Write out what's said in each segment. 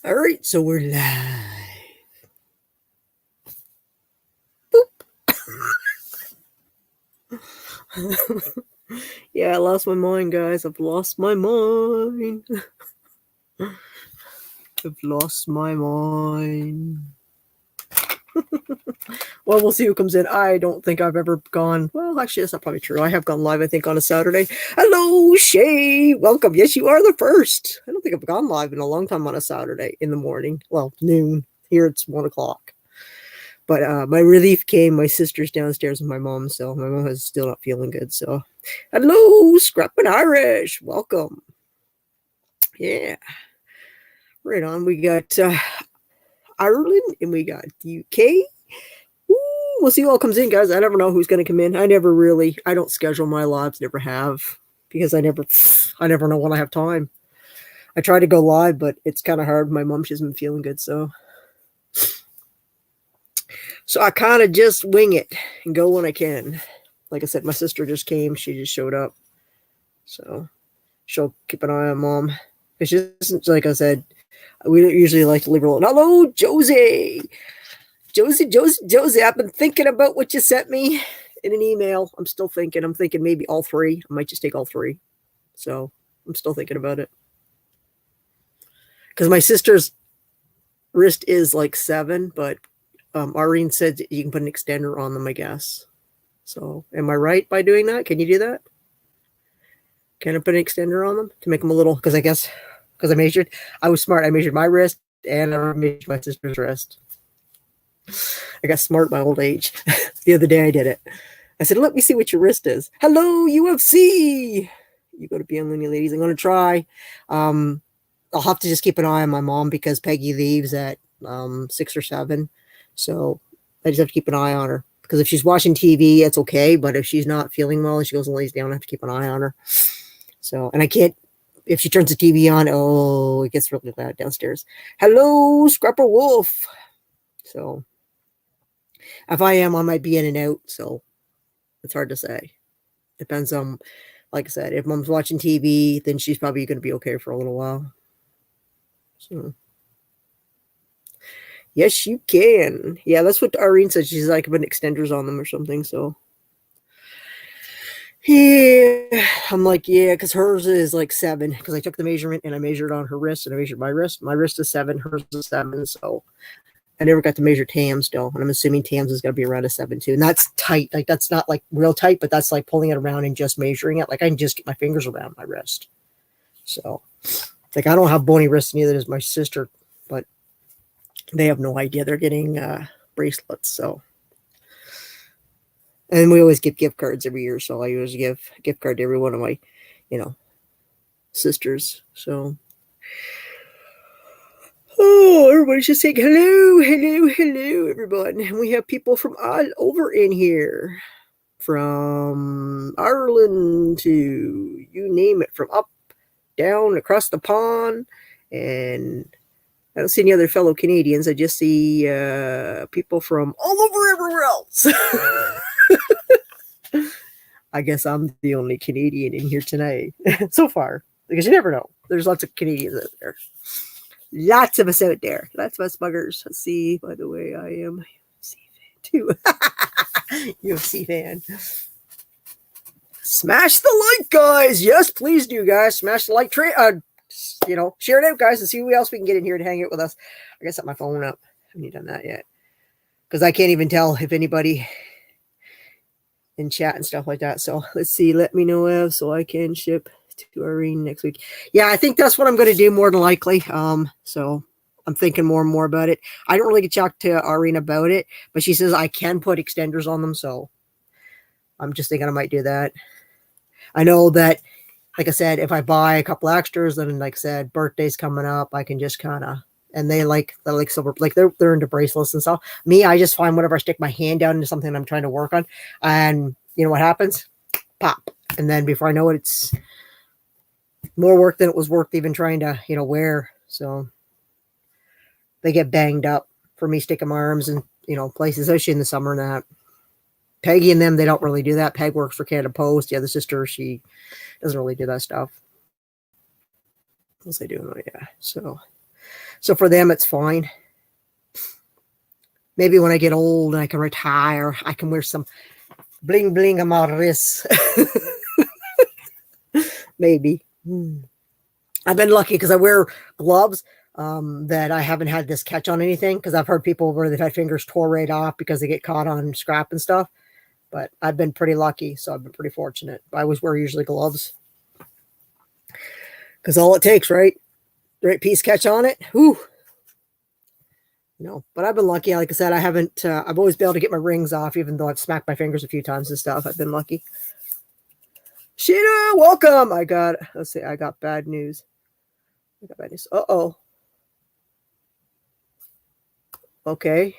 All right, so we're live. Yeah, I lost my mind, guys. I've lost my mind. I've lost my mind. Well, we'll see who comes in. I don't think I've ever gone. Well, actually, that's not probably true. I have gone live, I think, on a Saturday. Hello, Shay. Welcome. Yes, you are the first. I don't think I've gone live in a long time on a Saturday in the morning. Well, noon. Here it's 1 o'clock. But my relief came. My sister's downstairs with my mom, so my mom is still not feeling good. So, hello, Scrappin' Irish. Welcome. Yeah, right on. We got Ireland and we got UK. Ooh, we'll see who all comes in, guys. I never know who's going to come in. I don't schedule my lives, never have, because I never know when I have time. I try to go live, but it's kind of hard. My mom, she hasn't been feeling good, so I kind of just wing it and go when I can. Like I said, my sister just came. She just showed up. So she'll keep an eye on mom. It's just, like I said, we don't usually like to leave her alone. Hello, Josie. Josie, I've been thinking about what you sent me in an email. I'm still thinking. I'm thinking maybe all three. I might just take all three. So I'm still thinking about it. Because my sister's wrist is like 7, but Irene said you can put an extender on them, I guess. So am I right by doing that? Can you do that? Can I put an extender on them to make them a little? Because I was smart. I measured my wrist and I measured my sister's wrist. I got smart at my old age. The other day I did it. I said, let me see what your wrist is. Hello, UFC. You go to Bienvenue, ladies. I'm going to try. I'll have to just keep an eye on my mom because Peggy leaves at 6 or 7. So I just have to keep an eye on her. Because if she's watching TV, it's okay. But if she's not feeling well and she goes and lays down, I have to keep an eye on her. So, and I can't, if she turns the TV on, it gets really loud downstairs. Hello, Scrapper Wolf. So, if I am, I might be in and out. So, it's hard to say. Depends on, like I said, if mom's watching TV, then she's probably going to be okay for a little while. So, yes, you can. Yeah, that's what Irene said. She's like, putting extenders on them or something. So, yeah, I'm like, yeah, because hers is like 7. Because I took the measurement and I measured on her wrist and I measured my wrist. My wrist is 7, hers is 7. So I never got to measure Tam's though, and I'm assuming Tam's is going to be around a 7 too. And that's tight. Like that's not like real tight, but that's like pulling it around and just measuring it. Like I can just get my fingers around my wrist. So, like I don't have bony wrists, neither does my sister, but they have no idea they're getting bracelets. So. And we always give gift cards every year, so I always give a gift card to every one of my, sisters. So, everybody's just saying hello, everyone. And we have people from all over in here, from Ireland to you name it, from up, down, across the pond, and I don't see any other fellow Canadians. I just see people from all over everywhere else. I guess I'm the only Canadian in here tonight so far, because you never know. There's lots of Canadians out there. Lots of us out there. Lots of us buggers. Let's see, by the way, I am a UFC fan too. UFC fan. Smash the like, guys. Yes, please do, guys. Smash the like. Share it out, guys, and see who else we can get in here to hang out with us. I gotta set my phone up. I haven't done that yet. Because I can't even tell if anybody in chat and stuff like that. So let's see. Let me know, Ev, so I can ship to Irene next week. Yeah, I think that's what I'm going to do more than likely. So I'm thinking more and more about it. I don't really get talked to Irene about it, but she says I can put extenders on them. So I'm just thinking I might do that. I know that, like I said, if I buy a couple extras, then like I said, birthday's coming up, I can just kind of, and they like silver, like they're into bracelets and stuff. Me, I just find whenever I stick my hand down into something I'm trying to work on, and you know what happens? Pop. And then before I know it, it's more work than it was worth even trying to, wear. So they get banged up for me sticking my arms in, places, especially in the summer and that. Peggy and them, they don't really do that. Peg works for Canada Post. The other sister, she doesn't really do that stuff. What's they doing? Oh, yeah. So So for them, it's fine. Maybe when I get old and I can retire, I can wear some bling bling amaris. Maybe. I've been lucky because I wear gloves that I haven't had this catch on anything, because I've heard people where they've had fingers tore right off because they get caught on scrap and stuff. But I've been pretty lucky, so I've been pretty fortunate. I always wear usually gloves because all it takes, right? The right piece catch on it. Whew. No, but I've been lucky. Like I said, I haven't. I've always been able to get my rings off, even though I've smacked my fingers a few times and stuff. I've been lucky. Sheena, welcome. Let's see, I got bad news. Uh-oh. Okay.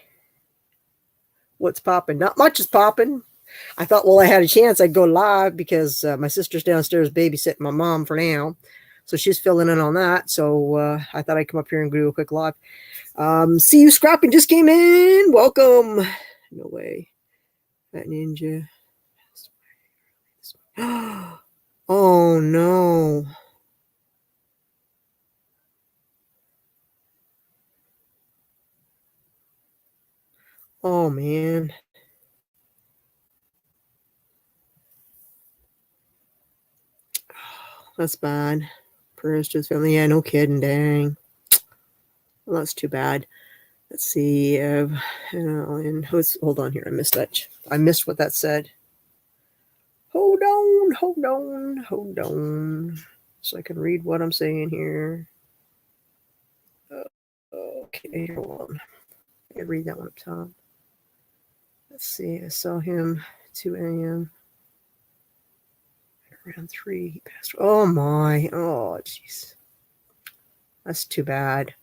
What's popping? Not much is popping. I thought, well, I had a chance I'd go live because my sister's downstairs babysitting my mom for now. So she's filling in on that. So I thought I'd come up here and do a quick live. See you, Scrapping just came in. Welcome. No way. That ninja. Oh, no. Oh, man. That's bad. Prayers to his family. Yeah, no kidding. Dang. Well, that's too bad. Let's see. And hold on here. I missed that. I missed what that said. Hold on. So I can read what I'm saying here. Okay, hold on. I can read that one up top. Let's see. I saw him 2 a.m. Around 3, he passed. Oh my. Oh, jeez. That's too bad.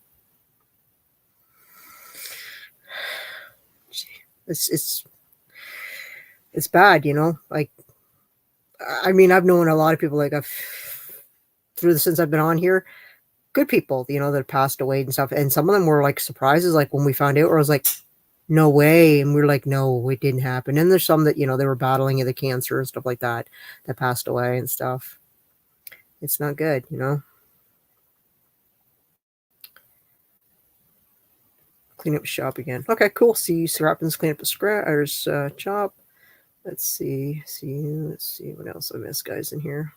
It's bad, you know. Like, I mean, I've known a lot of people, like, since I've been on here, good people, you know, that have passed away and stuff. And some of them were like surprises, like when we found out, where I was like, no way. And we were like, no, it didn't happen. And there's some that, you know, they were battling the cancer and stuff like that passed away and stuff. It's not good, you know. Clean up shop again. Okay, cool. See you, Scrappins. Clean up the chop. Let's see what else I missed, guys, in here.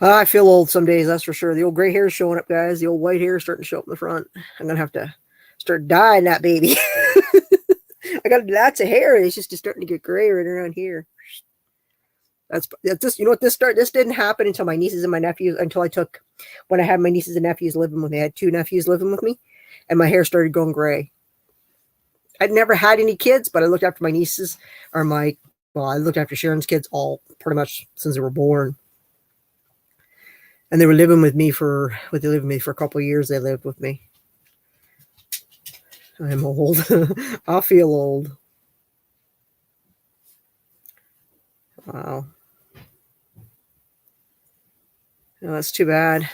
I feel old some days, that's for sure. The old gray hair is showing up, guys. The old white hair is starting to show up in the front. I'm going to have to start dyeing that baby. I got lots of hair. It's just starting to get gray right around here. That's just, you know what, this didn't happen until my nieces and my nephews, when I had my nieces and nephews living with me. I had 2 nephews living with me, and my hair started going gray. I'd never had any kids, but I looked after my nieces, I looked after Sharon's kids all pretty much since they were born. And they were living with me for a couple of years. They lived with me. I'm old. I feel old. Wow. No, that's too bad.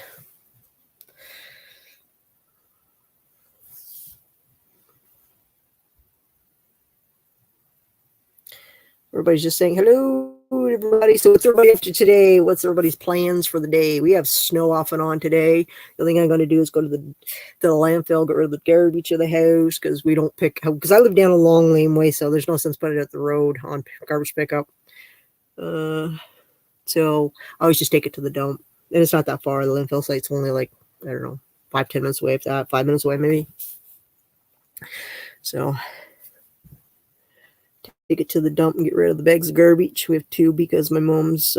Everybody's just saying hello, everybody. So what's everybody up to today? What's everybody's plans for the day? We have snow off and on today. The only thing I'm going to do is go to the landfill, get rid of the garbage of the house, because I live down a long laneway, so there's no sense putting it at the road on garbage pickup. So I always just take it to the dump. And it's not that far. The landfill site's only like, I don't know, 5-10 minutes away, if that, 5 minutes away maybe. So take it to the dump and get rid of the bags of garbage. We have 2 because my mom's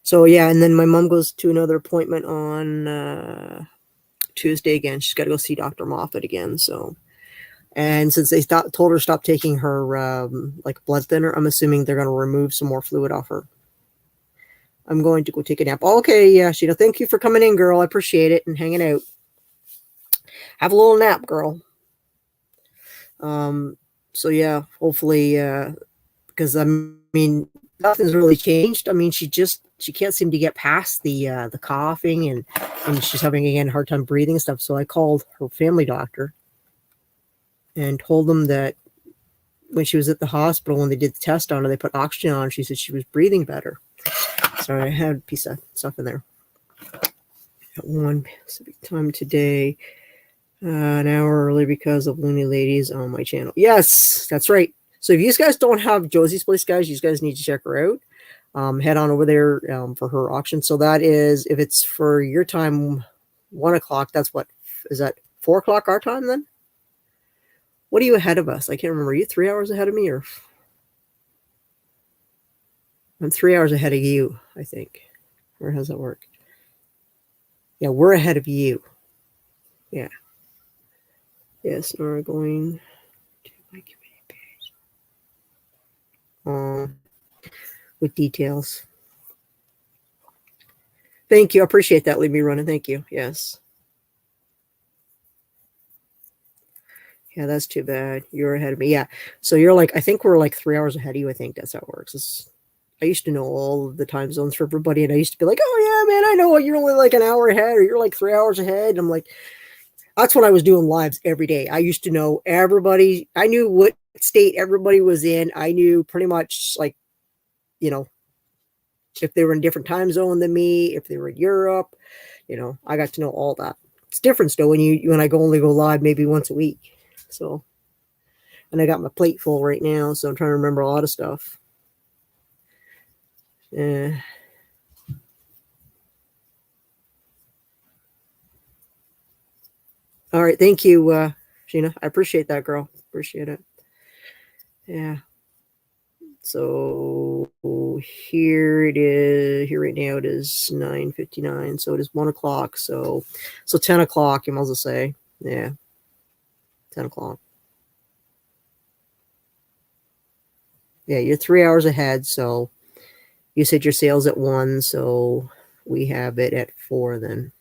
so yeah, and then my mom goes to another appointment on Tuesday again. She's got to go see Dr. Moffat again. So, and since they told her to stop taking her like blood thinner, I'm assuming they're going to remove some more fluid off her. I'm going to go take a nap. Okay, yeah, Sheena, thank you for coming in, girl. I appreciate it and hanging out. Have a little nap, girl. So yeah, hopefully, because I mean, nothing's really changed. I mean, she can't seem to get past the coughing, and she's having, again, a hard time breathing and stuff. So I called her family doctor and told them that when she was at the hospital, when they did the test on her, they put oxygen on her. She said she was breathing better. So I had a piece of stuff in there. At one specific time today, an hour early because of Looney Ladies on my channel. Yes, that's right. So if you guys don't have Josie's Place, guys, you guys need to check her out. Head on over there for her auction. So that is, if it's for your time, 1 o'clock, that's what, is that 4 o'clock our time then? What are you ahead of us? I can't remember. Are you 3 hours ahead of me, or? I'm 3 hours ahead of you, I think. Or how does that work? Yeah, we're ahead of you. Yeah. Yes, we're going to my community page. With details. Thank you. I appreciate that. Leave me running. Thank you. Yes. Yeah, that's too bad. You're ahead of me. Yeah. So you're like, I think we're like 3 hours ahead of you. I think that's how it works. I used to know all of the time zones for everybody, and I used to be like, oh yeah, man, I know you're only like an hour ahead, or you're like 3 hours ahead. And I'm like, that's when I was doing lives every day. I used to know everybody. I knew what state everybody was in. I knew pretty much, like, you know, if they were in a different time zone than me, if they were in Europe, you know, I got to know all that. It's different though when I only go live maybe once a week. So, and I got my plate full right now, so I'm trying to remember a lot of stuff. All right, thank you, Sheena. I appreciate that, girl. Appreciate it. Yeah. So here it is. Here right now it is 9:59. So it is 1 o'clock. So 10 o'clock. You might as well say, yeah, 10 o'clock. Yeah, you're 3 hours ahead. So you said your sale's at 1. So we have it at 4 then.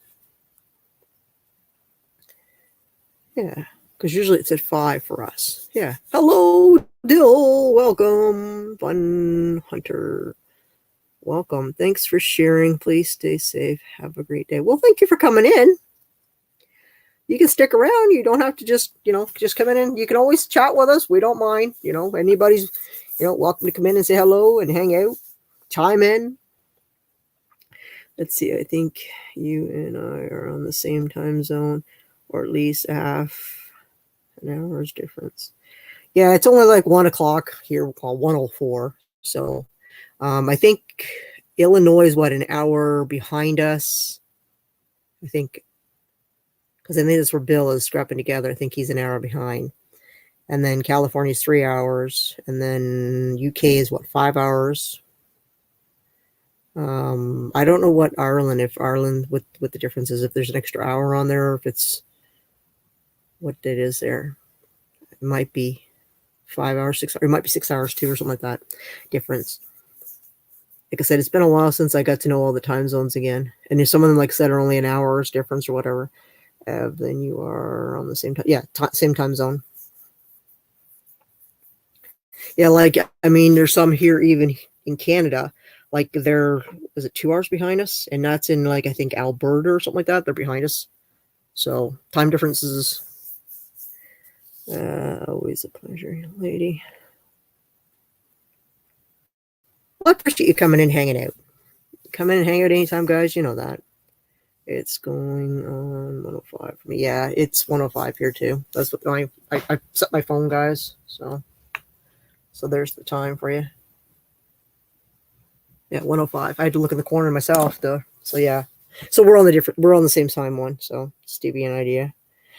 Yeah, because usually it's at 5 for us. Yeah. Hello, Dill. Welcome, Fun Hunter. Welcome. Thanks for sharing. Please stay safe. Have a great day. Well, thank you for coming in. You can stick around. You don't have to just come in. You can always chat with us. We don't mind. Anybody's, welcome to come in and say hello and hang out. Chime in. Let's see. I think you and I are on the same time zone, or at least half an hour's difference. Yeah, it's only like 1 o'clock here, 1:04. So I think Illinois is an hour behind us. I think, because I think that's where Bill is scrapping together. I think he's an hour behind. And then California's 3 hours. And then UK is 5 hours. I don't know what if Ireland, what the difference is, if there's an extra hour on there, or if it's what it is there. It might be 5 hours, 6 hours. It might be 6 hours too, or something like that. Difference. Like I said, it's been a while since I got to know all the time zones again. And if some of them, like I said, are only an hour's difference or whatever, then you are on the same time. Yeah, same time zone. Yeah, there's some here even in Canada. Like is it 2 hours behind us? And that's in I think Alberta or something like that. They're behind us. So time differences. Always a pleasure, lady. Well, I appreciate you coming in, hanging out. Come in and hang out anytime, guys. You know that. It's going on 105 for me. Yeah, it's 105 here too. That's what I set my phone, guys. So there's the time for you. Yeah, 105. I had to look in the corner myself though. So yeah. So we're on the same time one. So just to give you an idea.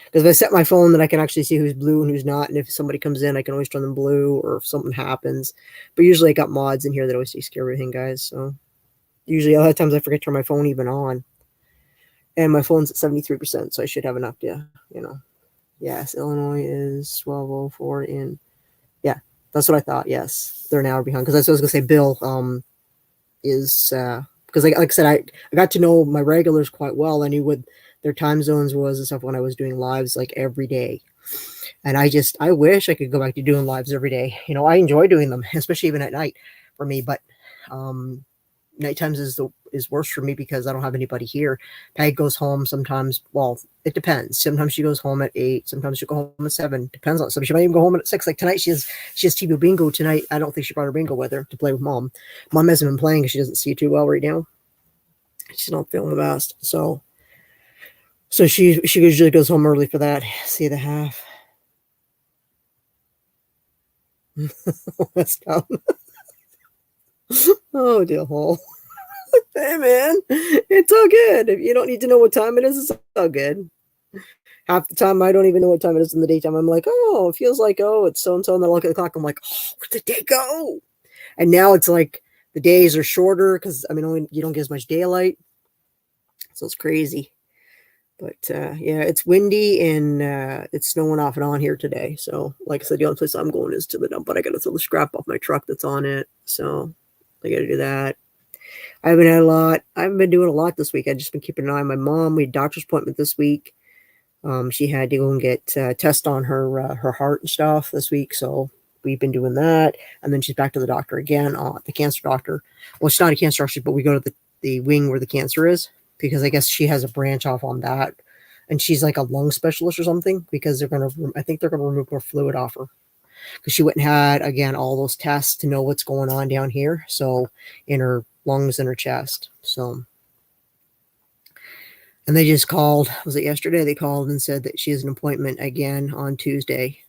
Because if I set my phone, then I can actually see who's blue and who's not. And if somebody comes in, I can always turn them blue, or if something happens. But usually I got mods in here that always takes care of everything, guys. So usually a lot of times I forget to turn my phone even on. And my phone's at 73%, so I should have enough to, Yes, Illinois is 12:04 in. Yeah, that's what I thought. Yes, they're an hour behind. Because that's what I was going to say. Bill is, because like I said, I got to know my regulars quite well. I knew what their time zones was and stuff when I was doing lives every day. And I wish I could go back to doing lives every day. I enjoy doing them, especially even at night for me. But night times is worse for me because I don't have anybody here. Peg goes home sometimes. Well, it depends. Sometimes she goes home at 8. Sometimes she'll go home at 7. Depends on. So she might even go home at 6. Like tonight, she has TV bingo tonight. I don't think she brought her bingo with her to play with mom. Mom hasn't been playing because she doesn't see too well right now. She's not feeling the best. So she usually goes home early for that. See the half. That's dumb. Oh, dear hole. Hey, man, it's all good. If you don't need to know what time it is, it's all good. Half the time, I don't even know what time it is in the daytime. I'm like, oh, it feels like, oh, it's so-and-so. And then I look at the clock. I'm like, oh, where'd the day go? And now it's like the days are shorter because, I mean, you don't get as much daylight. So it's crazy. But, yeah, it's windy and it's snowing off and on here today. So, like I said, the only place I'm going is to the dump. But I got to throw the scrap off my truck that's on it. So I got to do that. I haven't been doing a lot this week. I've just been keeping an eye on my mom. We had a doctor's appointment this week. She had to go and get tests on her heart and stuff this week. So we've been doing that. And then she's back to the doctor again, the cancer doctor. Well, it's not a cancer doctor, but we go to the wing where the cancer is because I guess she has a branch off on that. And she's like a lung specialist or something because I think they're going to remove more fluid off her. Because she went and had, again, all those tests to know what's going on down here. So in her lungs and her chest. So, and they just called, was it yesterday? They called and said that she has an appointment again on Tuesday.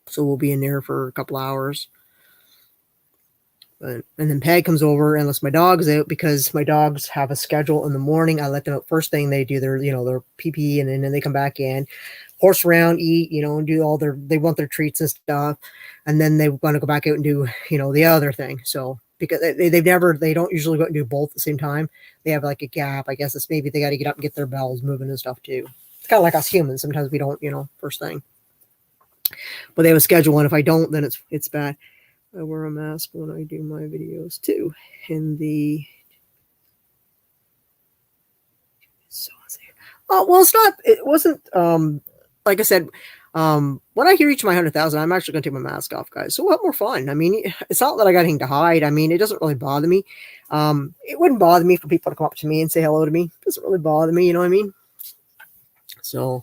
So we'll be in there for a couple hours. And then Peg comes over and lets my dogs out because my dogs have a schedule in the morning. I let them out first thing. They do their pee and then they come back in, horse around, eat, and do they want their treats and stuff. And then they want to go back out and do, the other thing. So because they don't usually go out and do both at the same time. They have like a gap. I guess it's maybe they got to get up and get their bells moving and stuff too. It's kind of like us humans. Sometimes we don't, first thing. But they have a schedule. And if I don't, then it's bad. I wear a mask when I do my videos too. It wasn't, like I said, when I reach my 100,000, I'm actually going to take my mask off, guys. So we'll have more fun. I mean, it's not that I got anything to hide. I mean, it doesn't really bother me. It wouldn't bother me for people to come up to me and say hello to me. It doesn't really bother me. You know what I mean? So,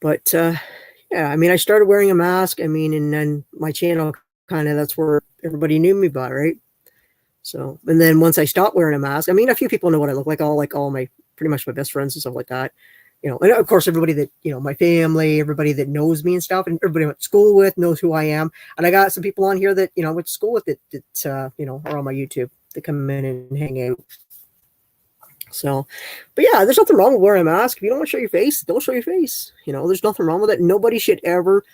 but, yeah, I mean, I started wearing a mask. I mean, and then my channel kind of, that's where everybody knew me by, right? So, and then once I stopped wearing a mask, I mean, a few people know what I look like, all my, pretty much my best friends and stuff like that, and of course, everybody that, my family, everybody that knows me and stuff, and everybody I went to school with knows who I am. And I got some people on here that, I went to school with that are on my YouTube that come in and hang out. So, but yeah, there's nothing wrong with wearing a mask. If you don't want to show your face, don't show your face. There's nothing wrong with it. Nobody should ever,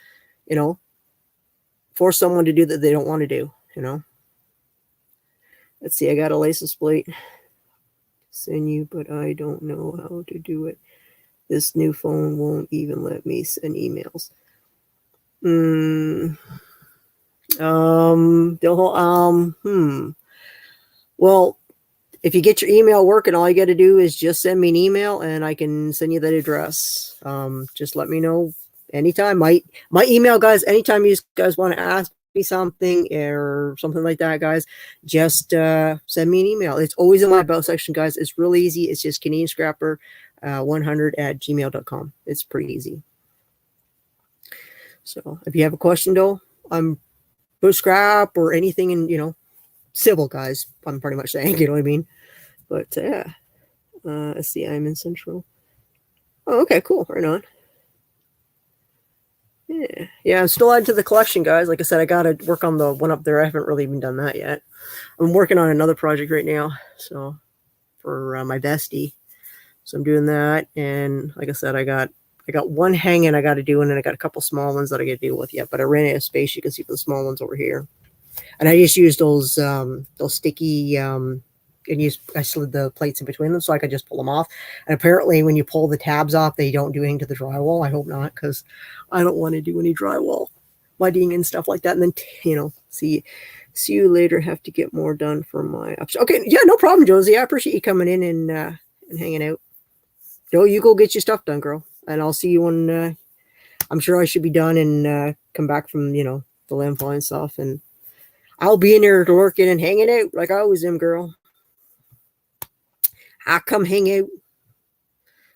force someone to do that they don't want to do, Let's see, I got a license plate. Send you, but I don't know how to do it. This new phone won't even let me send emails. Well, if you get your email working, all you got to do is just send me an email and I can send you that address. Just let me know anytime. My email, guys, anytime you guys want to ask me something or something like that, guys, just send me an email. It's always in my about section, guys. It's real easy. It's just CanadianScrapper100@gmail.com. It's pretty easy. So if you have a question, though, I'm for scrap or anything in, civil, guys, I'm pretty much saying, you know what I mean? But yeah, let's see, I'm in Central. Oh, okay, cool. Right on. Yeah, I'm still adding to the collection, guys. Like I said, I got to work on the one up there. I haven't really even done that yet. I'm working on another project right now, so for my bestie. So I'm doing that, and like I said, I got one hanging I got to do, and then I got a couple small ones that I got to deal with yet. But I ran out of space. You can see the small ones over here, and I just used those sticky and I slid the plates in between them so I could just pull them off. And apparently when you pull the tabs off, they don't do anything to the drywall. I hope not, because I don't want to do any drywall mudding and stuff like that. And then, see you later. Have to get more done for my okay. Yeah, no problem, Josie. I appreciate you coming in and hanging out. Joe, you go get your stuff done, girl. And I'll see you when I'm sure I should be done and come back from, the landfall and stuff. And I'll be in there lurking and hanging out like I always am, girl. I come hang out.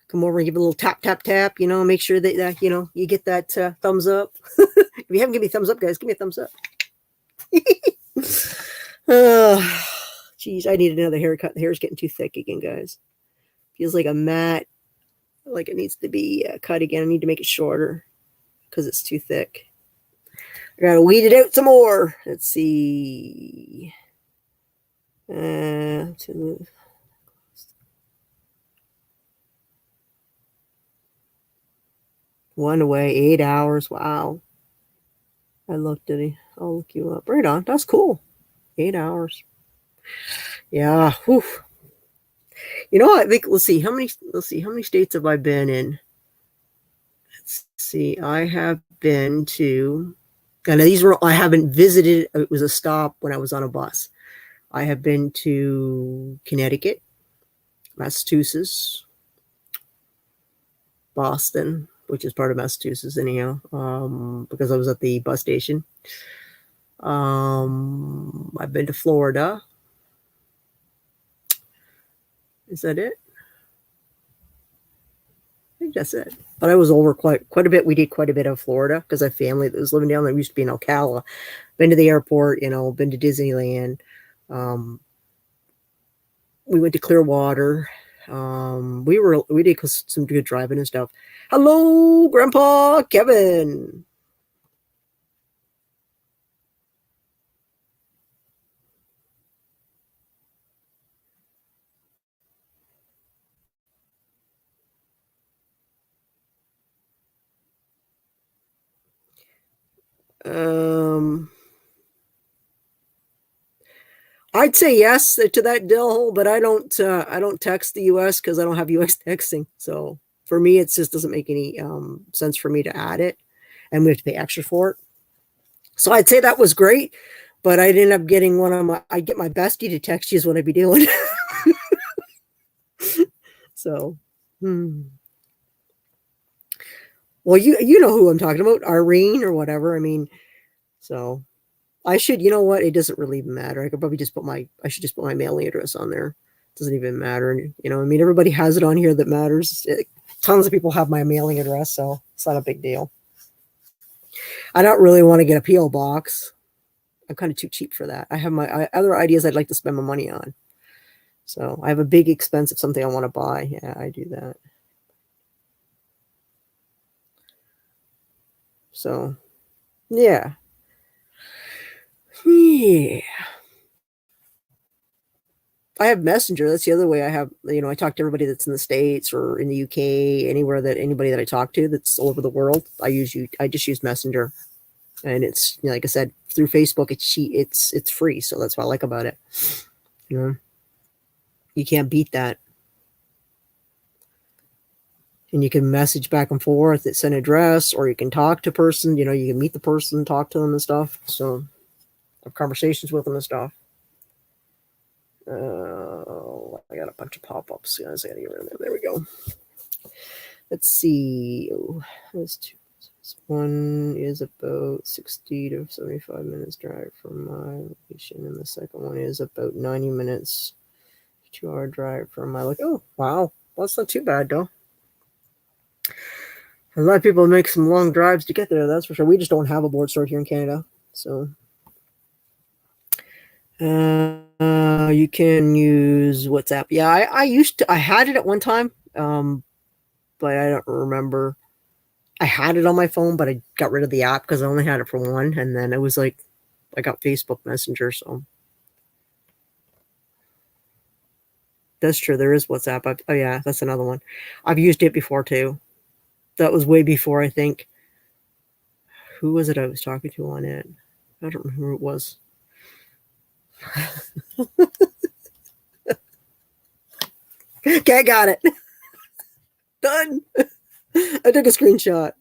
Come over and give a little tap, tap, tap. Make sure that you get that thumbs up. If you haven't given me a thumbs up, guys, give me a thumbs up. Geez, I need another haircut. The hair's getting too thick again, guys. Feels like a mat, like it needs to be cut again. I need to make it shorter because it's too thick. I gotta weed it out some more. Let's see. One away, 8 hours. Wow. I'll look you up. Right on. That's cool. 8 hours. Yeah. Whew. I think let's see how many states have I been in? Let's see. I have been to, and I haven't visited. It was a stop when I was on a bus. I have been to Connecticut, Massachusetts, Boston, which is part of Massachusetts anyhow, because I was at the bus station. I've been to Florida. Is that it? I think that's it. But I was over quite a bit. We did quite a bit of Florida because I have family that was living down there. We used to be in Ocala. Been to the airport, been to Disneyland. We went to Clearwater. We did some good driving and stuff. Hello, Grandpa Kevin. I'd say yes to that deal, but I don't text the US because I don't have US texting. So for me, it just doesn't make any sense for me to add it, and we have to pay extra for it. So I'd say that was great, but I'd end up getting I get my bestie to text you is what I'd be doing. So, well, you know who I'm talking about, Irene or whatever. I mean, so I should, you know what? It doesn't really matter. I could probably just I should just put my mailing address on there. It doesn't even matter. I mean, everybody has it on here that matters. Tons of people have my mailing address, so it's not a big deal. I don't really want to get a P.O. box. I'm kind of too cheap for that. I have my other ideas I'd like to spend my money on. So I have a big expense of something I want to buy. Yeah, I do that. So, yeah. Yeah. I have Messenger. That's the other way I have, I talk to everybody that's in the States or in the UK, anywhere that anybody that I talk to that's all over the world. I just use Messenger, and it's, like I said, through Facebook, it's free. So that's what I like about it. You can't beat that. And you can message back and forth. It's an address, or you can talk to a person, you can meet the person, talk to them and stuff. So have conversations with them and stuff. I got a bunch of pop-ups. Guys, I gotta get rid of them. There we go. Let's see. This one is about 60 to 75 minutes drive from my location, and the second one is about 90 minutes, 2-hour drive from my location. Oh, wow. Well, that's not too bad, though. A lot of people make some long drives to get there, that's for sure. We just don't have a board store here in Canada, so you can use WhatsApp. Yeah, I had it at one time, but I don't remember. I had it on my phone, but I got rid of the app because I only had it for one, and then it was like I got Facebook Messenger, so that's true. There is WhatsApp. Oh yeah, that's another one. I've used it before too. That was way before, I think. Who was it I was talking to on it? I don't remember who it was. Okay, I got it. Done. I took a screenshot.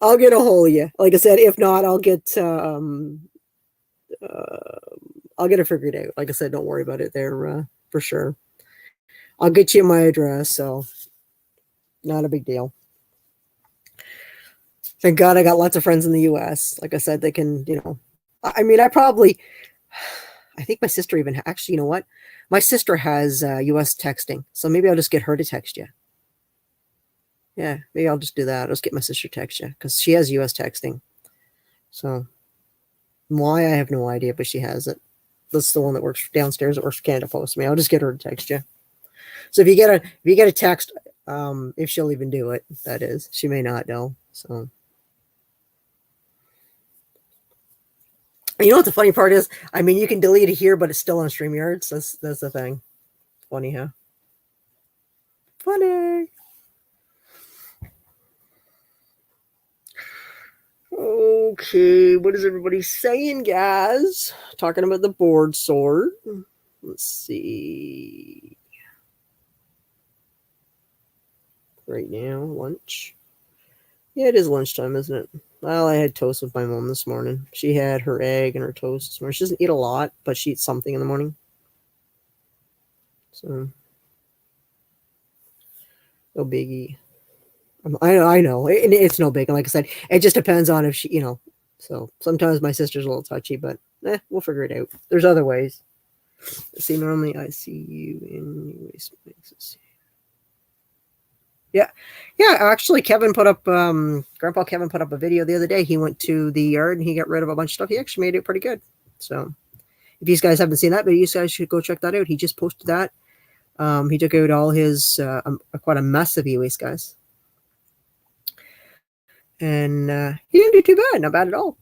I'll get a hold of you. Like I said, if not, I'll get it figured out. Like I said, don't worry about it there for sure. I'll get you my address, so not a big deal. Thank God I got lots of friends in the US. Like I said, they can, I mean, I think my sister even actually, you know what? My sister has US texting, so maybe I'll just get her to text you. Yeah, maybe I'll just do that. I'll just get my sister to text you because she has US texting. So why I have no idea, but she has it. That's the one that works downstairs that works for Canada Post. I'll just get her to text you. So if you get a text, if she'll even do it, that is, she may not know. So you know what the funny part is? I mean, you can delete it here, but it's still on StreamYard. So that's the thing. Funny, huh? Funny. Okay, what is everybody saying, guys? Talking about the board sword. Let's see. Right now, lunch. Yeah, it is lunchtime, isn't it? Well, I had toast with my mom this morning. She had her egg and her toast this morning. She doesn't eat a lot, but she eats something in the morning. So, no biggie. I know. It's no big. Like I said, it just depends on if she, you know. So sometimes my sister's a little touchy, but we'll figure it out. There's other ways. See, normally I see you in new waste mixes. Yeah. Yeah, actually Grandpa Kevin put up a video the other day. He went to the yard and he got rid of a bunch of stuff. He actually made it pretty good. So if you guys haven't seen that, but you guys should go check that out. He just posted that. He took out all his quite a mess of e-waste, guys. And he didn't do too bad. Not bad at all.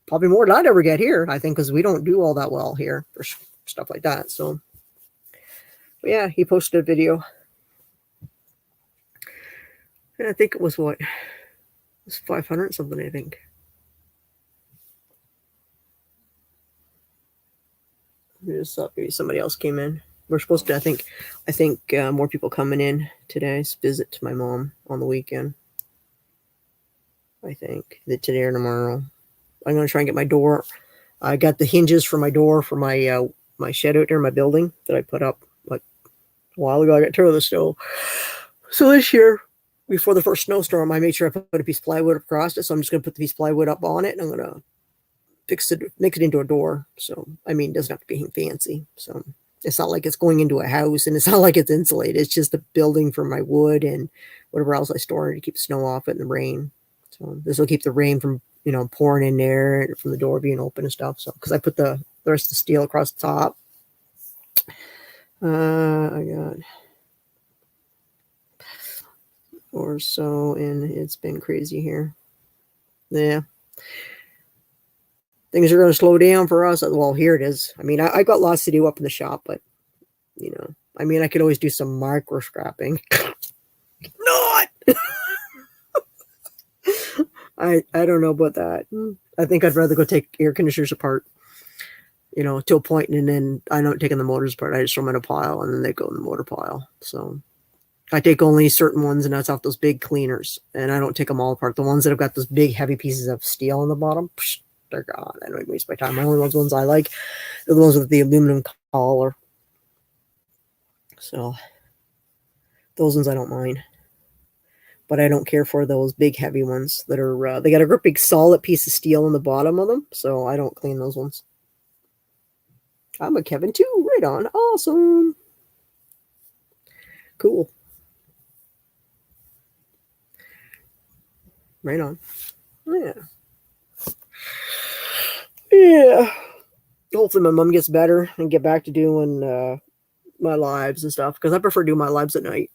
Probably more than I'd ever get here, I think, because we don't do all that well here for stuff like that. So, but yeah, he posted a video. And I think it was what? It was 500 something, I think. I just thought maybe somebody else came in. We're supposed to, I think more people coming in today's visit to my mom on the weekend. I think that today or tomorrow. I'm going to try and get my door. I got the hinges for my door for my my shed out there, my building that I put up like a while ago. I got tired of the snow. So this year, before the first snowstorm, I made sure I put a piece of plywood across it. So I'm just going to put the piece of plywood up on it, and I'm going to make it into a door. So, I mean, it doesn't have to be anything fancy. So it's not like it's going into a house, and it's not like it's insulated. It's just a building for my wood and whatever else I store to keep snow off it and the rain. So this will keep the rain from, you know, pouring in there from the door being open and stuff. So, because I put the rest of the steel across the top. I got or so, and it's been crazy here. Yeah. Things are going to slow down for us. Well, here it is. I mean, I got lots to do up in the shop, but, you know, I mean, I could always do some micro scrapping. Not! I don't know about that. I think I'd rather go take air conditioners apart, you know, to a point, and then I don't take the motors apart. I just throw them in a pile, and then they go in the motor pile. So I take only certain ones, and that's off those big cleaners, and I don't take them all apart. The ones that have got those big, heavy pieces of steel on the bottom, they're gone. I don't waste my time. My only ones I like are the ones with the aluminum collar. So those ones I don't mind. But I don't care for those big heavy ones that are, they got a great big solid piece of steel on the bottom of them. So I don't clean those ones. I'm a Kevin too. Right on. Awesome. Cool. Right on. Yeah. Yeah. Hopefully my mom gets better and get back to doing my lives and stuff. Because I prefer doing my lives at night.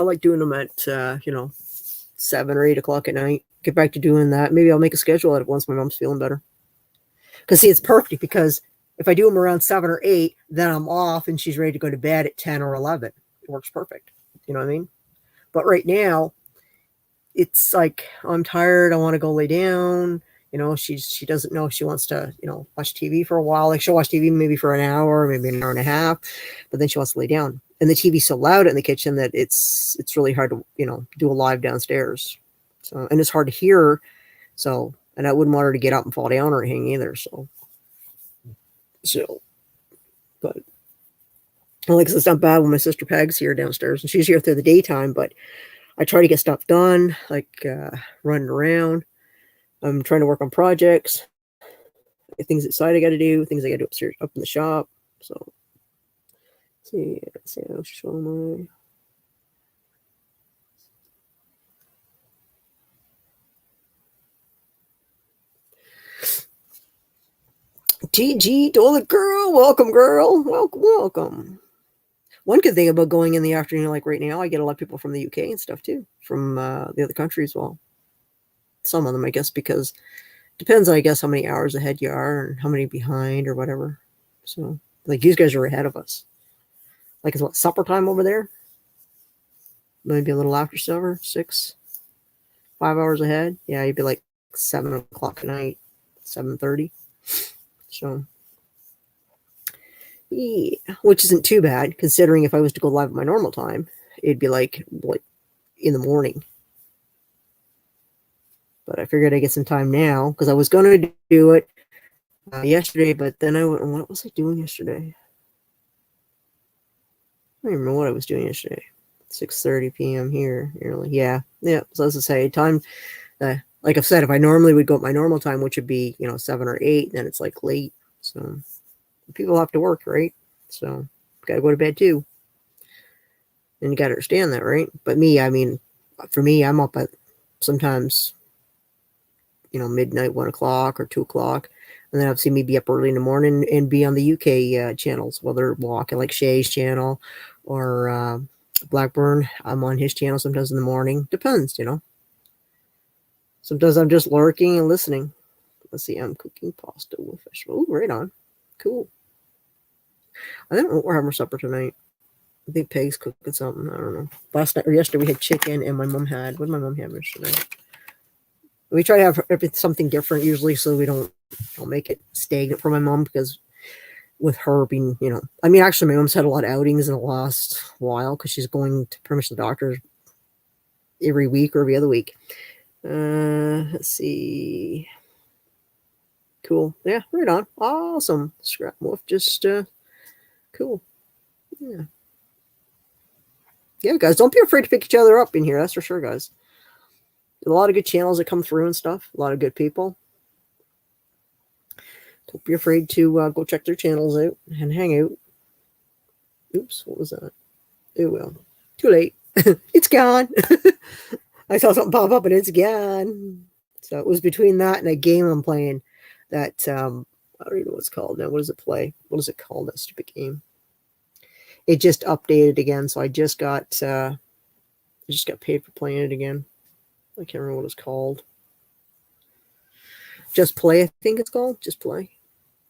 I like doing them at, 7 or 8 o'clock at night. Get back to doing that. Maybe I'll make a schedule out of it once my mom's feeling better. Because, see, it's perfect because if I do them around 7 or 8, then I'm off and she's ready to go to bed at 10 or 11. It works perfect. You know what I mean? But right now, it's like, I'm tired. I want to go lay down. You know, she doesn't know if she wants to, watch TV for a while. Like, she'll watch TV maybe for an hour, maybe an hour and a half. But then she wants to lay down. And the TV's so loud in the kitchen that it's really hard to, do a live downstairs. So, and it's hard to hear. So, and I wouldn't want her to get up and fall down or anything either. So, but like, it's not bad when my sister Peg's here downstairs and she's here through the daytime, but I try to get stuff done, like running around. I'm trying to work on projects. things outside I got to do, things I got to do upstairs, up in the shop. So, let's see, I'll show my. GG, Toilet Girl, welcome, girl, welcome. One good thing about going in the afternoon, like right now, I get a lot of people from the UK and stuff too, from the other countries. Well, some of them, I guess, because depends, I guess, how many hours ahead you are and how many behind or whatever. So, like, these guys are ahead of us. Like, it's what, supper time over there? Maybe a little after supper, 5 hours ahead. Yeah, you'd be like 7 o'clock at night, 7:30. So, yeah, which isn't too bad considering if I was to go live at my normal time, it'd be like what, in the morning. But I figured I'd get some time now because I was going to do it yesterday, but then what was I doing yesterday? I don't even remember what I was doing yesterday. 6:30 p.m. here. Yeah. So as I say, time. Like I've said, if I normally would go at my normal time, which would be 7 or 8, then it's like late. So people have to work, right? So gotta go to bed too. And you gotta understand that, right? But me, I mean, for me, I'm up at sometimes midnight, 1 o'clock or 2 o'clock. And then I've seen me be up early in the morning and be on the UK channels, whether walking like Shay's channel or Blackburn. I'm on his channel sometimes in the morning. Depends, Sometimes I'm just lurking and listening. Let's see, I'm cooking pasta with fish. Oh, right on. Cool. I don't know what we're having for supper tonight. I think Peg's cooking something. I don't know. Last night or yesterday we had chicken and my mom had, what did my mom have yesterday? We try to have something different usually so we don't make it stagnant for my mom because with her being, I mean, actually my mom's had a lot of outings in the last while because she's going to pretty much the doctor every week or every other week. Let's see. Cool. Yeah, right on. Awesome. Scrap wolf, just cool. Yeah. Yeah, guys, don't be afraid to pick each other up in here. That's for sure, guys. A lot of good channels that come through and stuff. A lot of good people. Don't be afraid to go check their channels out and hang out. Oops, what was that? Oh, well. Too late. It's gone. I saw something pop up and it's gone. So it was between that and a game I'm playing that, I don't even know what it's called now. What does it play? What is it called, that stupid game? It just updated again, so I just got paid for playing it again. I can't remember what it's called. Just Play, I think it's called. Just Play.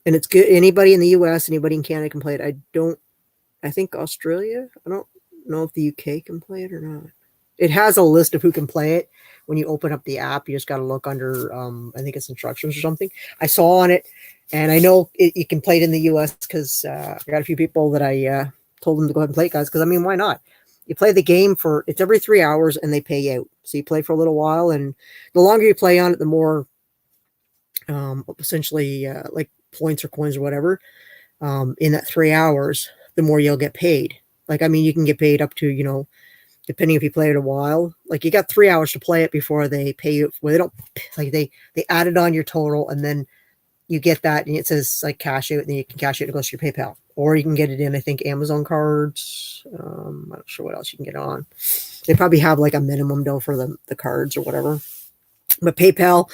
And it's good. Anybody in the US, anybody in Canada can play it. I think Australia. I don't know if the UK can play it or not. It has a list of who can play it. When you open up the app, you just got to look under, I think it's instructions or something. I saw on it, and I know you can play it in the US because I got a few people that I told them to go ahead and play it, guys, because, I mean, why not? You play the game it's every 3 hours, and they pay you out. So you play for a little while, and the longer you play on it, the more essentially like points or coins or whatever in that 3 hours, the more you'll get paid. Like, I mean, you can get paid up to, depending if you play it a while. Like, you got 3 hours to play it before they pay you. Well, they don't, like, they add it on your total, and then you get that, and it says like cash out, and then you can cash it and it goes to your PayPal, or you can get it in, I think, Amazon cards. I'm not sure what else you can get on. They probably have like a minimum though for the cards or whatever. But PayPal,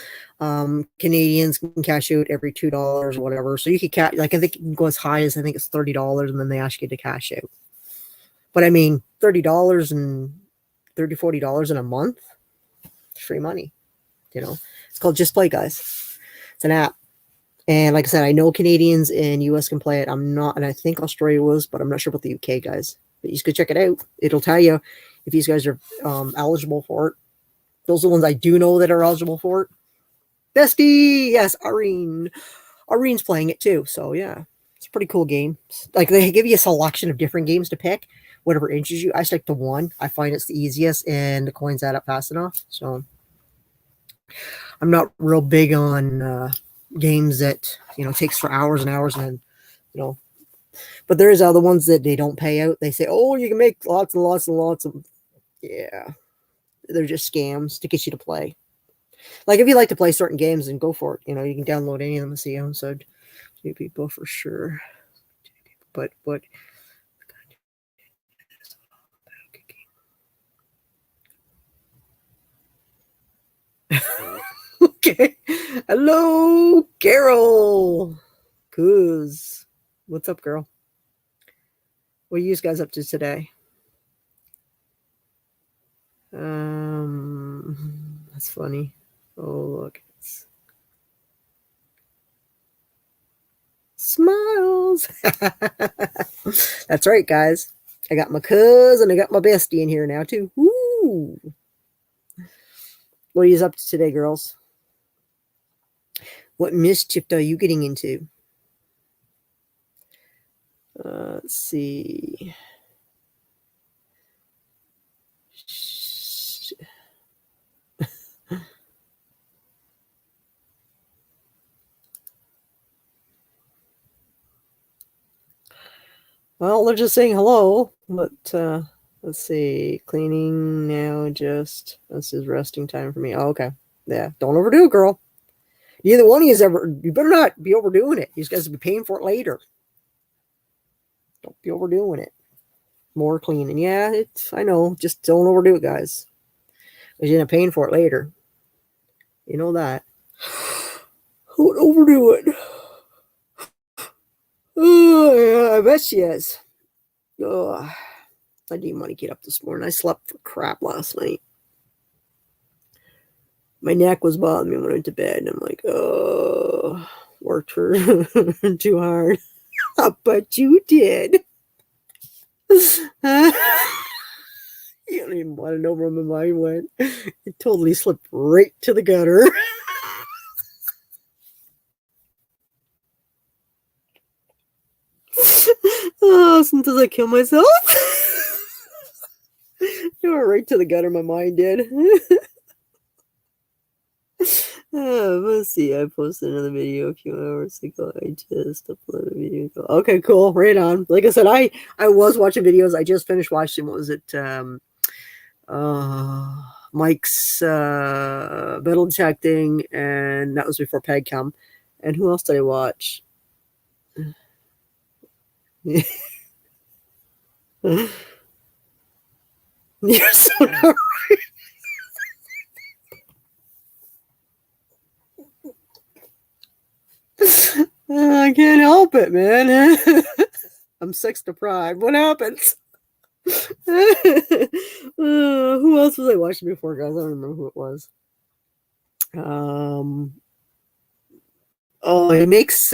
Canadians can cash out every $2 or whatever. So you can cash, like, I think it can go as high as, I think it's $30, and then they ask you to cash out. But I mean, $30 and $40 in a month, free money. It's called Just Play, guys. It's an app. And like I said, I know Canadians and US can play it. I'm not, and I think Australia was, but I'm not sure about the UK, guys. But you could check it out. It'll tell you if these guys are eligible for it. Those are the ones I do know that are eligible for it. Bestie, yes, Irene. Irene's playing it too. So yeah, it's a pretty cool game. Like, they give you a selection of different games to pick, whatever interests you. I stick to one. I find it's the easiest, and the coins add up fast enough. So I'm not real big on games that takes for hours and hours, and but there's other ones that they don't pay out. They say, oh, you can make lots and lots and lots of, yeah, they're just scams to get you to play. Like if you like to play certain games, and go for it. You know, you can download any of them and see them. So two people for sure. But what? Okay. Hello, Carol. Cuz. What's up, girl? What are you guys up to today? That's funny. Oh, look. Smiles. That's right, guys. I got my cousin, I got my bestie in here now, too. Woo! What are you up to today, girls? What mischief are you getting into? Let's see. Well, they're just saying hello, but let's see. Cleaning now, just this is resting time for me. Oh, okay. Yeah, don't overdo it, girl. Neither one of you ever, you better not be overdoing it. You guys will be paying for it later. Don't be overdoing it. More cleaning. Yeah, I know. Just don't overdo it, guys. Because you're going to paying for it later. You know that. Don't overdo it. Oh, yeah, I bet she is. Oh, I didn't want to get up this morning. I slept for crap last night. My neck was bothering me when I went to bed, and I'm like, oh, worked for too hard. But you did. You don't even want to know where my mind went. It totally slipped right to the gutter. Oh, sometimes I kill myself. It went right to the gutter, my mind did. Let's see. I posted another video a few hours ago. I just uploaded a video. Okay, cool. Right on. Like I said, I was watching videos. I just finished watching. What was it? Mike's metal detecting, and that was before PegCom. And who else did I watch? You're so right. I can't help it, man. I'm sex deprived. What happens? Who else was I watching before, guys? I don't remember who it was. Oh, he makes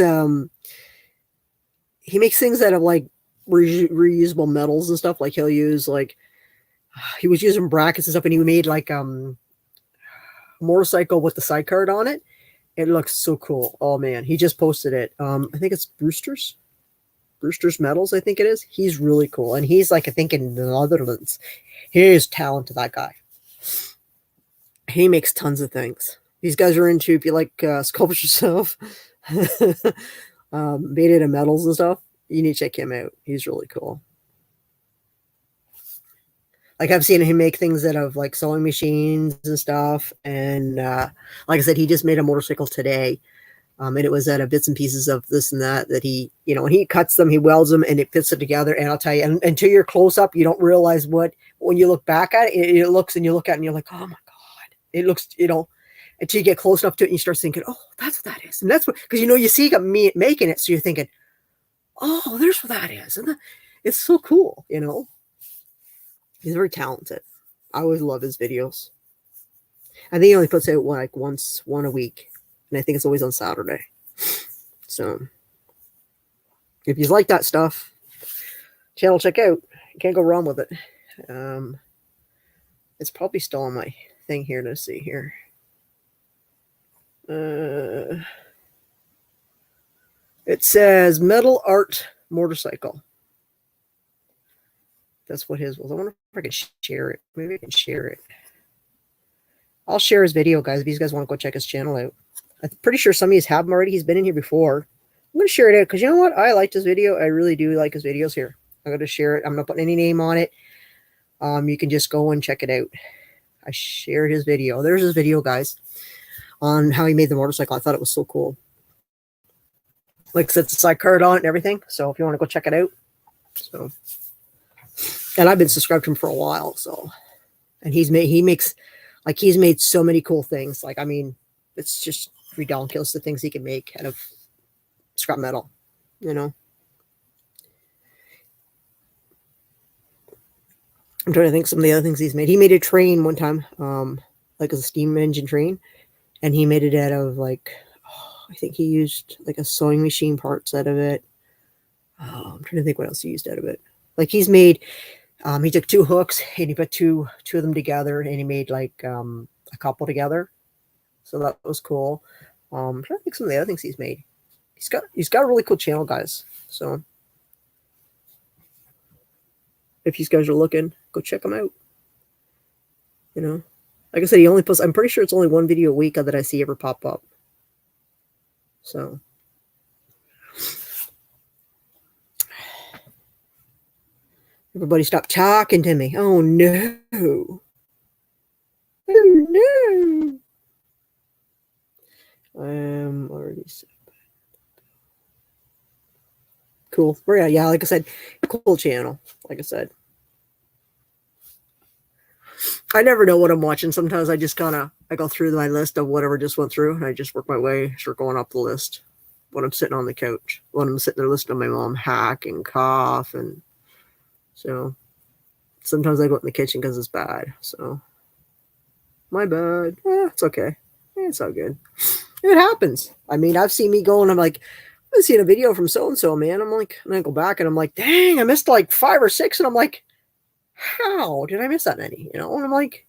things out of like reusable metals and stuff. Like he'll use like he was using brackets and stuff, and he made like a motorcycle with the sidecar on it. It looks so cool. Oh man, he just posted it. I think it's Brewster's Metals, I think it is. He's really cool, and he's like I think in the Netherlands. He is talented, that guy. He makes tons of things. These guys are into, if you like sculpture stuff, made it of metals and stuff, you need to check him out. He's really cool. Like I've seen him make things out of like sewing machines and stuff. And like I said, he just made a motorcycle today. And it was out of bits and pieces of this and that he, you know, and he cuts them, he welds them, and it fits it together. And I'll tell you, and until you're close up, you don't realize when you look back at it, it looks, and you look at it and you're like, oh my God, it looks, you know, until you get close enough to it and you start thinking, oh, that's what that is. And that's what, because, you know, you see me making it. So you're thinking, oh, there's what that is. And it's so cool, you know. He's very talented. I always love his videos. I think he only puts out one a week. And I think it's always on Saturday. So if you like that stuff, channel check out. You can't go wrong with it. It's probably still on my thing here to see here. It says Metal Art Motorcycle. That's what his was. I wonder if I can share it. Maybe I can share it. I'll share his video, guys, if you guys want to go check his channel out. I'm pretty sure some of you have him already. He's been in here before. I'm going to share it out because you know what? I liked his video. I really do like his videos here. I'm going to share it. I'm not putting any name on it. You can just go and check it out. I shared his video. There's his video, guys. on how he made the motorcycle. I thought it was so cool. Like I said, it's a side card on it and everything. So if you want to go check it out. So, and I've been subscribed to him for a while. So, and he's made so many cool things. Like, I mean, it's just ridiculous the things he can make out of scrap metal, you know. I'm trying to think some of the other things he's made. He made a train one time, like a steam engine train, and he made it out of like, I think he used like a sewing machine parts out of it. I'm trying to think what else he used out of it. Like he's made, he took 2 hooks and he put two of them together, and he made like a couple together. So that was cool. I'm trying to think some of the other things he's made. He's got a really cool channel, guys. So if you guys are looking, go check him out. You know, like I said, he only posts, I'm pretty sure it's only 1 video a week that I see ever pop up. So everybody stop talking to me. Oh no. Oh no. I'm already set. Cool. Yeah, like I said, cool channel. Like I said, I never know what I'm watching. Sometimes I just I go through my list of whatever just went through, and I just work my way, start going up the list when I'm sitting on the couch, when I'm sitting there listening to my mom hack and cough. And so sometimes I go in the kitchen because it's bad. So my bad. It's okay. It's all good. It happens. I mean, I've seen me go and I'm like, I've seen a video from so-and-so, man. I'm like, and I go back and I'm like, dang, I missed like 5 or 6. And I'm like, how did I miss that many? You know, and I'm like,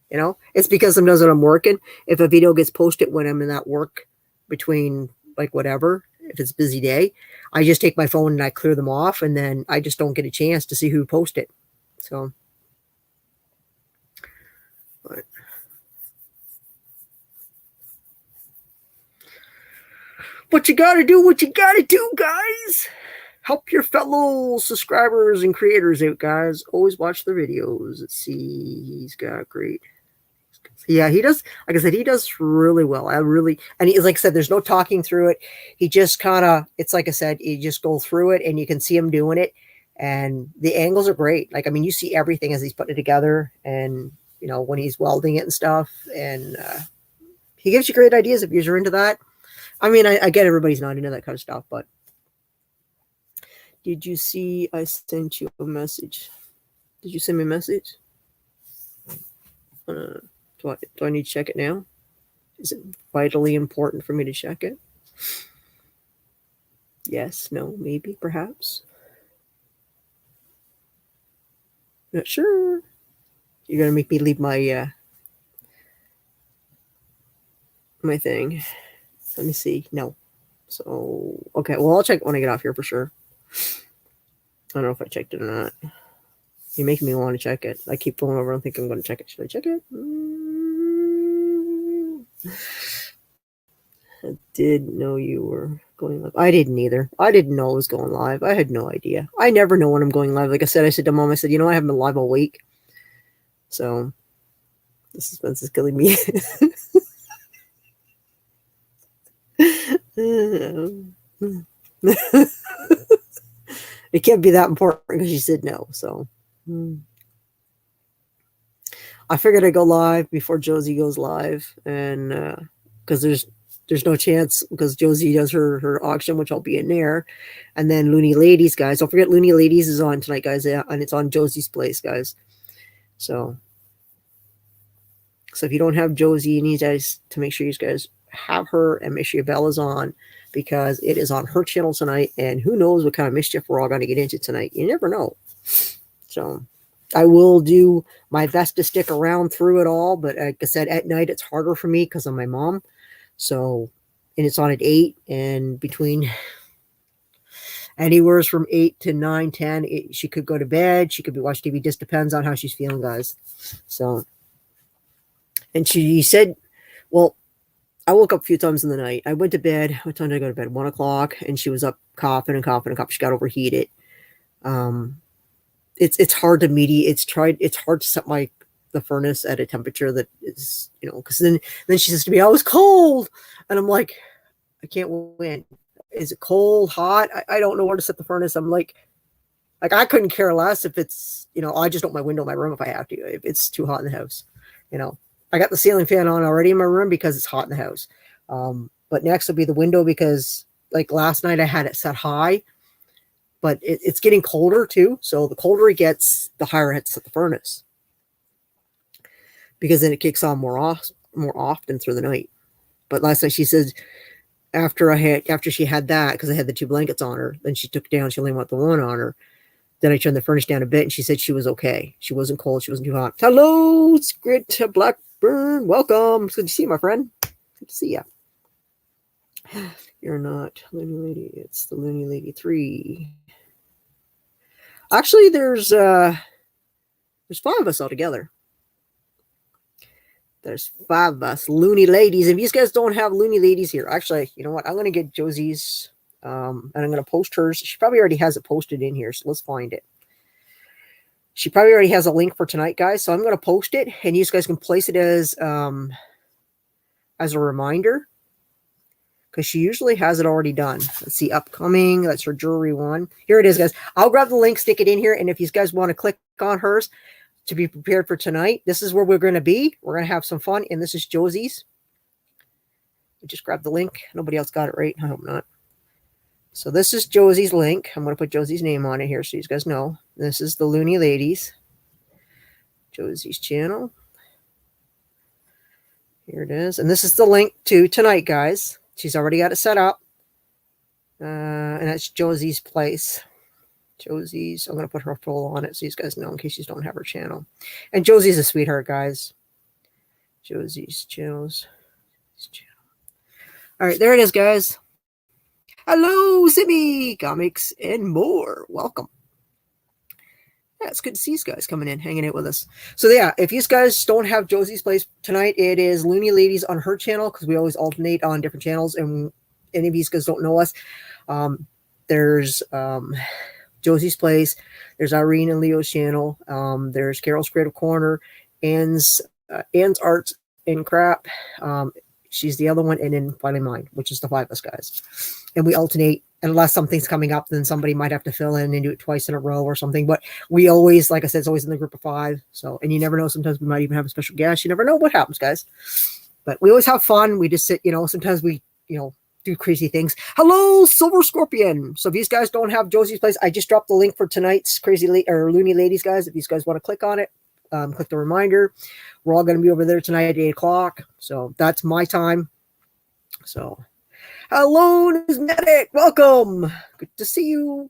you know, it's because sometimes when I'm working, if a video gets posted when I'm in that work between like whatever, if it's a busy day, I just take my phone and I clear them off, and then I just don't get a chance to see who posted. So, but what you gotta do, guys. Help your fellow subscribers and creators out, guys. Always watch the videos. Let's see. He's got great. Yeah, he does. Like I said, he does really well. And he's like I said, there's no talking through it. He just it's like I said, you just go through it and you can see him doing it. And the angles are great. Like, I mean, you see everything as he's putting it together, and, you know, when he's welding it and stuff. And he gives you great ideas if you're into that. I mean, I get everybody's not into that kind of stuff, but did you see I sent you a message? Did you send me a message? Do I need to check it now? Is it vitally important for me to check it? Yes, no, maybe, perhaps. Not sure. You're going to make me leave my my thing. Let me see. No. So, okay. Well, I'll check it when I get off here for sure. I don't know if I checked it or not. You're making me want to check it. I keep pulling over and think I'm going to check it. Should I check it? I didn't know you were going live. I didn't either. I didn't know it was going live. I had no idea. I never know when I'm going live. Like I said to Mom, I said, you know, I haven't been live all week. So the suspense is killing me. It can't be that important because she said no. So I figured I'd go live before Josie goes live, and because there's no chance, because Josie does her auction, which I'll be in there, and then Looney Ladies, guys. Don't forget Looney Ladies is on tonight, guys, and it's on Josie's place, guys. So if you don't have Josie, you need guys to make sure you guys have her, and make sure your bell is on, because it is on her channel tonight, and who knows what kind of mischief we're all going to get into tonight. You never know. So I will do my best to stick around through it all, but like I said, at night it's harder for me because of my mom. So, and it's on at 8, and between anywhere from 8 to 9, 10, she could go to bed, she could be watching TV, just depends on how she's feeling, guys. So, and she said, well, I woke up a few times in the night. I went to bed. What time did I go to bed? 1 o'clock, and she was up coughing. She got overheated. It's hard to mediate. It's hard to set my the furnace at a temperature that is, because then she says to me, "I was cold," and I'm like, "I can't win. Is it cold, hot? I don't know where to set the furnace." I'm like I couldn't care less if it's, I just open my window in my room if I have to, if it's too hot in the house. I got the ceiling fan on already in my room because it's hot in the house. But next will be the window because like last night I had it set high, but it's getting colder too. So the colder it gets, the higher I have to set the furnace, because then it kicks on more often through the night. But last night she said after she had that, because I had the 2 blankets on her, then she took it down. She only wanted the one on her. Then I turned the furnace down a bit, and she said she was okay. She wasn't cold. She wasn't too hot. Hello, it's great to Blackburn. Welcome. It's good to see you, my friend. Good to see you. You're not Loony Lady. It's the Loony Lady 3. Actually, there's 5 of us all together. There's 5 of us, Loony Ladies. If you guys don't have Loony Ladies here, actually, you know what? I'm going to get Josie's, and I'm going to post hers. She probably already has it posted in here, so let's find it. She probably already has a link for tonight, guys, so I'm going to post it, and you guys can place it as a reminder, because she usually has it already done. Let's see, upcoming. That's her jewelry one. Here it is, guys. I'll grab the link, stick it in here, and if you guys want to click on hers to be prepared for tonight, this is where we're going to be. We're going to have some fun, and this is Josie's. I just grabbed the link. Nobody else got it right. I hope not. So this is Josie's link. I'm going to put Josie's name on it here so you guys know. This is the Loony Ladies. Josie's channel. Here it is. And this is the link to tonight, guys. She's already got it set up. And that's Josie's place. Josie's. I'm going to put her full on it so you guys know in case you don't have her channel. And Josie's a sweetheart, guys. Josie's channels. All right, there it is, guys. Hello, Simi, comics, and more. Welcome. Yeah, it's good to see you guys coming in, hanging out with us. So yeah, if you guys don't have Josie's place tonight, it is Loony Ladies on her channel, because we always alternate on different channels. And any of you guys don't know us, there's Josie's place, there's Irene and Leo's channel, there's Carol's Creative Corner, Anne's Arts and Crap. She's the other one, and then finally mine, which is the 5 of us, guys. And we alternate, unless something's coming up, then somebody might have to fill in and do it twice in a row or something. But we always, like I said, it's always in the group of 5. So, and you never know. Sometimes we might even have a special guest. You never know what happens, guys. But we always have fun. We just sit, sometimes we, do crazy things. Hello, Silver Scorpion. So if you guys don't have Josie's place, I just dropped the link for tonight's Loony Ladies, guys. If you guys want to click on it, click the reminder. We're all going to be over there tonight at 8 o'clock. So that's my time. So, hello, Medic. Welcome. Good to see you.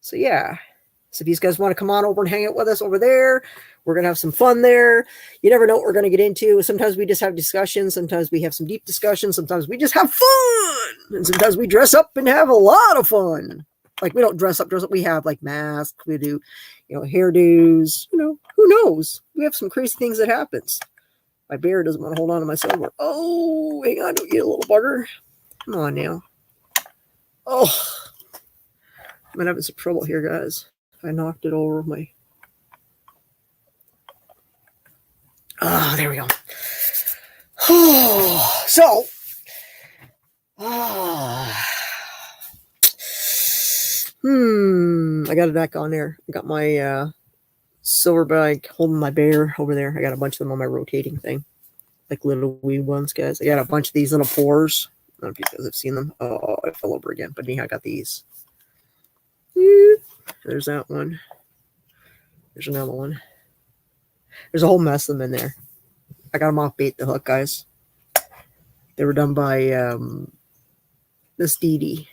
So, yeah. So, if you guys want to come on over and hang out with us over there, we're going to have some fun there. You never know what we're going to get into. Sometimes we just have discussions. Sometimes we have some deep discussions. Sometimes we just have fun. And sometimes we dress up and have a lot of fun. Like, we don't dress up. We have, like, masks. We do, hairdos. Who knows? We have some crazy things that happens. My bear doesn't want to hold on to my silver. Oh, hang on, don't you little bugger. Come on now. Oh, I'm having some trouble here, guys. I knocked it over my... Oh, there we go. Oh, so... I got it back on there. I got my silver bag holding my bear over there. I got a bunch of them on my rotating thing. Like little wee ones, guys. I got a bunch of these little pours. I don't know if you guys have seen them. Oh, I fell over again. But anyhow, I got these. There's that one. There's another one. There's a whole mess of them in there. I got them off Bait the Hook, guys. They were done by Miss Dee Dee.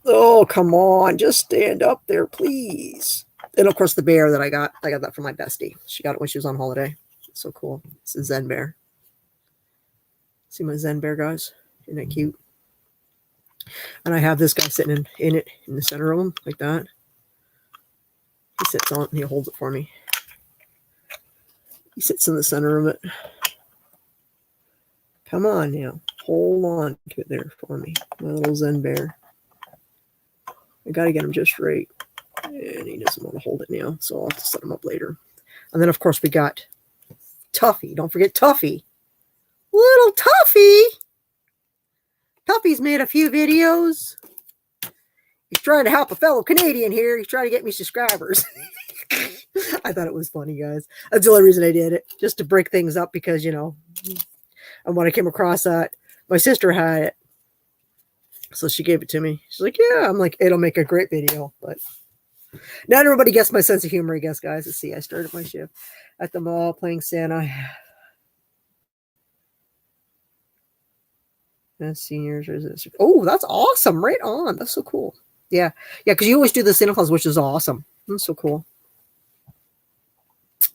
Oh, come on. Just stand up there, please. And, of course, the bear that I got that from my bestie. She got it when she was on holiday. It's so cool. It's a Zen bear. See my Zen bear, guys? Isn't that cute? And I have this guy sitting in the center of him, like that. He sits on it and he holds it for me. He sits in the center of it. Come on now. Hold on to it there for me. My little Zen bear. I got to get him just right. And he doesn't want to hold it now, so I'll have to set him up later. And then, of course, we got Tuffy. Don't forget Tuffy. Little Tuffy. Tuffy's made a few videos. He's trying to help a fellow Canadian here. He's trying to get me subscribers. I thought it was funny, guys. That's the only reason I did it, just to break things up because, you know, and when I came across that, my sister had it. So she gave it to me. She's like, yeah. I'm like, it'll make a great video. But not everybody gets my sense of humor, I guess, guys. Let's see. I started my shift at the mall playing Santa. As seniors. Oh, that's awesome. Right on. That's so cool. Yeah. Yeah, because you always do the Santa Claus, which is awesome. That's so cool.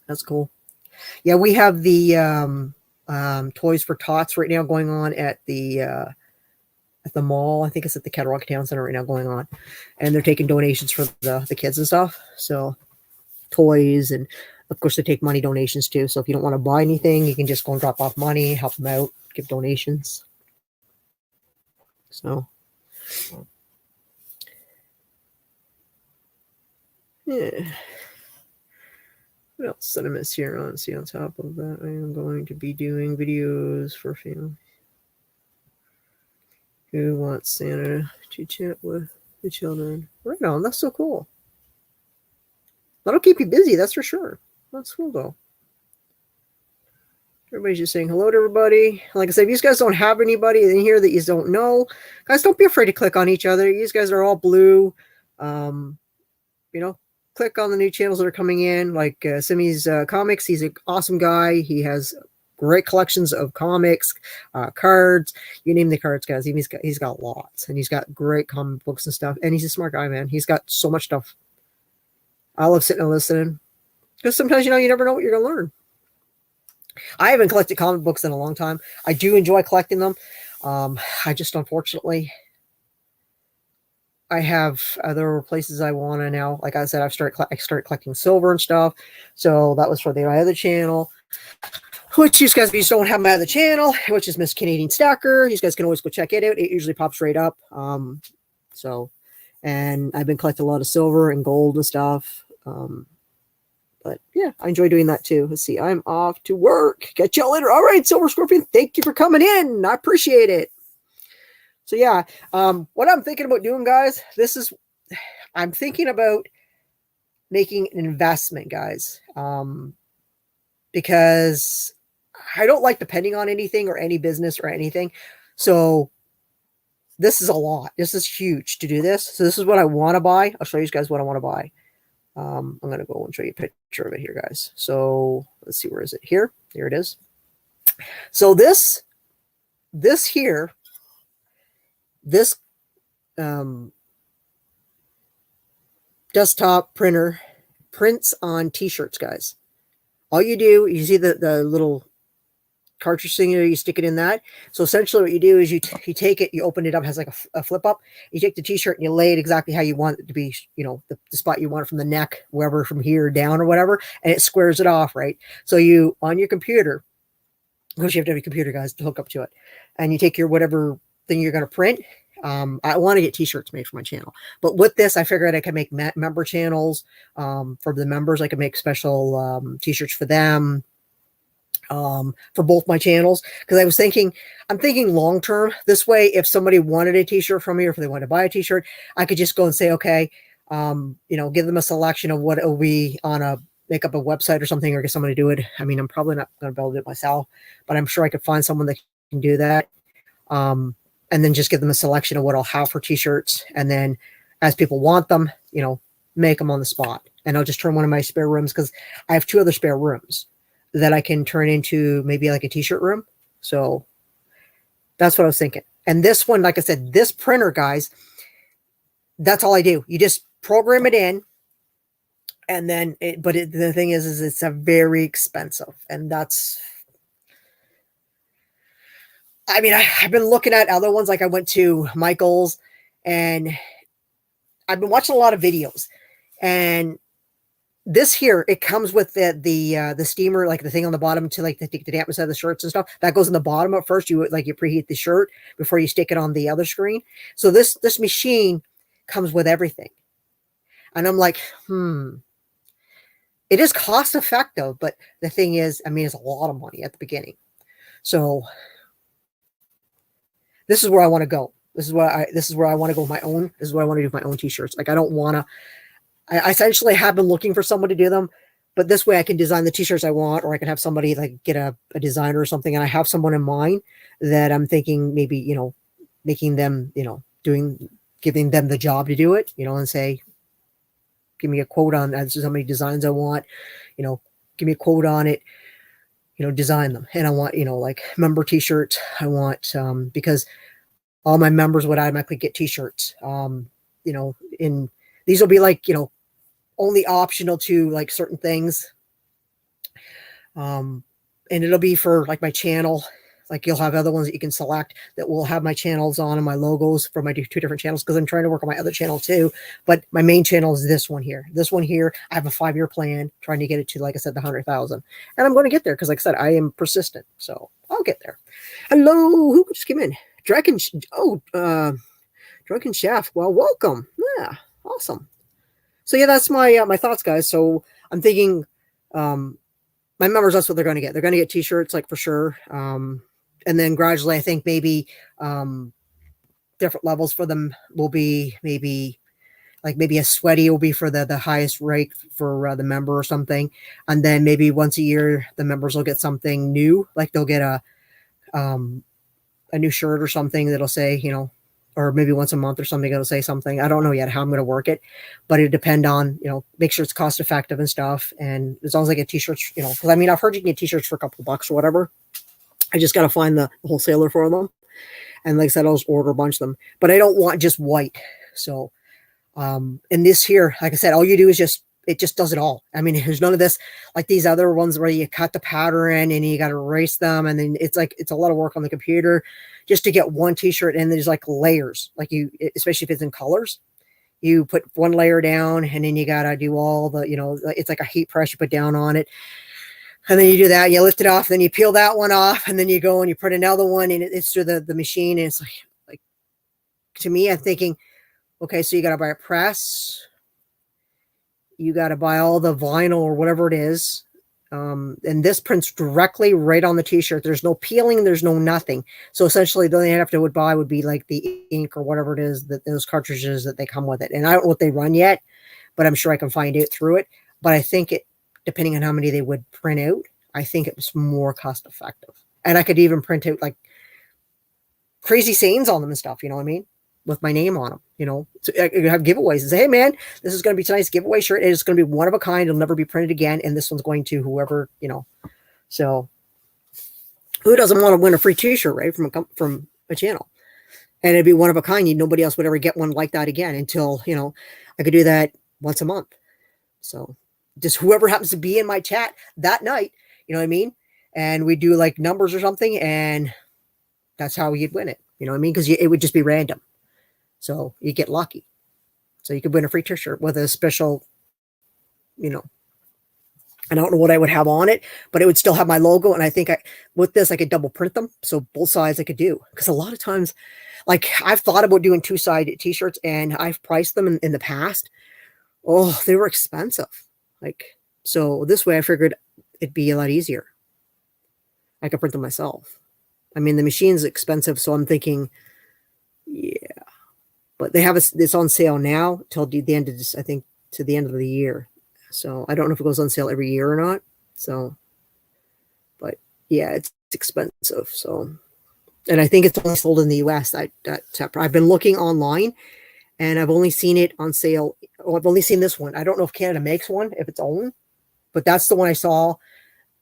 That's cool. Yeah, we have the Toys for Tots right now going on at the mall. I think it's at the Kettle Rock Town Center right now going on. And they're taking donations for the kids and stuff. So toys, and of course they take money donations too. So if you don't want to buy anything, you can just go and drop off money, help them out, give donations. So yeah. What else did I miss here? On see on top of that, I am going to be doing videos for families who want Santa to chat with the children. Right on, that's so cool. That'll keep you busy, that's for sure. That's cool though. Everybody's just saying hello to everybody. Like I said, if you guys don't have anybody in here that you don't know, guys, don't be afraid to click on each other. You guys are all blue. You know, click on the new channels that are coming in, like Simi's Comics. He's an awesome guy. He has great collections of comics, cards. You name the cards, guys. He's got lots, and he's got great comic books and stuff. And he's a smart guy, man. He's got so much stuff. I love sitting and listening because sometimes, you know, you never know what you're gonna learn. I haven't collected comic books in a long time. I do enjoy collecting them. I just, unfortunately, I have other places I want to now. Like I said, I started collecting silver and stuff. So that was for my other channel, which you guys, if you don't have my other channel, which is Miss Canadian Stacker, you guys can always go check it out. It usually pops right up. And I've been collecting a lot of silver and gold and stuff. But yeah, I enjoy doing that too. Let's see, I'm off to work. Catch y'all later. All right, Silver Scorpion, thank you for coming in. I appreciate it. So yeah, what I'm thinking about doing, guys, I'm thinking about making an investment, guys, because I don't like depending on anything or any business or anything. So this is a lot. This is huge to do this. So this is what I want to buy. I'll show you guys what I want to buy. I'm going to go and show you a picture of it here, guys. So let's see, where is it? Here it is. So this here, this desktop printer prints on t-shirts, guys. All you do, you see the little cartridge thing there, you stick it in that. So essentially what you do is you take it, you open it up, it has like a flip up. You take the t-shirt and you lay it exactly how you want it to be, you know, the spot you want it from the neck, wherever, from here down or whatever, and it squares it off, right? So you, on your computer, because you have to have a computer, guys, to hook up to it, and you take your whatever thing you're going to print. I want to get t-shirts made for my channel, but with this, I figured I could make member channels for the members. I could make special t-shirts for them, for both my channels, because I'm thinking long term. This way, if somebody wanted a t-shirt from me, or if they wanted to buy a t-shirt, I could just go and say, okay, you know, give them a selection of what it will be on make up a website or something, or get somebody to do it. I mean, I'm probably not going to be able to do it myself, but I'm sure I could find someone that can do that. And then just give them a selection of what I'll have for t-shirts. And then as people want them, you know, make them on the spot. And I'll just turn one of my spare rooms, because I have 2 other spare rooms that I can turn into maybe like a t-shirt room. So that's what I was thinking. And this one, like I said, this printer, guys, that's all I do. You just program it in, and then the thing is it's a very expensive, and that's, I mean, I've been looking at other ones. Like I went to Michael's, and I've been watching a lot of videos, and this here, it comes with the steamer, like the thing on the bottom to like the dampness of the shirts and stuff. That goes in the bottom at first. You preheat the shirt before you stick it on the other screen. So this machine comes with everything. And I'm like, it is cost effective, but the thing is, I mean, it's a lot of money at the beginning. So this is where I want to go. This is where I want to go with my own. This is what I want to do with my own t-shirts. Like I don't want to. I essentially have been looking for someone to do them, but this way I can design the t-shirts I want, or I can have somebody like get a designer or something, and I have someone in mind that I'm thinking maybe making them giving them the job to do it, and say, give me a quote on this is how many designs I want, give me a quote on it, design them. And I want, like member t-shirts. I want, because all my members would automatically get t-shirts. In these will be like, only optional to like certain things. And it'll be for like my channel. Like you'll have other ones that you can select that will have my channels on and my logos for my two different channels, because I'm trying to work on my other channel too. But my main channel is this one here. This one here, I have a 5-year plan trying to get it to, like I said, the 100,000. And I'm going to get there because, like I said, I am persistent. So I'll get there. Hello, who just came in? Drunken Chef. Well, welcome. Yeah, awesome. So yeah, that's my my thoughts, guys. So I'm thinking, my members, that's what they're going to get. They're going to get t-shirts, like for sure. And then gradually, I think maybe different levels for them will be maybe a sweaty will be for the highest rate for the member or something. And then maybe once a year, the members will get something new, like they'll get a new shirt or something that'll say, or maybe once a month or something, it'll say something. I don't know yet how I'm going to work it, but it depend on, make sure it's cost effective and stuff. And as long as I get t-shirts, because I mean, I've heard you can get t-shirts for a couple of bucks or whatever. I just got to find the wholesaler for them. And like I said, I'll just order a bunch of them, but I don't want just white. So, and this here, like I said, all you do is it just does it all. I mean, there's none of this, like these other ones where you cut the pattern and you got to erase them. And then it's a lot of work on the computer just to get one t-shirt. And there's like layers, like especially if it's in colors, you put one layer down and then you got to do all the, it's like a heat press you put down on it. And then you do that, you lift it off, then you peel that one off, and then you go and you put another one, and it's through the machine. And it's like to me, I'm thinking, okay, so you got to buy a press, you got to buy all the vinyl or whatever it is, and this prints directly right on the t-shirt. There's no peeling, there's no nothing. So essentially, the only thing I have to buy would be like the ink or whatever it is, that those cartridges that they come with it. And I don't know what they run yet, but I'm sure I can find it through it. But I think depending on how many they would print out, I think it was more cost effective. And I could even print out like crazy sayings on them and stuff, you know what I mean? With my name on them, So I could have giveaways and say, hey man, this is going to be tonight's giveaway shirt. It's going to be one of a kind. It'll never be printed again. And this one's going to whoever, so who doesn't want to win a free t-shirt, right? From a channel. And it'd be one of a kind. Nobody else would ever get one like that again until, I could do that once a month. So just whoever happens to be in my chat that night, you know what I mean? And we do like numbers or something, and that's how you'd win it. You know what I mean? Because it would just be random. So you get lucky. So you could win a free t-shirt with a special, I don't know what I would have on it, but it would still have my logo. And I think with this, I could double print them. So both sides I could do. Because a lot of times, like I've thought about doing 2-sided t-shirts, and I've priced them in the past. Oh, they were expensive. So this way I figured it'd be a lot easier. I could print them myself. I mean, the machine's expensive, so I'm thinking, yeah. But they have it's on sale now till the end of this, I think, to the end of the year. So I don't know if it goes on sale every year or not. So, but yeah, it's expensive. So, and I think it's only sold in the US. I've been looking online, and I've only seen it on sale. Oh, I've only seen this one. I don't know if Canada makes one, if it's own, but that's the one I saw.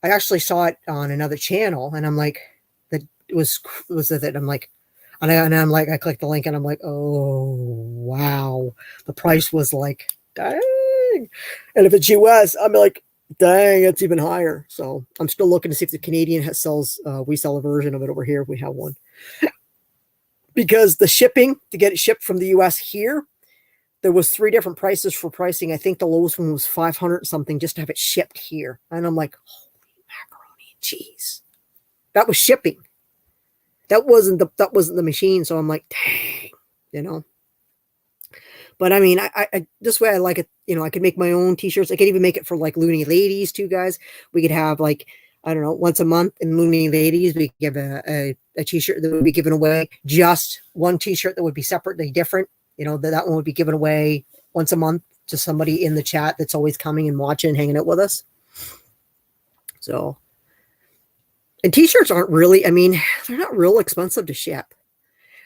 I actually saw it on another channel, and I'm like, that was it. I'm like, and I'm like, I clicked the link, and I'm like, oh wow, the price was like, dang. And if it's US, I'm like, dang, it's even higher. So I'm still looking to see if the Canadian sells. We sell a version of it over here if we have one. Because the shipping to get it shipped from the US here, there was 3 different prices for pricing. I think the lowest one was 500 something just to have it shipped here. And I'm like, holy macaroni and cheese. That was shipping. That wasn't the machine. So I'm like, dang, But I mean, this way I like it. You know, I could make my own t-shirts. I could even make it for like Looney Ladies too, guys. We could have like, I don't know, once a month in Looney Ladies, we give a t-shirt that would be given away. Just one t-shirt that would be separately different. You know, that one would be given away once a month to somebody in the chat that's always coming and watching, hanging out with us. So, and t-shirts aren't really, I mean, they're not real expensive to ship.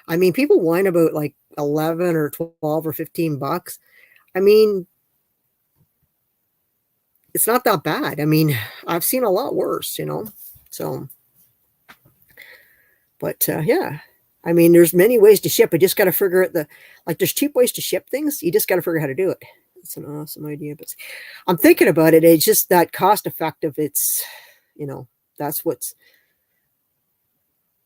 I mean, people whine about like 11 or 12 or 15 bucks. I mean, it's not that bad. I mean, I've seen a lot worse, you know, so, but yeah, I mean, there's many ways to ship. I just got to figure out there's cheap ways to ship things. You just got to figure out how to do it. It's an awesome idea, but I'm thinking about it. It's just that cost effective. It's, you know, that's what's,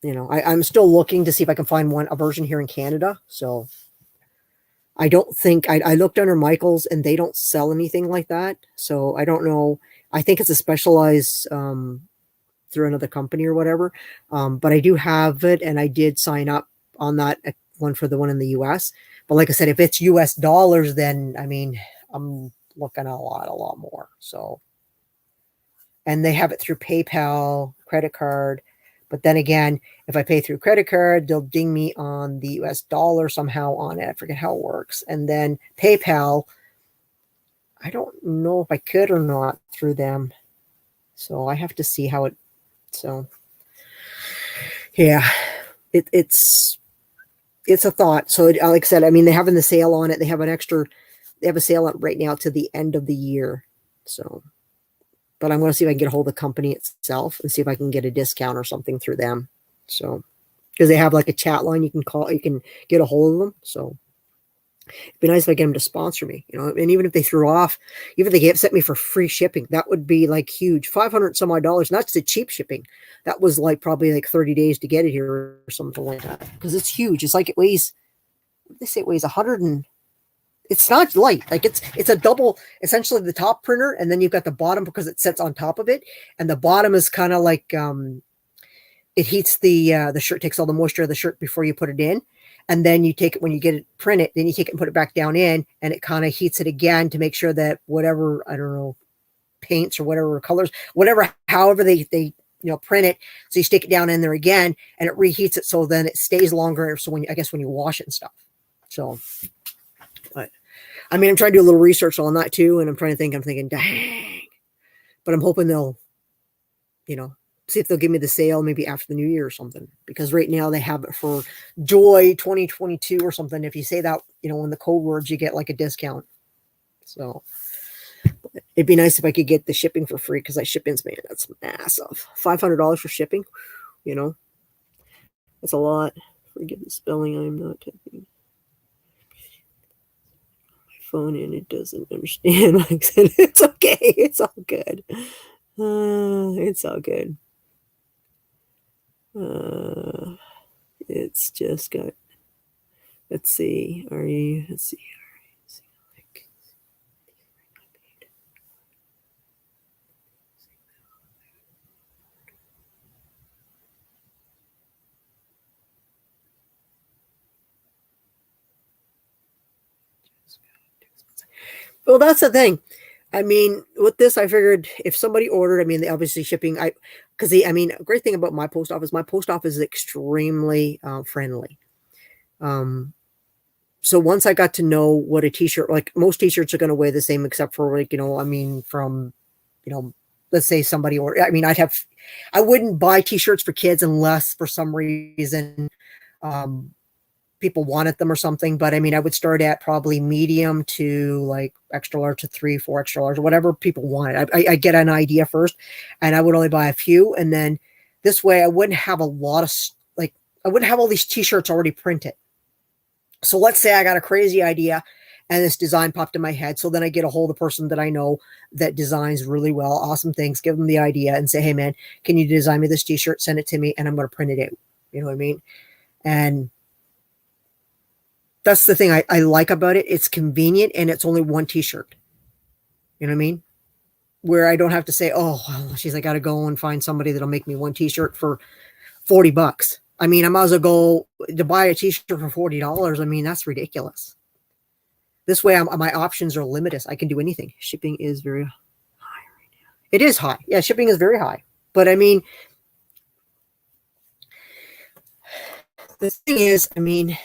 you know, I'm still looking to see if I can find a version here in Canada. So I don't think I looked under Michael's and they don't sell anything like that. So I don't know. I think it's a specialized through another company or whatever. But I do have it and I did sign up on that one for the one in the US. But like I said, if it's US dollars, then I mean, I'm looking at a lot more. So, and they have it through PayPal, credit card. But then again, if I pay through credit card, they'll ding me on the US dollar somehow on it. I forget how it works. And then PayPal, I don't know if I could or not through them. So I have to see how it, so yeah, it's a thought. So like I said, I mean, they have the sale on it. They have a sale on right now to the end of the year. So, but I'm going to see if I can get a hold of the company itself and see if I can get a discount or something through them. So, because they have like a chat line you can call, you can get a hold of them. So it'd be nice if I get them to sponsor me, you know, and even if they threw off, even if they sent me for free shipping, that would be like huge, $500 some odd dollars. And that's the cheap shipping. That was like probably like 30 days to get it here or something like that. Because it's huge. It's like it weighs, they say it weighs 100 and it's not light. Like it's a double, essentially the top printer, and then you've got the bottom because it sits on top of it, and the bottom is kind of like it heats the shirt, takes all the moisture of the shirt before you put it in, and then you take it when you get it printed, then you take it and put it back down in, and it kind of heats it again to make sure that whatever, I don't know, paints or whatever colors, whatever, however they you know print it, so you stick it down in there again, and it reheats it, so then it stays longer. So when you wash it and stuff, so. But I mean, I'm trying to do a little research on that too. And I'm thinking, dang, but I'm hoping they'll, you know, see if they'll give me the sale maybe after the new year or something, because right now they have it for Joy 2022 or something. If you say that, you know, in the code words, you get like a discount. So it'd be nice if I could get the shipping for free, because that shipping's, man, that's massive. $500 for shipping, you know, that's a lot. Forgive the spelling, I'm not typing. Phone and it doesn't understand. Like I said, it's okay. It's all good. It's all good. It's just got. Let's see. Let's see. Like, well, that's the thing. I mean, with this, I figured if somebody ordered, I mean, they obviously shipping, I mean, a great thing about my post office is extremely friendly. So once I got to know what a t-shirt, like most t-shirts are going to weigh the same, except for like, you know, I mean, from, you know, let's say somebody, or, I mean, I wouldn't buy t-shirts for kids unless for some reason, people wanted them or something. But I mean, I would start at probably medium to like extra large to 3, 4 extra large, or whatever people wanted. I get an idea first, and I would only buy a few. And then this way I wouldn't have a lot of, like, I wouldn't have all these t-shirts already printed. So let's say I got a crazy idea and this design popped in my head. So then I get a hold of the person that I know that designs really well, awesome things, give them the idea and say, hey man, can you design me this t-shirt? Send it to me and I'm going to print it out. You know what I mean? And that's the thing I like about it. It's convenient and it's only one t-shirt. You know what I mean? Where I don't have to say, oh, well, I got to go and find somebody that'll make me one t-shirt for $40. I mean, I might as well go to buy a t-shirt for $40. I mean, that's ridiculous. This way, my options are limitless. I can do anything. Shipping is very high right now. It is high. Yeah, shipping is very high. But I mean, the thing is, I mean,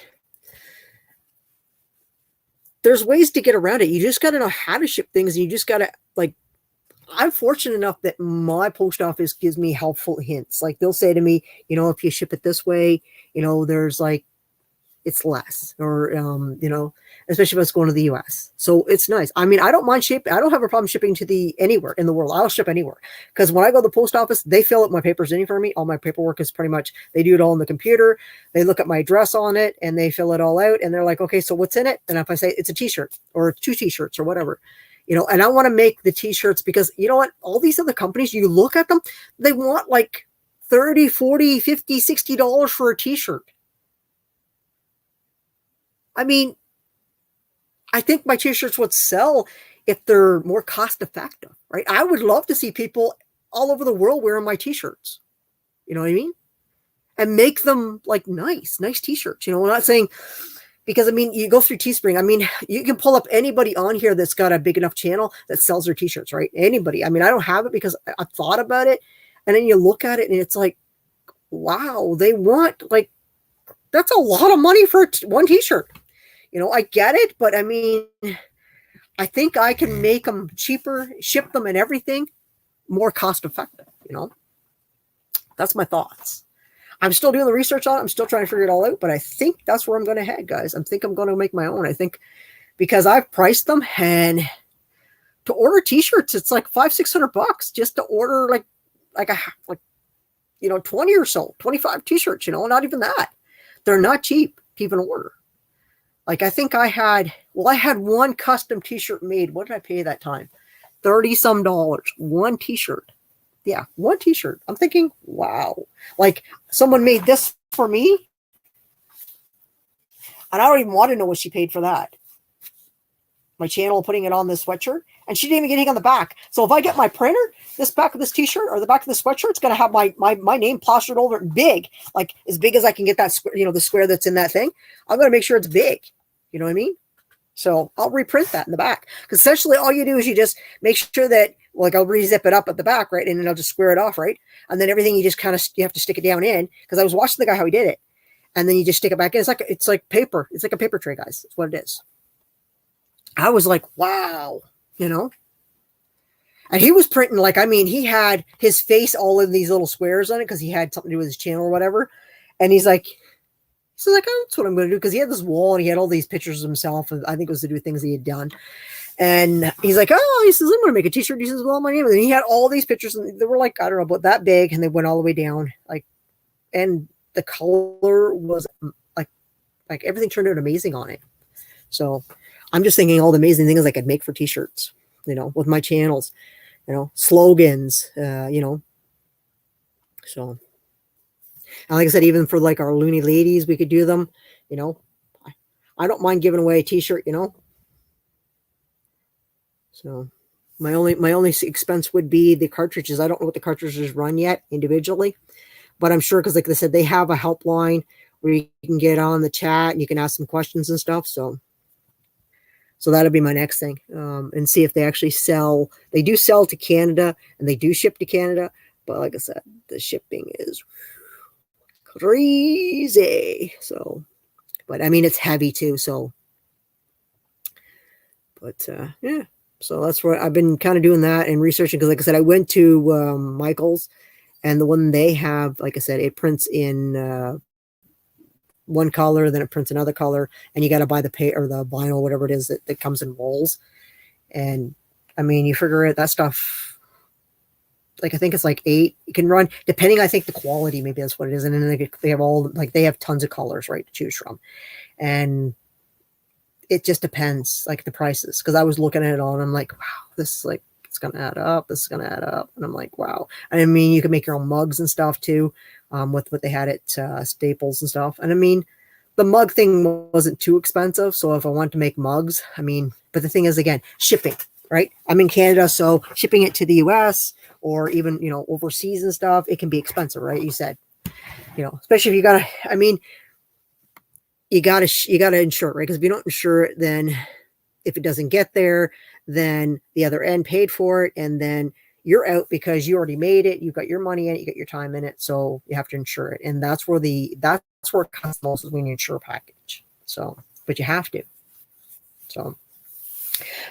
there's ways to get around it. You just got to know how to ship things. And you just got to, like, I'm fortunate enough that my post office gives me helpful hints. Like, they'll say to me, you know, if you ship it this way, you know, there's like, it's less, or, you know, especially if it's going to the US. So it's nice. I mean, I don't mind shipping. I don't have a problem shipping to anywhere in the world. I'll ship anywhere. Because when I go to the post office, they fill up my papers in for me. All my paperwork is pretty much, they do it all on the computer. They look at my address on it and they fill it all out. And they're like, okay, so what's in it? And if I say it's a t-shirt or 2 t-shirts or whatever, you know, and I want to make the t-shirts because you know what? All these other companies, you look at them, they want like $30, $40, $50, $60 for a t-shirt. I mean, I think my t-shirts would sell if they're more cost effective, right? I would love to see people all over the world wearing my t-shirts. You know what I mean? And make them like nice t-shirts. You know, I'm not saying, because I mean, you go through Teespring. I mean, you can pull up anybody on here that's got a big enough channel that sells their t-shirts, right? Anybody. I mean, I don't have it because I've thought about it. And then you look at it and it's like, wow, they want like, that's a lot of money for one t-shirt. You know, I get it, but I mean, I think I can make them cheaper, ship them and everything more cost effective, you know? That's my thoughts. I'm still doing the research on it. I'm still trying to figure it all out, but I think that's where I'm going to head, guys. I think I'm going to make my own. I think because I've priced them, and to order t-shirts, it's like $500-$600 just to order like 20 or so, 25 t-shirts, you know, not even that. They're not cheap to even order. Like, I think I had one custom t-shirt made. What did I pay that time? $30-some. One t-shirt. Yeah, one t-shirt. I'm thinking, wow. Like, someone made this for me, and I don't even want to know what she paid for that. My channel putting it on this sweatshirt, and she didn't even get anything on the back. So if I get my printer, this back of this t-shirt or the back of the sweatshirt, it's going to have my name plastered over it big, like as big as I can get that square, you know, the square that's in that thing. I'm going to make sure it's big. You know what I mean? So I'll reprint that in the back, because essentially all you do is you just make sure that, like, I'll re-zip it up at the back, right? And then I'll just square it off, right? And then everything you just kind of, you have to stick it down in, because I was watching the guy how he did it. And then you just stick it back in. It's like paper. It's like a paper tray, guys. That's what it is. I was like, wow, you know? And he was printing, like, I mean, he had his face all in these little squares on it because he had something to do with his channel or whatever. And he's like, oh, that's what I'm going to do. Because he had this wall and he had all these pictures of himself. And I think it was to do with things he had done. And he's like, oh, he says, I'm going to make a t-shirt. He says, well, my name. And he had all these pictures. And they were like, I don't know, about that big. And they went all the way down. Like, and the color was like everything turned out amazing on it. So I'm just thinking all the amazing things I could make for t-shirts, you know, with my channels, you know, slogans, you know. So, and like I said, even for like our loony ladies, we could do them, you know. I don't mind giving away a t-shirt, you know. So my only expense would be the cartridges. I don't know what the cartridges run yet individually, but I'm sure, because like I said, they have a helpline where you can get on the chat and you can ask some questions and stuff. So that'll be my next thing, and see if they actually sell. They do sell to Canada and they do ship to Canada, but like I said, the shipping is crazy. So, but I mean, it's heavy too. So, but yeah. So that's where I've been kind of doing that and researching, because like I said, I went to Michael's, and the one they have, like I said, it prints in one color, then it prints another color, and you got to buy the pay or the vinyl, whatever it is that comes in rolls. And I mean, you figure it, that stuff, like, I think it's like 8, it can run, depending, I think the quality, maybe that's what it is. And then they have all, like, they have tons of colors, right, to choose from. And it just depends, like, the prices. Because I was looking at it all and I'm like, wow, this is like, it's going to add up. This is going to add up. And I'm like, wow. And I mean, you can make your own mugs and stuff too, with what they had at Staples and stuff. And I mean, the mug thing wasn't too expensive. So if I want to make mugs, I mean, but the thing is, again, shipping, right? I'm in Canada, so shipping it to the US or even, you know, overseas and stuff, it can be expensive, right? You said, you know, especially if you got to, I mean, you got to insure it, right? Because if you don't insure it, then if it doesn't get there, then the other end paid for it, and then you're out because you already made it. You've got your money in it, you got your time in it, so you have to insure it. And that's where it costs most, is when you insure a package. So, but you have to. So,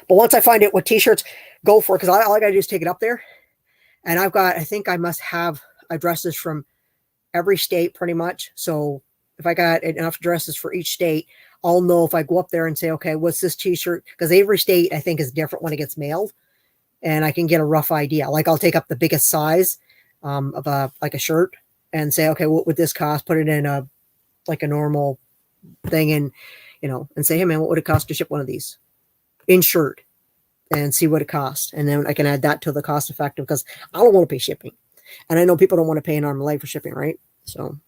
but once I find out what t-shirts go for, because all I gotta do is take it up there, and I think I must have addresses from every state pretty much. So if I got enough addresses for each state, I'll know if I go up there and say, okay, what's this t-shirt? Because every state I think is different when it gets mailed, and I can get a rough idea. Like I'll take up the biggest size of a shirt and say, okay, what would this cost? Put it in a normal thing, and and say, hey man, what would it cost to ship one of these insured, and see what it costs. And then I can add that to the cost effective, because I don't want to pay shipping. And I know people don't want to pay an arm and leg for shipping, right? So,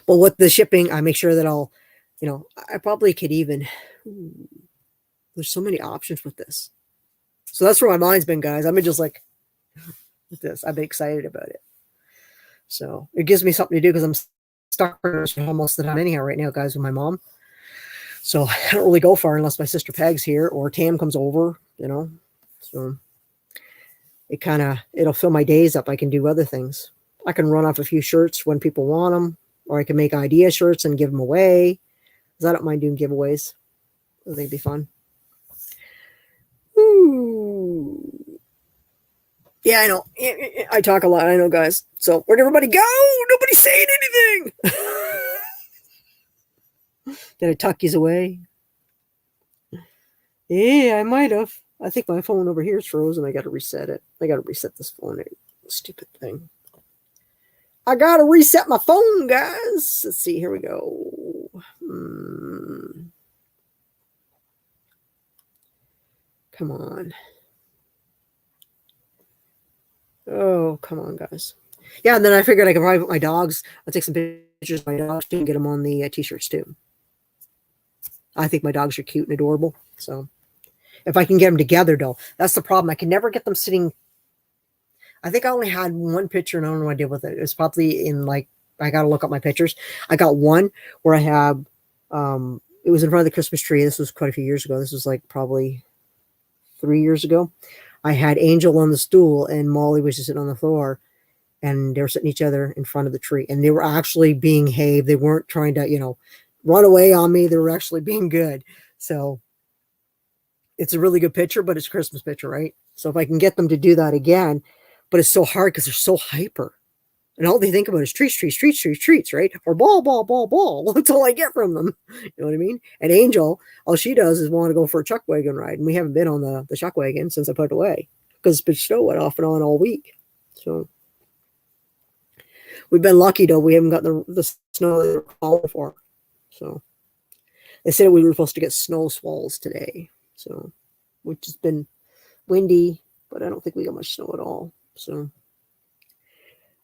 but with the shipping, I make sure that I'll, I probably could even, there's so many options with this. So that's where my mind's been, guys. I've been just like, with this, I've been excited about it. So it gives me something to do, because I'm stuck almost the time anyhow right now, guys, with my mom. So I don't really go far unless my sister Peg's here or Tam comes over, So it'll fill my days up. I can do other things. I can run off a few shirts when people want them, or I can make idea shirts and give them away, because I don't mind doing giveaways. I think it'd be fun. Ooh. Yeah, I know. I talk a lot. I know, guys. So where'd everybody go? Nobody's saying anything. Did I tuck yous away? Yeah, I might have. I think my phone over here is frozen. I got to reset it. I got to reset this phone. Stupid thing. I got to reset my phone, guys. Let's see. Here we go. Come on. Oh, come on, guys. Yeah, and then I figured I could probably put my dogs. I'll take some pictures of my dogs too and get them on the t-shirts too. I think my dogs are cute and adorable. So if I can get them together, though, that's the problem. I can never get them sitting. I think I only had one picture, and I don't know what I did with it. It was probably in I got to look up my pictures. I got one where I have, it was in front of the Christmas tree. This was quite a few years ago. This was probably 3 years ago. I had Angel on the stool and Molly was just sitting on the floor, and they were sitting each other in front of the tree, and they were actually being behaved. They weren't trying to, run away on me. They were actually being good. So it's a really good picture, but it's a Christmas picture, right? So if I can get them to do that again, but it's so hard because they're so hyper. And all they think about is treats, treats, treats, treats, treats, right? Or ball, ball, ball, ball. That's all I get from them. You know what I mean? And Angel, all she does is want to go for a chuck wagon ride. And we haven't been on the chuck wagon since I put it away, because it's been snowing off and on all week. So we've been lucky, though. We haven't got the snow that we're calling for. So they said we were supposed to get snow squalls today. So, which has been windy, but I don't think we got much snow at all. So,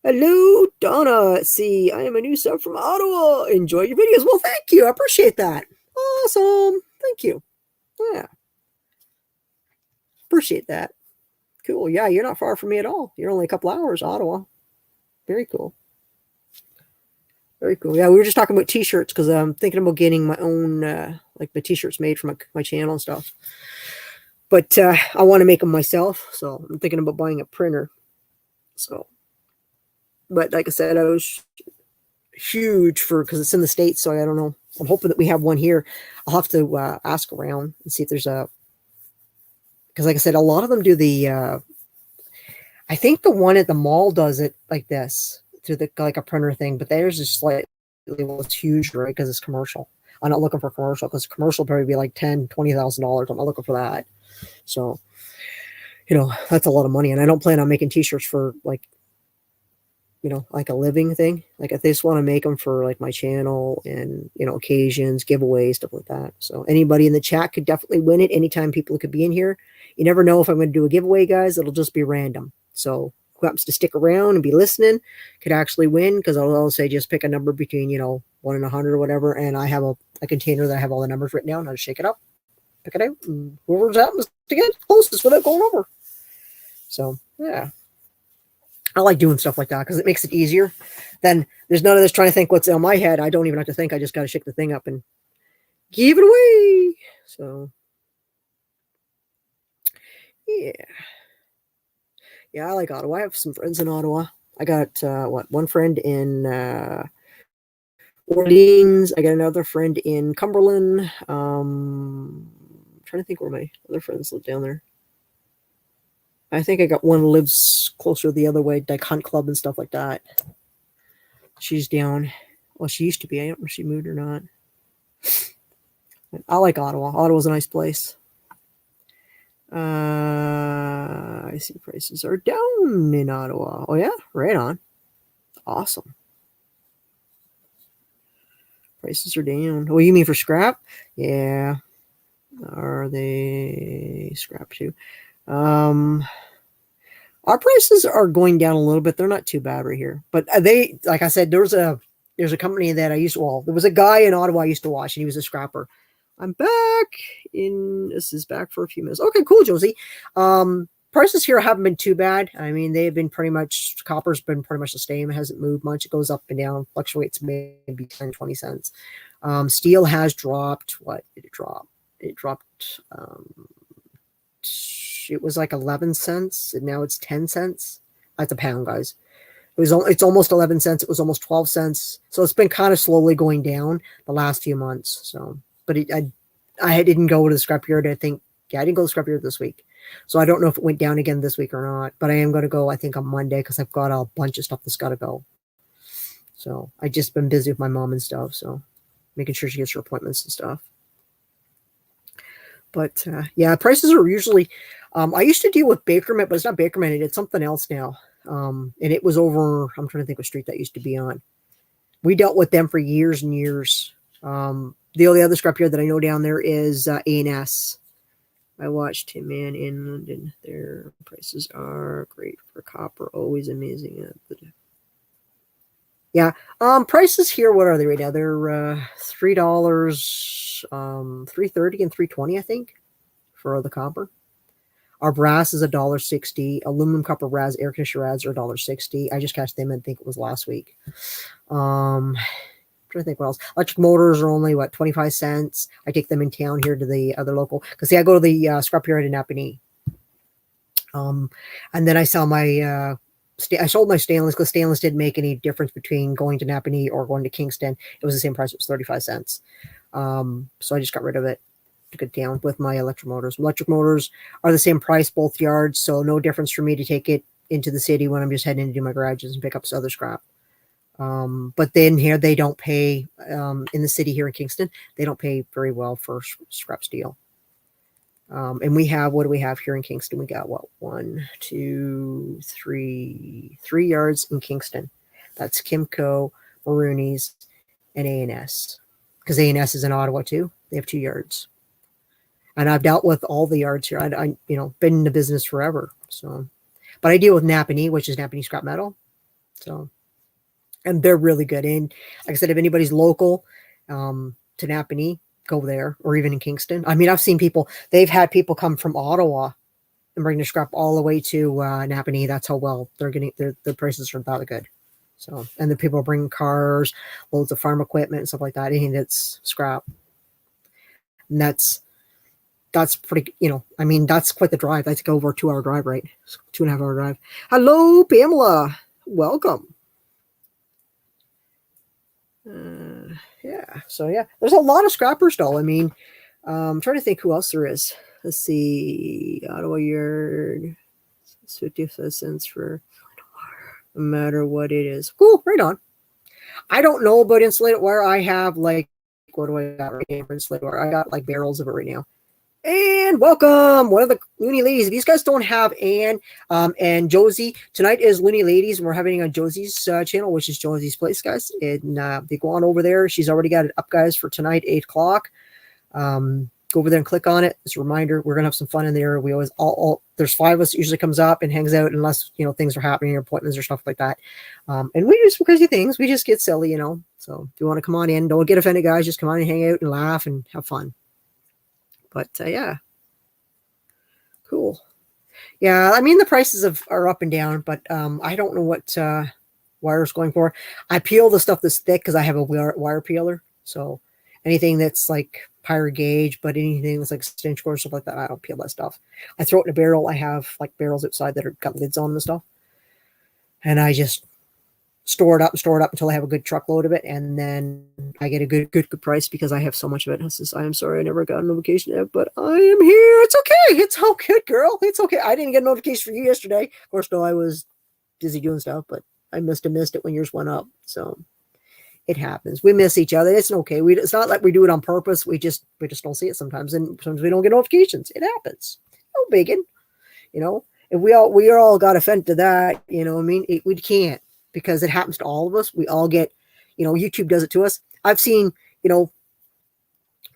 hello, Donna. Let's see. I am a new sub from Ottawa. Enjoy your videos. Well, thank you. I appreciate that. Awesome. Thank you. Yeah. Appreciate that. Cool. Yeah, you're not far from me at all. You're only a couple hours, Ottawa. Very cool. Very cool. Yeah, we were just talking about t-shirts, because I'm thinking about getting my own, the t-shirts made for my channel and stuff. But I want to make them myself, so I'm thinking about buying a printer. So, but like I said, I was huge because it's in the States, so I don't know. I'm hoping that we have one here. I'll have to ask around and see if there's because like I said, a lot of them do I think the one at the mall does it like this, through a printer thing, but theirs is slightly, it's huge, right? Because it's commercial. I'm not looking for commercial, because commercial probably be like $10,000-$20,000. I'm not looking for that. So, that's a lot of money, and I don't plan on making t-shirts for a living thing. If they just want to make them for my channel and occasions, giveaways, stuff like that. So anybody in the chat could definitely win it anytime people could be in here. You never know if I'm going to do a giveaway, guys. It'll just be random. So who happens to stick around and be listening could actually win, because I'll say just pick a number between 1 and 100 or whatever, and I have a container that I have all the numbers written down. I'll just shake it up, pick it out, and whoever's happens to get closest without going over. So yeah, I like doing stuff like that because it makes it easier. Then there's none of this trying to think what's on my head. I don't even have to think. I just got to shake the thing up and give it away. So yeah. Yeah, I like Ottawa. I have some friends in Ottawa. I got one friend in Orleans. I got another friend in Cumberland. I'm trying to think where my other friends live down there. I think I got one who lives closer the other way, like Hunt Club and stuff like that. She's down. Well, she used to be. I don't know if she moved or not. I like Ottawa. Ottawa's a nice place. I see prices are down in Ottawa. Oh, yeah? Right on. Awesome. Prices are down. Oh, you mean for scrap? Yeah. Are they scrap too? Our prices are going down a little bit. They're not too bad right here. But they, like I said, there's a company that I used to, well, there was a guy in Ottawa I used to watch, and he was a scrapper. I'm back this is back for a few minutes. Okay, cool, Josie. Prices here haven't been too bad. I mean, they've been pretty much, copper's been pretty much the same. It hasn't moved much. It goes up and down, fluctuates maybe 10, 20 cents. Steel has dropped. What did it drop? It dropped, it was like 11 cents, and now it's 10 cents. That's a pound, guys. It's almost 11 cents. It was almost 12 cents. So it's been kind of slowly going down the last few months. So, but I didn't go to the scrapyard. I think, yeah, I didn't go to the scrapyard this week. So I don't know if it went down again this week or not, but I am going to go, I think, on Monday, because I've got a bunch of stuff that's got to go. So I just been busy with my mom and stuff. So making sure she gets her appointments and stuff. But yeah, prices are usually, I used to deal with Bakerman, but it's not Bakerman. It's something else now. And it was over, I'm trying to think what street that used to be on. We dealt with them for years and years. The only other scrapyard that I know down there is A&S. I watched him in London. Their prices are great for copper, always amazing. Yeah, prices here, what are they right now? They're $3, $3.30 and $3.20, I think, for the copper. Our brass is $1.60. Aluminum copper rads, air conditioner rads are $1.60. I just cashed them, I think it was last week. I'm trying to think what else. Electric motors are only 25 cents. I take them in town here to the other local, because see, I go to the scrapyard in Napanee. And then I sell my I sold my stainless, because stainless didn't make any difference between going to Napanee or going to Kingston. It was the same price. It was 35 cents. So I just got rid of it, took it down with my electric motors. Electric motors are the same price, both yards. So no difference for me to take it into the city when I'm just heading to do my garages and pick up some other scrap. But then here they don't pay, in the city here in Kingston, they don't pay very well for scrap steel. And we have, what do we have here in Kingston? We got three yards in Kingston. That's Kimco, Maroonies, and A&S. Because A&S is in Ottawa too. They have 2 yards. And I've dealt with all the yards here. I been in the business forever. So, but I deal with Napanee, which is Napanee Scrap Metal. So, and they're really good. And like I said, if anybody's local to Napanee, go there, or even in Kingston. I mean, I've seen people, they've had people come from Ottawa and bring their scrap all the way to Napanee. That's how well they're getting, their prices are that good. So, and the people are bringing cars, loads of farm equipment and stuff like that. Anything that's scrap. And that's pretty, I mean, that's quite the drive. That's over a 2-hour drive, right? 2.5 hour drive. Hello, Pamela. Welcome. Yeah. So yeah, there's a lot of scrappers though. I mean, I'm trying to think who else there is. Let's see. Ottawa Yard. It's 55 cents for no matter what it is. Cool. Right on. I don't know about insulated wire. I have what do I got right now for insulated wire? I got barrels of it right now. And welcome, one of the Looney Ladies. If these guys don't have Ann and Josie, tonight is Looney Ladies, and we're having it on Josie's channel, which is Josie's Place, guys. And they go on over there. She's already got it up, guys, for tonight, 8 o'clock. Go over there and click on it. As a reminder, we're gonna have some fun in there. We always there's 5 of us that usually comes up and hangs out, unless things are happening, or appointments or stuff like that. And we do some crazy things. We just get silly, So if you want to come on in, don't get offended, guys. Just come on and hang out and laugh and have fun. But yeah, cool. Yeah, I mean, the prices are up and down, but I don't know what wire's going for. I peel the stuff that's thick because I have a wire peeler. So anything that's Pyro Gauge, but anything that's like extension cord, stuff like that, I don't peel that stuff. I throw it in a barrel. I have like barrels outside that are got lids on them and stuff. And I just store it up until I have a good truckload of it, and then I get a good price because I have so much of it. I am sorry I never got a notification yet, but I am here. It's okay. It's all good, girl. It's okay. I didn't get a notification for you yesterday. Of course, no, I was busy doing stuff, but I must have missed it when yours went up. So it happens. We miss each other. It's okay. It's not like we do it on purpose. We just don't see it sometimes, and sometimes we don't get notifications. It happens. No biggin, you know. If we all got offended to that, you know what I mean? We can't, because it happens to all of us. We all get, you know, YouTube does it to us. I've seen, you know,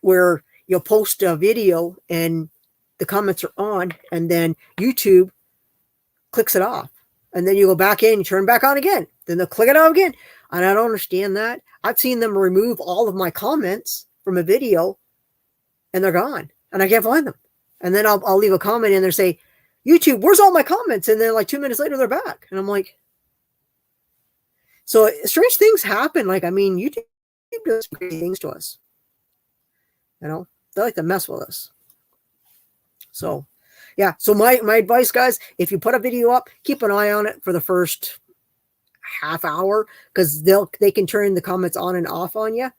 where you'll post a video and the comments are on, and then YouTube clicks it off. And then you go back in, you turn back on again. Then they'll click it off again. And I don't understand that. I've seen them remove all of my comments from a video and they're gone. And I can't find them. And then I'll leave a comment in there, say, YouTube, where's all my comments? And then like 2 minutes later, they're back. And I'm like, so strange things happen. Like, I mean, YouTube does crazy things to us. You know, they like to mess with us. So, yeah. So my advice, guys, if you put a video up, keep an eye on it for the first half hour, because they can turn the comments on and off on you,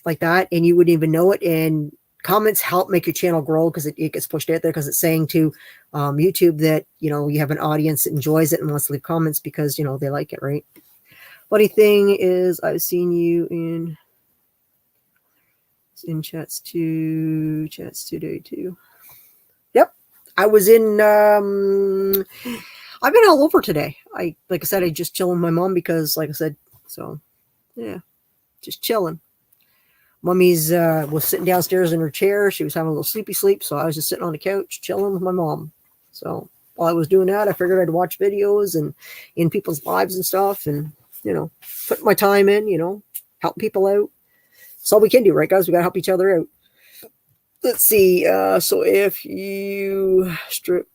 like that, and you wouldn't even know it. And comments help make your channel grow, because it gets pushed out there, because it's saying to YouTube that, you know, you have an audience that enjoys it and wants to leave comments because, you know, they like it, right? Funny thing is, I've seen you in chats today too. Yep, I was in. I've been all over today. Like I said, I just chilling with my mom because, like I said, so yeah, just chilling. Mummy's was sitting downstairs in her chair. She was having a little sleepy sleep, so I was just sitting on the couch chilling with my mom. So while I was doing that, I figured I'd watch videos and in people's lives and stuff, and, you know, put my time in, you know, help people out. That's all we can do, right, guys? We got to help each other out. Let's see. So if you strip,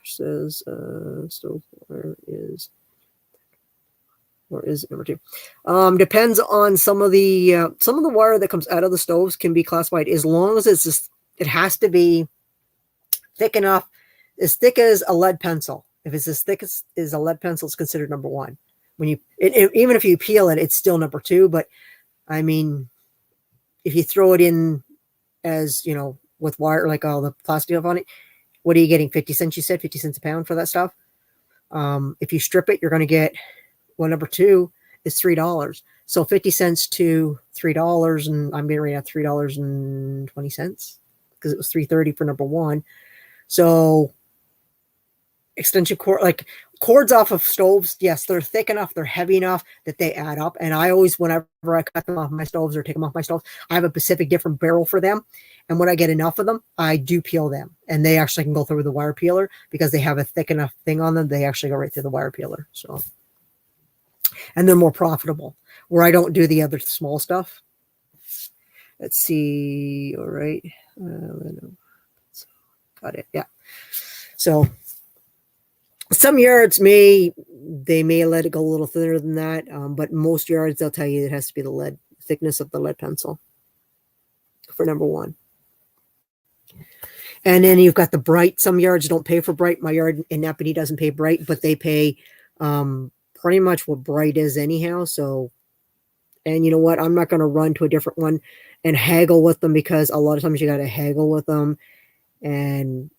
says stove, where is it number 2? Depends on some of the wire that comes out of the stoves can be classified, as long as it's just, it has to be thick enough, as thick as a lead pencil. If it's as thick as a lead pencil, it's considered number 1. When you even if you peel it, it's still number 2. But I mean, if you throw it in as, you know, with wire, like all the plastic stuff on it, what are you getting? 50 cents, you said? 50 cents a pound for that stuff. If you strip it, you're going to get, well, number 2 is $3. So 50 cents to $3, and I'm getting right at $3.20, because it was $3.30 for number 1. So extension cord, like cords off of stoves, yes, they're thick enough, they're heavy enough that they add up. And I always, whenever I cut them off my stoves or take them off my stoves, I have a specific different barrel for them. And when I get enough of them, I do peel them, and they actually can go through the wire peeler, because they have a thick enough thing on them. They actually go right through the wire peeler. So, and they're more profitable, where I don't do the other small stuff. Let's see. All right. Got it. Yeah. So some yards may let it go a little thinner than that. But most yards, they'll tell you it has to be the thickness of the lead pencil for number 1. And then you've got the bright. Some yards don't pay for bright. My yard in Napanee doesn't pay bright, but they pay pretty much what bright is anyhow. So, and you know what? I'm not going to run to a different one and haggle with them, because a lot of times you got to haggle with them. And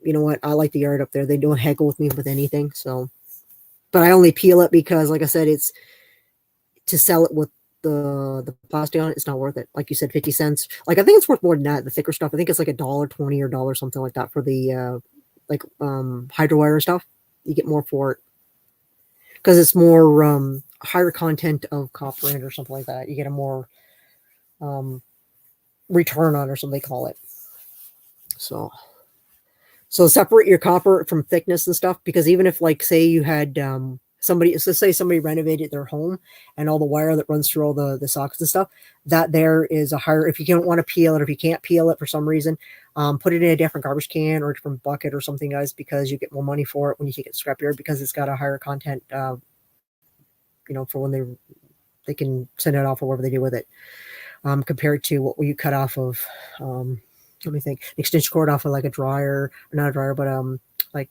you know what? I like the yard up there. They don't haggle with me with anything. So, but I only peel it because, like I said, it's to sell it with the plastic on it. It's not worth it. Like you said, 50 cents. Like, I think it's worth more than that. The thicker stuff, I think it's like $1.20 or $1 something like that for the hydro wire stuff. You get more for it because it's more higher content of copper in it or something like that. You get a more return on, or something they call it. So separate your copper from thickness and stuff, because even if, like, say you had say somebody renovated their home, and all the wire that runs through all the sockets and stuff, that there is a higher, if you don't want to peel it, or if you can't peel it for some reason, put it in a different garbage can or a different bucket or something, guys, because you get more money for it when you take it to scrapyard, because it's got a higher content, you know, for when they can send it off or whatever they do with it. compared to what you cut off of. Let me think. Extension cord off of like a dryer, not a dryer, but like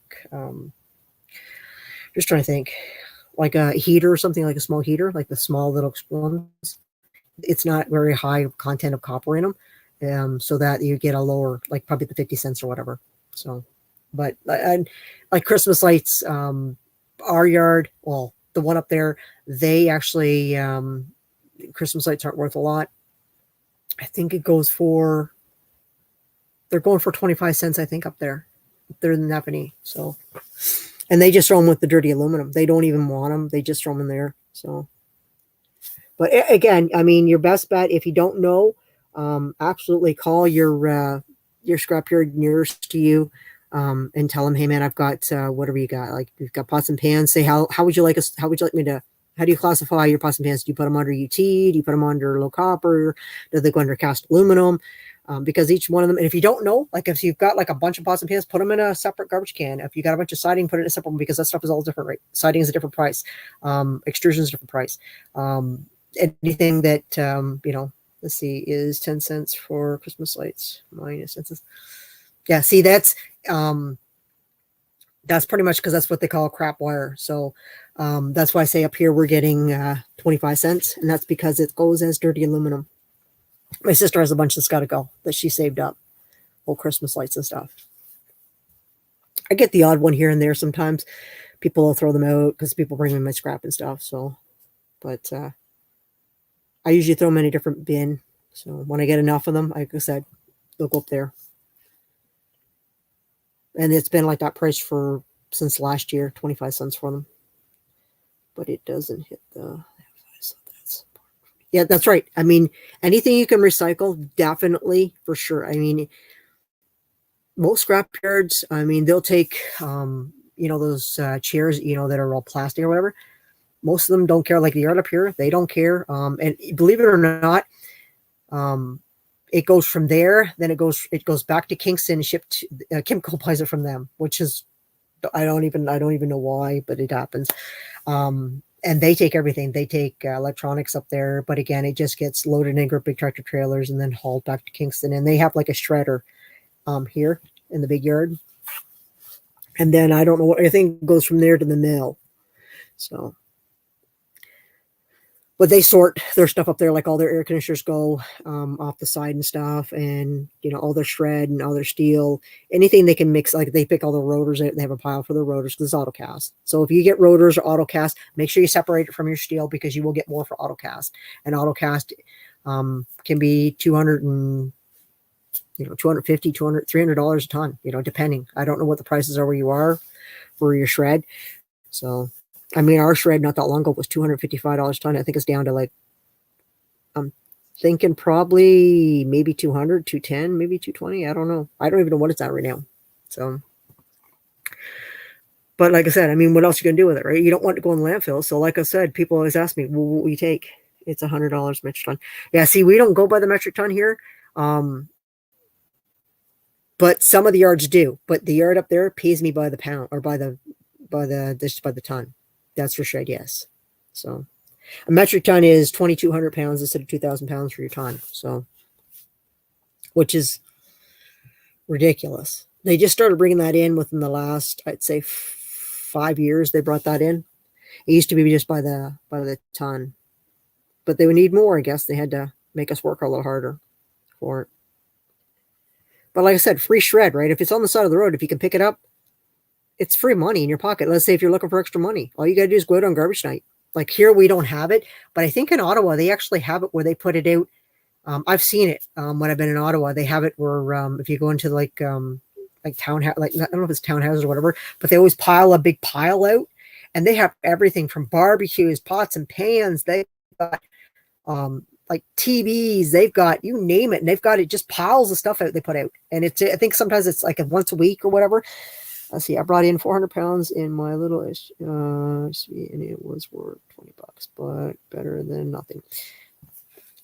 just trying to think, like a heater or something, like a small heater, like the small little ones. It's not very high content of copper in them, so that you get a lower, like probably the 50 cents or whatever. So, but and like Christmas lights, our yard, well, the one up there, they actually Christmas lights aren't worth a lot. I think it goes for, they're going for 25 cents, I think, up there. They're in Napanee. So, and they just throw them with the dirty aluminum. They don't even want them. They just throw them in there. So, but again, I mean, your best bet, if you don't know, absolutely call your scrapyard nearest to you, and tell them, hey man, I've got whatever you got. Like you've got pots and pans. Say how would you like us? How would you like me to? How do you classify your pots and pans? Do you put them under UT? Do you put them under low copper? Do they go under cast aluminum? Because each one of them, and if you don't know, like if you've got like a bunch of pots and pans, put them in a separate garbage can. If you got a bunch of siding, put it in a separate one, because that stuff is all different, right? Siding is a different price. Extrusion is a different price. Anything that, let's see, is 10 cents for Christmas lights minus cents. Yeah, see, that's pretty much because that's what they call crap wire. So that's why I say up here we're getting 25 cents, and that's because it goes as dirty aluminum. My sister has a bunch of Scottical that she saved up, old Christmas lights and stuff. I get the odd one here and there sometimes. People will throw them out because people bring me my scrap and stuff. So, but I usually throw them in a different bin. So when I get enough of them, like I said, they'll go up there. And it's been like that price since last year, 25 cents for them. But it doesn't hit the... Yeah, that's right. I mean, anything you can recycle, definitely, for sure. I mean, most scrap yards, I mean, they'll take, those chairs, that are all plastic or whatever. Most of them don't care. Like the yard up here, they don't care. And believe it or not, it goes from there. Then it goes back to Kingston, shipped. Kimco buys it from them, which is, I don't even know why, but it happens. And they take everything. They take electronics up there, but again, it just gets loaded in big tractor trailers and then hauled back to Kingston. And they have like a shredder here in the big yard. And then I don't know what, I think goes from there to the mill. So, but they sort their stuff up there, like all their air conditioners go off the side and stuff, and all their shred and all their steel, anything they can mix. Like they pick all the rotors out, they have a pile for the rotors because it's auto cast. So if you get rotors or auto cast, make sure you separate it from your steel, because you will get more for auto cast. And auto cast can be $200 and $250, $200, $300 a ton, depending. I don't know what the prices are where you are for your shred. So I mean, our shred not that long ago was $255 a ton. I think it's down to like, I'm thinking probably maybe 200, 210, maybe 220. I don't know. I don't even know what it's at right now. So, but like I said, I mean, what else are you going to do with it, right? You don't want to go in the landfill. So like I said, people always ask me, well, what will you take? It's $100 metric ton. Yeah, see, we don't go by the metric ton here. But some of the yards do. But the yard up there pays me by the pound, or by the ton. That's for shred, yes. So a metric ton is 2,200 pounds instead of 2,000 pounds for your ton. So, which is ridiculous. They just started bringing that in within the last, I'd say, 5 years. They brought that in. It used to be just by the ton, but they would need more. I guess they had to make us work a little harder for it. But like I said, free shred, right? If it's on the side of the road, if you can pick it up, it's free money in your pocket. Let's say if you're looking for extra money, all you got to do is go out on garbage night. Like here, we don't have it, but I think in Ottawa, they actually have it where they put it out. I've seen it when I've been in Ottawa. They have it where if you go into like townhouse, like I don't know if it's townhouses or whatever, but they always pile a big pile out, and they have everything from barbecues, pots and pans. They've got like TVs, they've got, you name it, and they've got it, just piles of stuff out they put out. And it's, I think sometimes it's like once a week or whatever. Let's see, I brought in 400 pounds in my little, and it was worth $20, but better than nothing.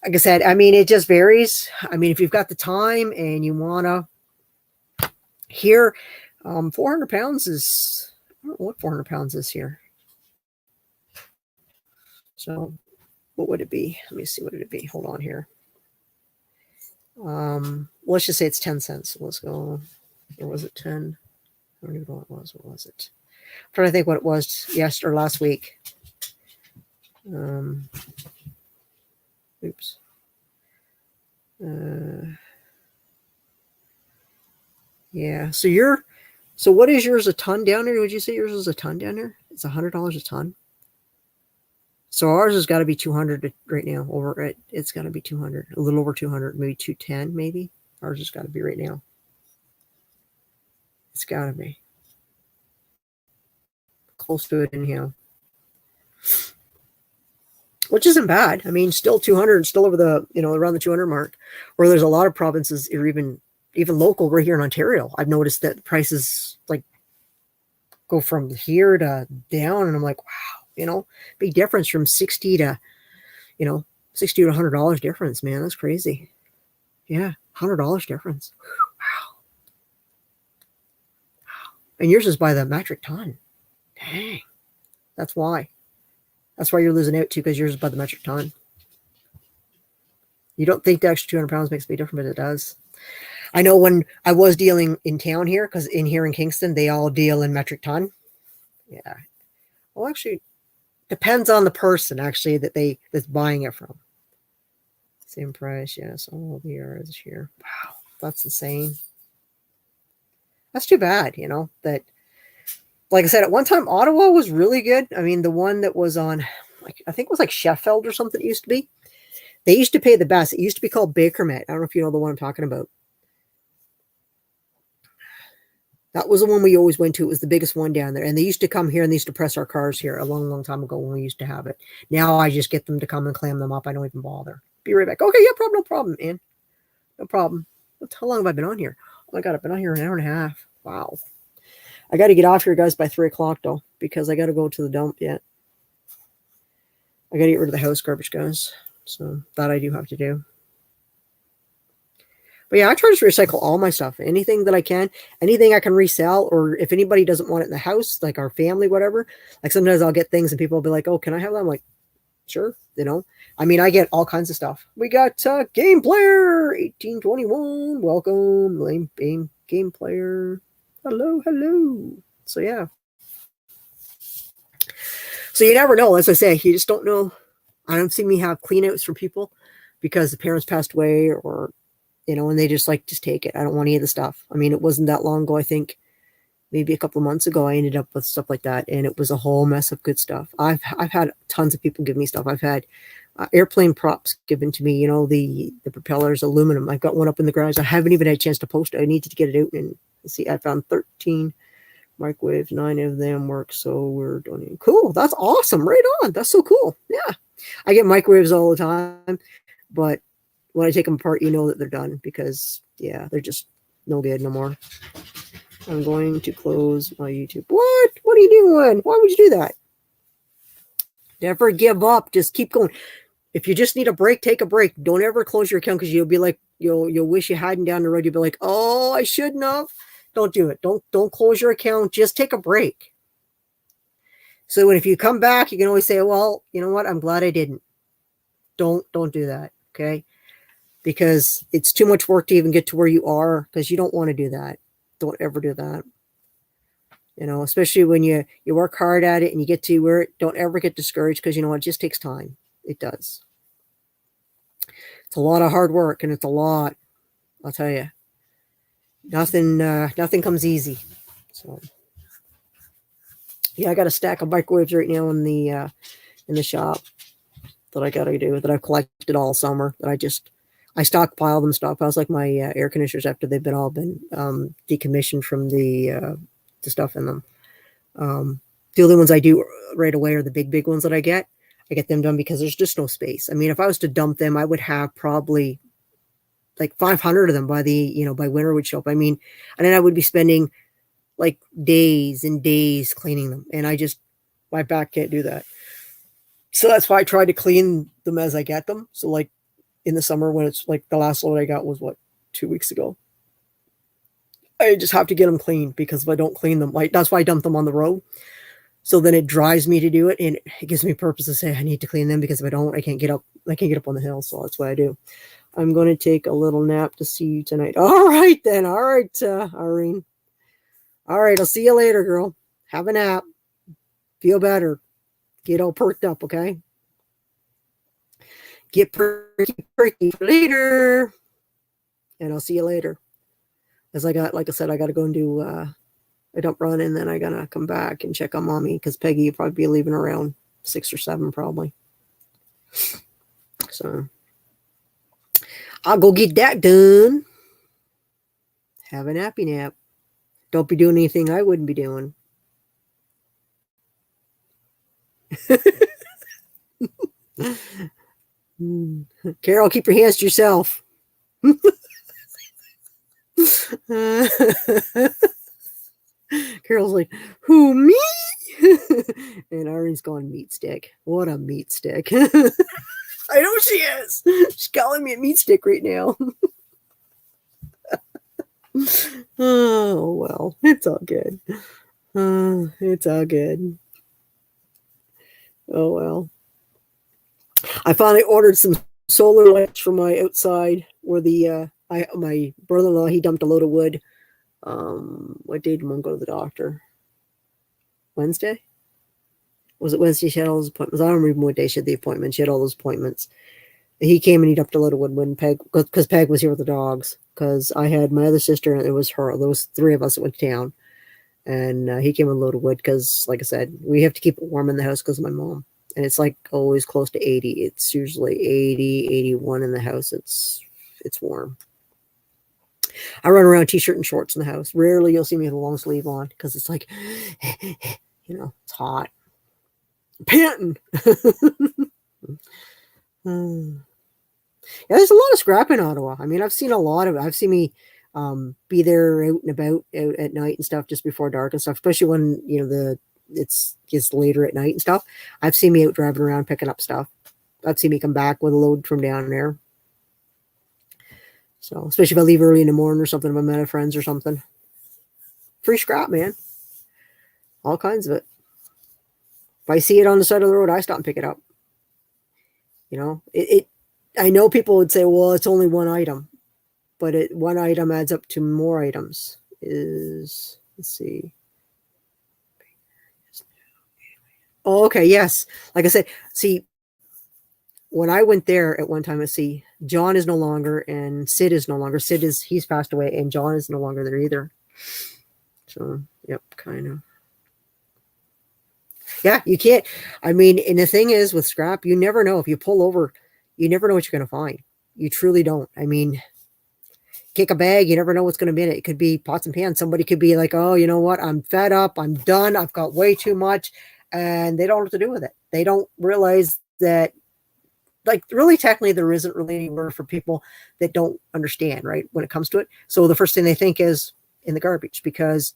Like I said, I mean, it just varies. I mean, if you've got the time and you want to, here, 400 pounds is, I don't know what 400 pounds is here. So what would it be? Let me see, what would it be? Hold on here. Let's just say it's 10 cents. Let's go. Or was it 10? I don't even know what it was. What was it? I'm trying to think what it was yesterday or last week. Oops. Yeah. So what is yours a ton down there? Would you say yours is a ton down there? It's $100 a ton. So ours has got to be 200 right now. It's got to be 200, a little over 200, maybe 210, maybe. Ours has got to be right now. It's got to be close to it in here, which isn't bad. I mean, still 200, still over the around the 200 mark. Where there's a lot of provinces, or even local, right here in Ontario, I've noticed that prices like go from here to down, and I'm like, wow, big difference from 60 to $100 difference, man. That's crazy. Yeah, $100 difference. Wow. And yours is by the metric ton. Dang. That's why you're losing out too, because yours is by the metric ton. You don't think the extra 200 pounds makes a big difference, but it does. I know when I was dealing in town here, because here in Kingston, they all deal in metric ton. Yeah. Well, actually, depends on the person actually that's buying it from. Same price, yes. All the years here. Wow, that's insane. That's too bad, that, like I said, at one time Ottawa was really good. I mean, the one that was on, I think it was like Sheffield or something. It used to be. They used to pay the best. It used to be called Bakermat. I don't know if you know the one I'm talking about. That was the one we always went to. It was the biggest one down there. And they used to come here and they used to press our cars here a long, long time ago when we used to have it. Now I just get them to come and clam them up. I don't even bother. Be right back. Okay, yeah, no problem, man. No problem. How long have I been on here? Oh my God, I've been on here an hour and a half. Wow. I got to get off here, guys, by 3 o'clock, though, because I got to go to the dump yet. I got to get rid of the house garbage, guys. So that I do have to do. But yeah, I try to recycle all my stuff. Anything that I can, anything I can resell, or if anybody doesn't want it in the house, like our family, whatever. Like sometimes I'll get things and people will be like, oh, can I have that? I'm like, sure. I mean, I get all kinds of stuff. We got Game Player 1821. Welcome, Game Player. Hello. So yeah. So you never know. As I say, you just don't know. I don't see me have cleanouts for people because the parents passed away, or and they just take it. I don't want any of the stuff. I mean, it wasn't that long ago. I think maybe a couple of months ago, I ended up with stuff like that, and it was a whole mess of good stuff. I've had tons of people give me stuff. I've had airplane props given to me. The propellers, aluminum. I've got one up in the garage. I haven't even had a chance to post it. I needed to get it out and see. I found 13 microwaves. 9 of them work, so we're doing cool. That's awesome. Right on. That's so cool. Yeah, I get microwaves all the time, but when I take them apart, that they're done because, yeah, they're just no good no more. I'm going to close my YouTube. What? What are you doing? Why would you do that? Never give up. Just keep going. If you just need a break, take a break. Don't ever close your account because you'll be like, you'll wish you hadn't down the road. You'll be like, oh, I shouldn't have. Don't do it. Don't close your account. Just take a break. So if you come back, you can always say, well, you know what? I'm glad I didn't. Don't do that. Okay. Because it's too much work to even get to where you are, because you don't want to do that. Don't ever do that. Especially when you work hard at it and you get to where it, don't ever get discouraged, because it just takes time. It does. It's a lot of hard work, and it's a lot. I'll tell you. Nothing comes easy. So yeah, I got a stack of microwaves right now in the shop that I got to do, that I've collected all summer, that I stockpile them, stockpiles like my air conditioners after they've all been decommissioned from the stuff in them. The only ones I do right away are the big ones that I get. I get them done because there's just no space. I mean, if I was to dump them, I would have probably like 500 of them by by winter would show up. I mean, and then I would be spending like days and days cleaning them, and my back can't do that. So that's why I try to clean them as I get them. So like in the summer, when it's like the last load I got was 2 weeks ago, I just have to get them cleaned, because if I don't clean them, that's why I dump them on the road. So then it drives me to do it, and it gives me purpose to say I need to clean them, because if I don't, I can't get up on the hill. So that's what I do. I'm going to take a little nap to see you tonight. All right, then. All right, Irene. All right, I'll see you later, girl. Have a nap. Feel better. Get all perked up, okay? Get perky for later. And I'll see you later. As like I said, I got to go and do a dump run, and then I got to come back and check on mommy because Peggy will probably be leaving around 6 or 7 probably. So I'll go get that done. Have a nappy nap. Don't be doing anything I wouldn't be doing. Carol, keep your hands to yourself. Carol's like, who, me? And Irene's going, meat stick. What a meat stick. I know she is. She's calling me a meat stick right now. Oh, well, it's all good. It's all good. Oh, well. I finally ordered some solar lights for my outside where my brother-in-law, he dumped a load of wood. What day did Mom go to the doctor? Wednesday? Was it Wednesday? She had all those appointments. I don't remember what day she had the appointment. She had all those appointments. He came and he dumped a load of wood when Peg, because Peg was here with the dogs. Because I had my other sister and it was her. There was 3 of us that went to town. And he came with a load of wood because, like I said, we have to keep it warm in the house because of my mom. And it's like always close to 80. It's usually 80, 81 in the house. It's warm. I run around t-shirt and shorts in the house. Rarely you'll see me with a long sleeve on because it's like, it's hot. Panting. Yeah, there's a lot of scrap in Ottawa. I mean, I've seen me be there out and about out at night and stuff just before dark and stuff, especially when, it's later at night and stuff. I've seen me out driving around picking up stuff. I've seen me come back with a load from down there. So, especially if I leave early in the morning or something, if I'm at friends or something. Free scrap, man. All kinds of it. If I see it on the side of the road, I stop and pick it up. I know people would say, well, it's only one item. But one item adds up to more items. Let's see. Oh, okay, yes. Like I said, see, when I went there at one time, let's see, John is no longer and Sid is no longer. He's passed away and John is no longer there either. So, yep, kind of. Yeah, you can't. I mean, and the thing is with scrap, you never know. If you pull over, you never know what you're going to find. You truly don't. I mean, kick a bag, you never know what's going to be in it. It could be pots and pans. Somebody could be like, oh, you know what? I'm fed up. I'm done. I've got way too much. And they don't know what to do with it. They don't realize that, like, really, technically, there isn't really any word for people that don't understand, right, when it comes to it. So the first thing they think is in the garbage because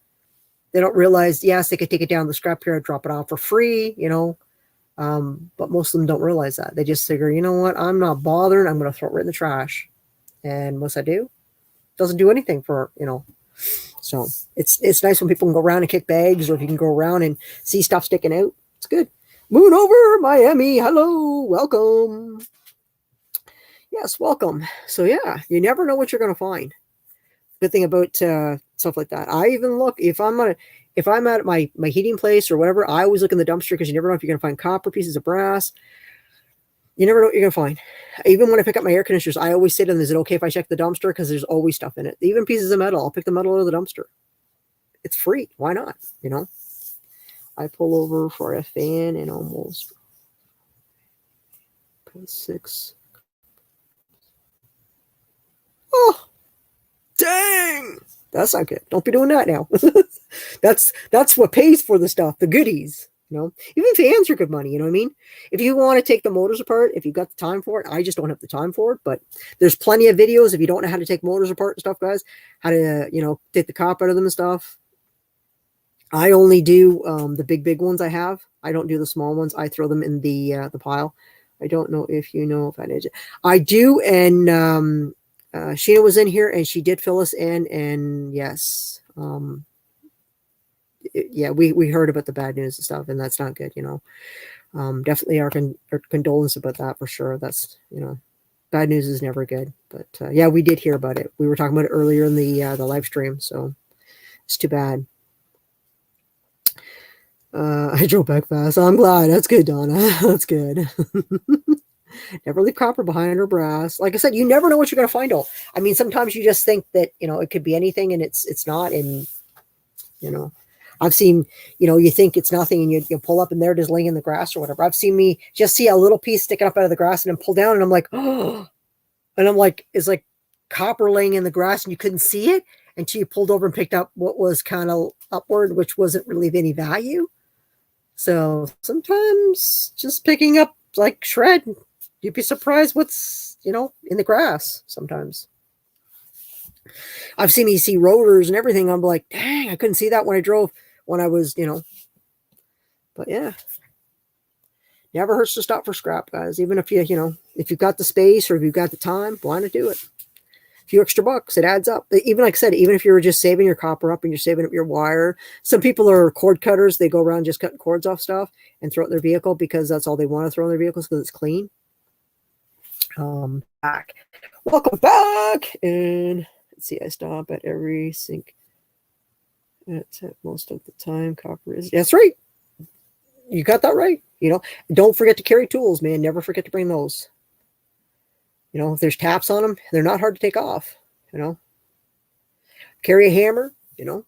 they don't realize, yes, they could take it down the scrap yard, drop it off for free, but most of them don't realize that. They just figure, you know what? I'm not bothering. I'm going to throw it right in the trash. And once I do, it doesn't do anything for, So it's nice when people can go around and kick bags, or if you can go around and see stuff sticking out. It's good. Moon over Miami. Hello. Welcome. Yes, welcome. So yeah, you never know what you're going to find. Good thing about stuff like that. I even look, if I'm at my heating place or whatever, I always look in the dumpster because you never know if you're going to find copper, pieces of brass. You never know what you're going to find. Even when I pick up my air conditioners, I always say to them, is it okay if I check the dumpster? Because there's always stuff in it. Even pieces of metal. I'll pick the metal out of the dumpster. It's free. Why not? I pull over for a fan and almost 6. Oh, dang. That's not good. Don't be doing that now. That's what pays for the stuff, the goodies. Even fans are good money. You know what I mean? If you want to take the motors apart, if you've got the time for it, I just don't have the time for it. But there's plenty of videos if you don't know how to take motors apart and stuff, guys. How to take the cop out of them and stuff. I only do the big ones. I don't do the small ones. I throw them in the pile. I don't know if you know if I did. I do, and Sheena was in here and she did fill us in, and yes. Yeah, we heard about the bad news and stuff, and that's not good, definitely our condolence about that for sure. That's, bad news is never good. But yeah, we did hear about it. We were talking about it earlier in the live stream, so it's too bad. I drove back fast. I'm glad. That's good, Donna. That's good. Never leave copper behind or brass. Like I said, you never know what you're going to find out. I mean, sometimes you just think that, it could be anything and it's not. And, I've seen, you think it's nothing and you pull up and there it is laying in the grass or whatever. I've seen me just see a little piece sticking up out of the grass and then pull down and I'm like, oh, and I'm like, it's like copper laying in the grass and you couldn't see it until you pulled over and picked up what was kind of upward, which wasn't really of any value. So sometimes just picking up like shred, you'd be surprised what's, in the grass sometimes. I've seen me see rotors and everything. I'm like, dang, I couldn't see that when I drove, when I was, but yeah. Never hurts to stop for scrap, guys. Even if if you've got the space or if you've got the time, why not do it? A few extra bucks, it adds up. Even like I said, even if you're just saving your copper up and you're saving up your wire, some people are cord cutters. They go around just cutting cords off stuff and throw it in their vehicle because that's all they want to throw in their vehicles because it's clean. Back. Welcome back. And let's see, I stop at every sink. That's it most of the time. Copper is. That's right. You got that right. Don't forget to carry tools, man. Never forget to bring those. If there's taps on them, they're not hard to take off. Carry a hammer. Yeah,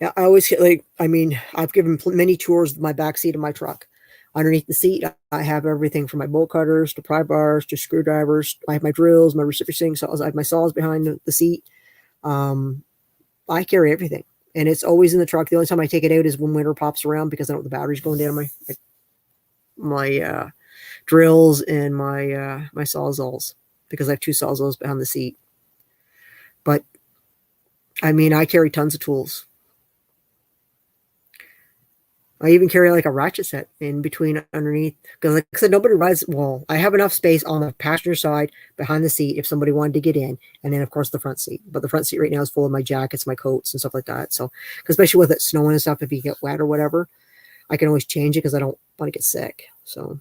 I always I've given many tours of my back seat of my truck. Underneath the seat, I have everything from my bolt cutters to pry bars to screwdrivers. I have my drills, my reciprocating saws. I have my saws behind the seat. I carry everything, and it's always in the truck. The only time I take it out is when winter pops around because I don't want the batteries going down my drills and my sawzalls because I have two sawzalls behind the seat. But I carry tons of tools. I even carry like a ratchet set in between underneath because like I said, nobody rides. Well, I have enough space on the passenger side behind the seat if somebody wanted to get in. And then of course the front seat, but the front seat right now is full of my jackets, my coats and stuff like that. So, especially with it snowing and stuff, if you get wet or whatever, I can always change it because I don't want to get sick. So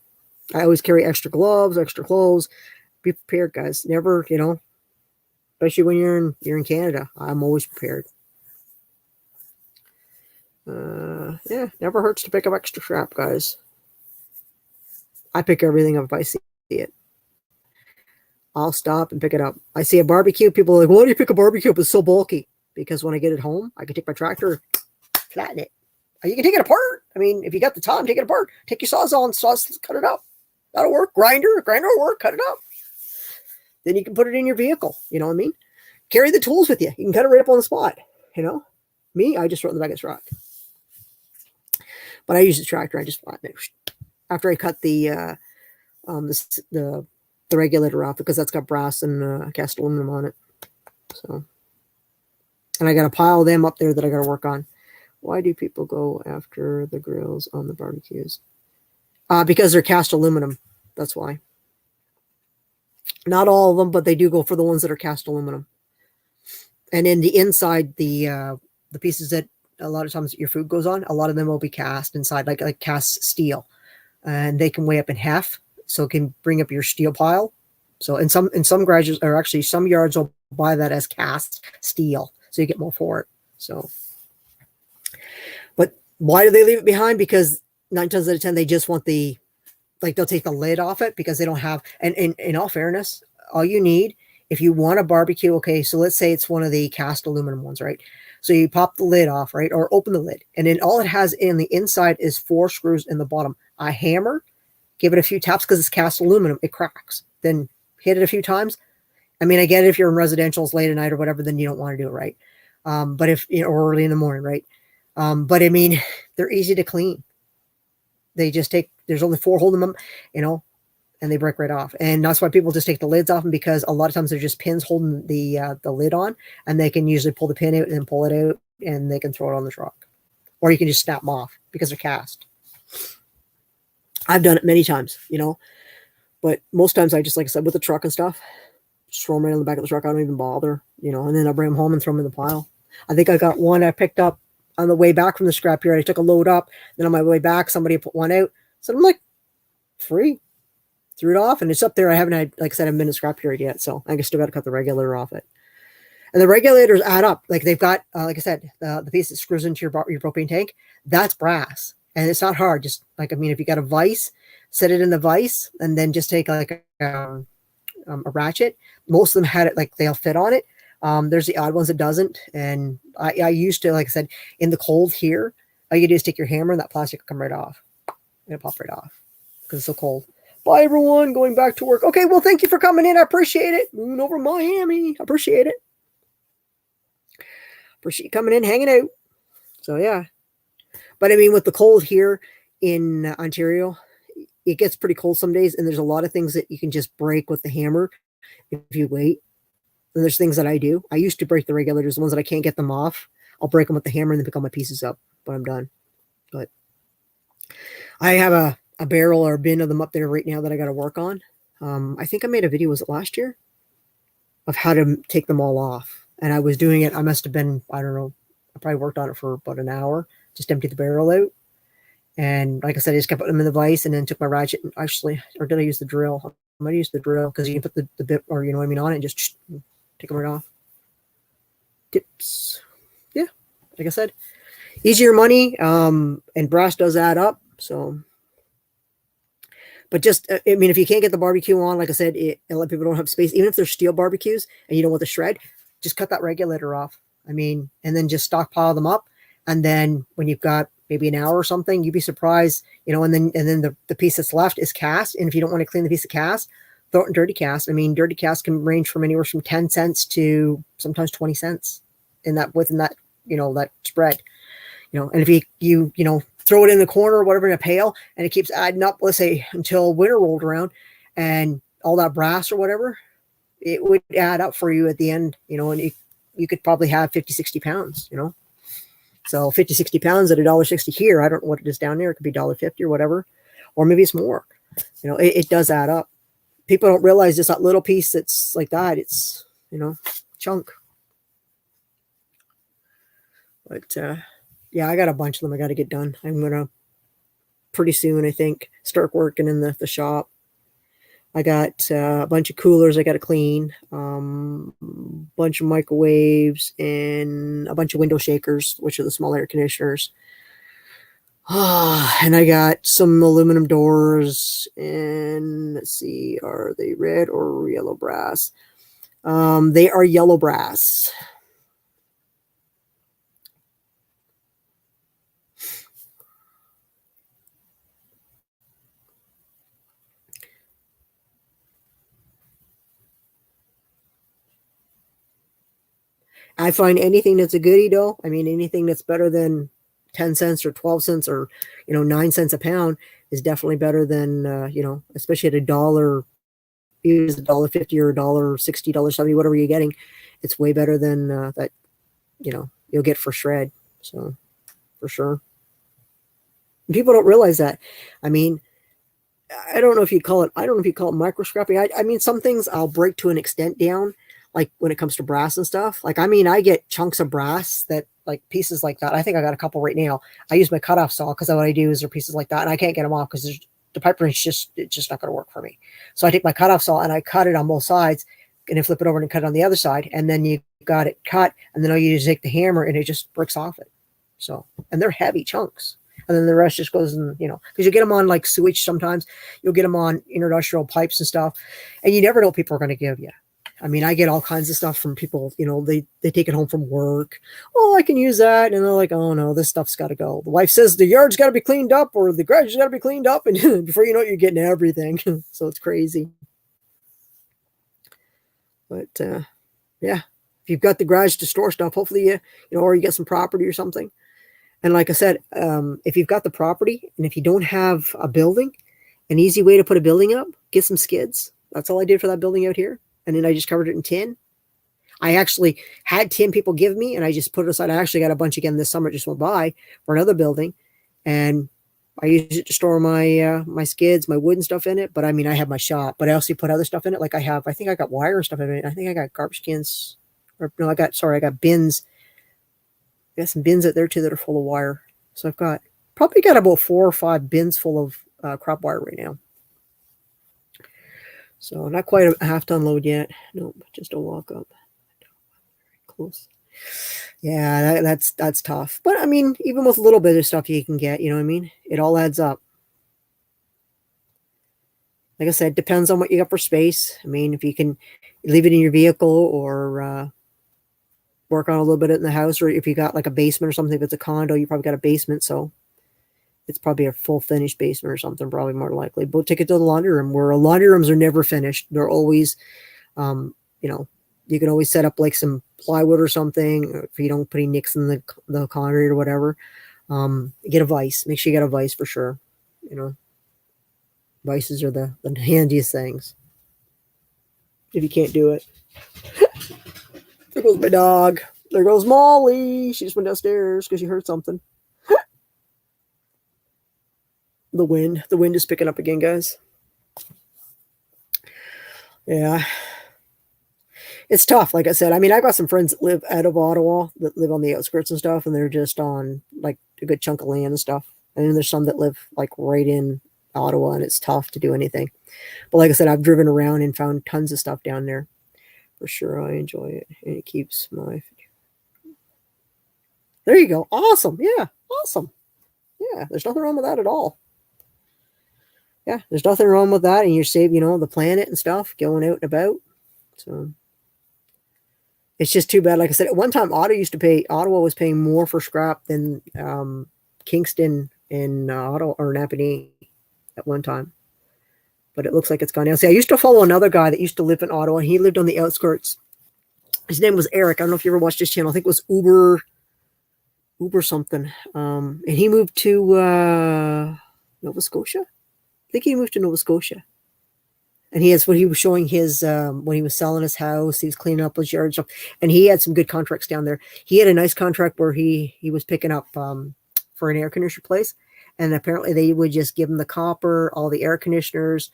I always carry extra gloves, extra clothes. Be prepared, guys. Never, especially when you're in Canada, I'm always prepared. Yeah, never hurts to pick up extra scrap, guys. I pick everything up if I see it. I'll stop and pick it up. I see a barbecue. People are like, why do you pick a barbecue up? It's so bulky. Because when I get it home, I can take my tractor, flatten it. You can take it apart. If you got the time, take it apart. Take your sawzall and cut it up. That'll work. Grinder will work. Cut it up. Then you can put it in your vehicle. You know what I mean? Carry the tools with you. You can cut it right up on the spot. Me, I just throw it in the back of the truck. But I use the tractor. I just flatten it after I cut the regulator off because that's got brass and cast aluminum on it. So, and I got a pile of them up there that I got to work on. Why do people go after the grills on the barbecues? Because they're cast aluminum. That's why. Not all of them, but they do go for the ones that are cast aluminum. And in the inside, the pieces that a lot of times your food goes on, a lot of them will be cast inside, like cast steel, and they can weigh up in half, so it can bring up your steel pile. So in some garages, or actually some yards, will buy that as cast steel, so you get more for it. So, but why do they leave it behind? Because 9 times out of 10, they just want they'll take the lid off it because they don't have. And in all fairness, all you need if you want a barbecue, okay, so let's say it's one of the cast aluminum ones, right? So you pop the lid off, right? Or open the lid. And then all it has in the inside is 4 screws in the bottom. A hammer, give it a few taps because it's cast aluminum. It cracks. Then hit it a few times. I get it if you're in residentials late at night or whatever, then you don't want to do it, right? But if, or early in the morning, right? But they're easy to clean. They just there's only 4 holding them, and they break right off. And that's why people just take the lids off them, because a lot of times they're just pins holding the lid on, and they can usually pull the pin out and then pull it out, and they can throw it on the truck. Or you can just snap them off because they're cast. I've done it many times, but most times I just, like I said, with the truck and stuff, just throw them right on the back of the truck. I don't even bother, and then I bring them home and throw them in the pile. I think I got one I picked up on the way back from the scrap yard. I took a load up. Then on my way back, somebody put one out. So I'm like, free. threw it off, and it's up there. I haven't had, like I said, I haven't been in scrap yard yet, so I still got to cut the regulator off it. And the regulators add up. Like they've got, like I said, the piece that screws into your propane tank, that's brass. And it's not hard. Just like, I mean, if you got a vise, set it in the vise, and then just take like a ratchet. Most of them had it, like they'll fit on it. There's the odd ones that doesn't. And I used to, like I said, in the cold here, all you do is take your hammer and that plastic will come right off. It'll pop right off because it's so cold. Bye, everyone. Going back to work. Okay, well, thank you for coming in. I appreciate it. Moving over Miami. I appreciate it. Appreciate you coming in, hanging out. So, yeah. But, I mean, with the cold here in Ontario, it gets pretty cold some days, and there's a lot of things that you can just break with the hammer if you wait. And there's things that I do. I used to break the regulators, the ones that I can't get them off. I'll break them with the hammer and then pick all my pieces up when I'm done. But I have a barrel or a bin of them up there right now that I got to work on. I think I made a video, was it last year, of how to take them all off. And I was doing it. I must have been, I don't know, I probably worked on it for about an hour, just emptied the barrel out. And like I said, I just kept putting them in the vise and then took my ratchet and actually, or did I use the drill? I might use the drill because you can put the bit, or you know what I mean, on it and just take them right off. Tips. Yeah, like I said, easier money, and brass does add up. So, but just, I mean, if you can't get the barbecue on, like I said, a lot of people don't have space. Even if they're steel barbecues and you don't want the shred, just cut that regulator off. I mean, and then just stockpile them up. And then when you've got maybe an hour or something, you'd be surprised, you know, and then the piece that's left is cast. And if you don't want to clean the piece of cast, throw it in dirty cast. I mean, dirty cast can range from anywhere from 10 cents to sometimes 20 cents within that, you know, that spread, you know. And if you know, throw it in the corner or whatever in a pail and it keeps adding up, let's say until winter rolled around and all that brass or whatever, it would add up for you at the end, you know, and you could probably have 50, 60 pounds, you know. So 50, 60 pounds at $1.60 here. I don't know what it is down there. It could be $1.50 or whatever, or maybe it's more. You know, it does add up. People don't realize just that little piece that's like that. It's, you know, chunk. But yeah, I got a bunch of them I got to get done. I'm going to pretty soon, I think, start working in the shop. I got a bunch of coolers I got to clean, bunch of microwaves, and a bunch of window shakers, which are the small air conditioners. And I got some aluminum doors, and let's see, are they red or yellow brass? They are yellow brass. I find anything that's a goodie dough. I mean, anything that's better than 10 cents or 12 cents or, you know, 9 cents a pound is definitely better than, you know, especially at $1, use $1.50 or $1.60, $1.70, whatever you're getting. It's way better than that, you know, you'll get for shred. So for sure. And people don't realize that. I mean, I don't know if you call it micro scrapping. I mean, some things I'll break to an extent down, like when it comes to brass and stuff. Like, I mean, I get chunks of brass that, like pieces like that. I think I got a couple right now. I use my cutoff saw because what I do is there are pieces like that and I can't get them off because the pipe wrench it's just not going to work for me. So I take my cutoff saw and I cut it on both sides and then flip it over and cut it on the other side. And then you got it cut and then all you do is take the hammer and it just breaks off it. So, and they're heavy chunks. And then the rest just goes in, you know, because you get them on like sewage sometimes. You'll get them on interdustrial pipes and stuff. And you never know what people are going to give you. I mean, I get all kinds of stuff from people, you know, they take it home from work. Oh, I can use that. And they're like, oh, no, this stuff's got to go. The wife says the yard's got to be cleaned up or the garage has got to be cleaned up. And before you know it, you're getting everything. So it's crazy. But, yeah, if you've got the garage to store stuff, hopefully, you know, or you get some property or something. And like I said, if you've got the property and if you don't have a building, an easy way to put a building up, get some skids. That's all I did for that building out here. And then I just covered it in tin. I actually had tin people give me and I just put it aside. I actually got a bunch again this summer, just went by for another building. And I use it to store my my skids, my wood and stuff in it. But I mean, I have my shop, but I also put other stuff in it. Like I think I got wire and stuff in it. I think I got garbage cans. Or no, I got bins. I got some bins out there too that are full of wire. So I've probably got about 4 or 5 bins full of crop wire right now. So not quite a half ton load yet. Nope, just a walk up. Close. Yeah, that's tough. But I mean, even with a little bit of stuff you can get, you know what I mean? It all adds up. Like I said, depends on what you got for space. I mean, if you can leave it in your vehicle or work on a little bit in the house, or if you got like a basement or something, if it's a condo, you probably got a basement, so it's probably a full finished basement or something, probably more likely. But take it to the laundry room, where laundry rooms are never finished. They're always, you know, you can always set up like some plywood or something if you don't put any nicks in the concrete or whatever. Get a vise. Make sure you get a vise for sure. You know, vices are the handiest things if you can't do it. There goes my dog. There goes Molly. She just went downstairs because she heard something. The wind is picking up again, guys. Yeah, it's tough. Like I said, I mean, I got some friends that live out of Ottawa that live on the outskirts and stuff, and they're just on like a good chunk of land and stuff. And then there's some that live like right in Ottawa, and it's tough to do anything. But like I said, I've driven around and found tons of stuff down there. For sure, I enjoy it, and it keeps my. There you go. Awesome. Yeah, awesome. Yeah, there's nothing wrong with that at all. Yeah, there's nothing wrong with that, and you're saving, you know, the planet and stuff, going out and about. So it's just too bad. Like I said, at one time, Ottawa was paying more for scrap than Kingston and Ottawa or Napanee at one time. But it looks like it's gone down. See, I used to follow another guy that used to live in Ottawa, and he lived on the outskirts. His name was Eric. I don't know if you ever watched his channel. I think it was Uber something. And he moved to Nova Scotia. I think he moved to Nova Scotia. And he was showing his, when he was selling his house, he was cleaning up his yard and stuff. And he had some good contracts down there. He had a nice contract where he was picking up for an air conditioner place. And apparently they would just give him the copper, all the air conditioners,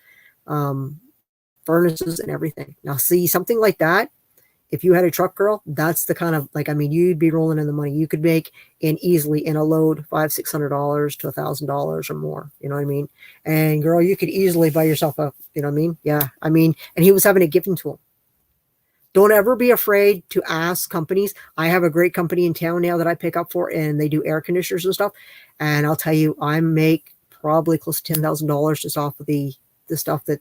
furnaces and everything. Now see, something like that, if you had a truck girl, that's the kind of, like, I mean, you'd be rolling in the money. You could make easily in a load $500-$600 to $1,000 or more. You know what I mean? And girl, you could easily buy yourself a, you know what I mean? Yeah. I mean, and he was having it given to him. Don't ever be afraid to ask companies. I have a great company in town now that I pick up for, and they do air conditioners and stuff. And I'll tell you, I make probably close to $10,000 just off of the stuff that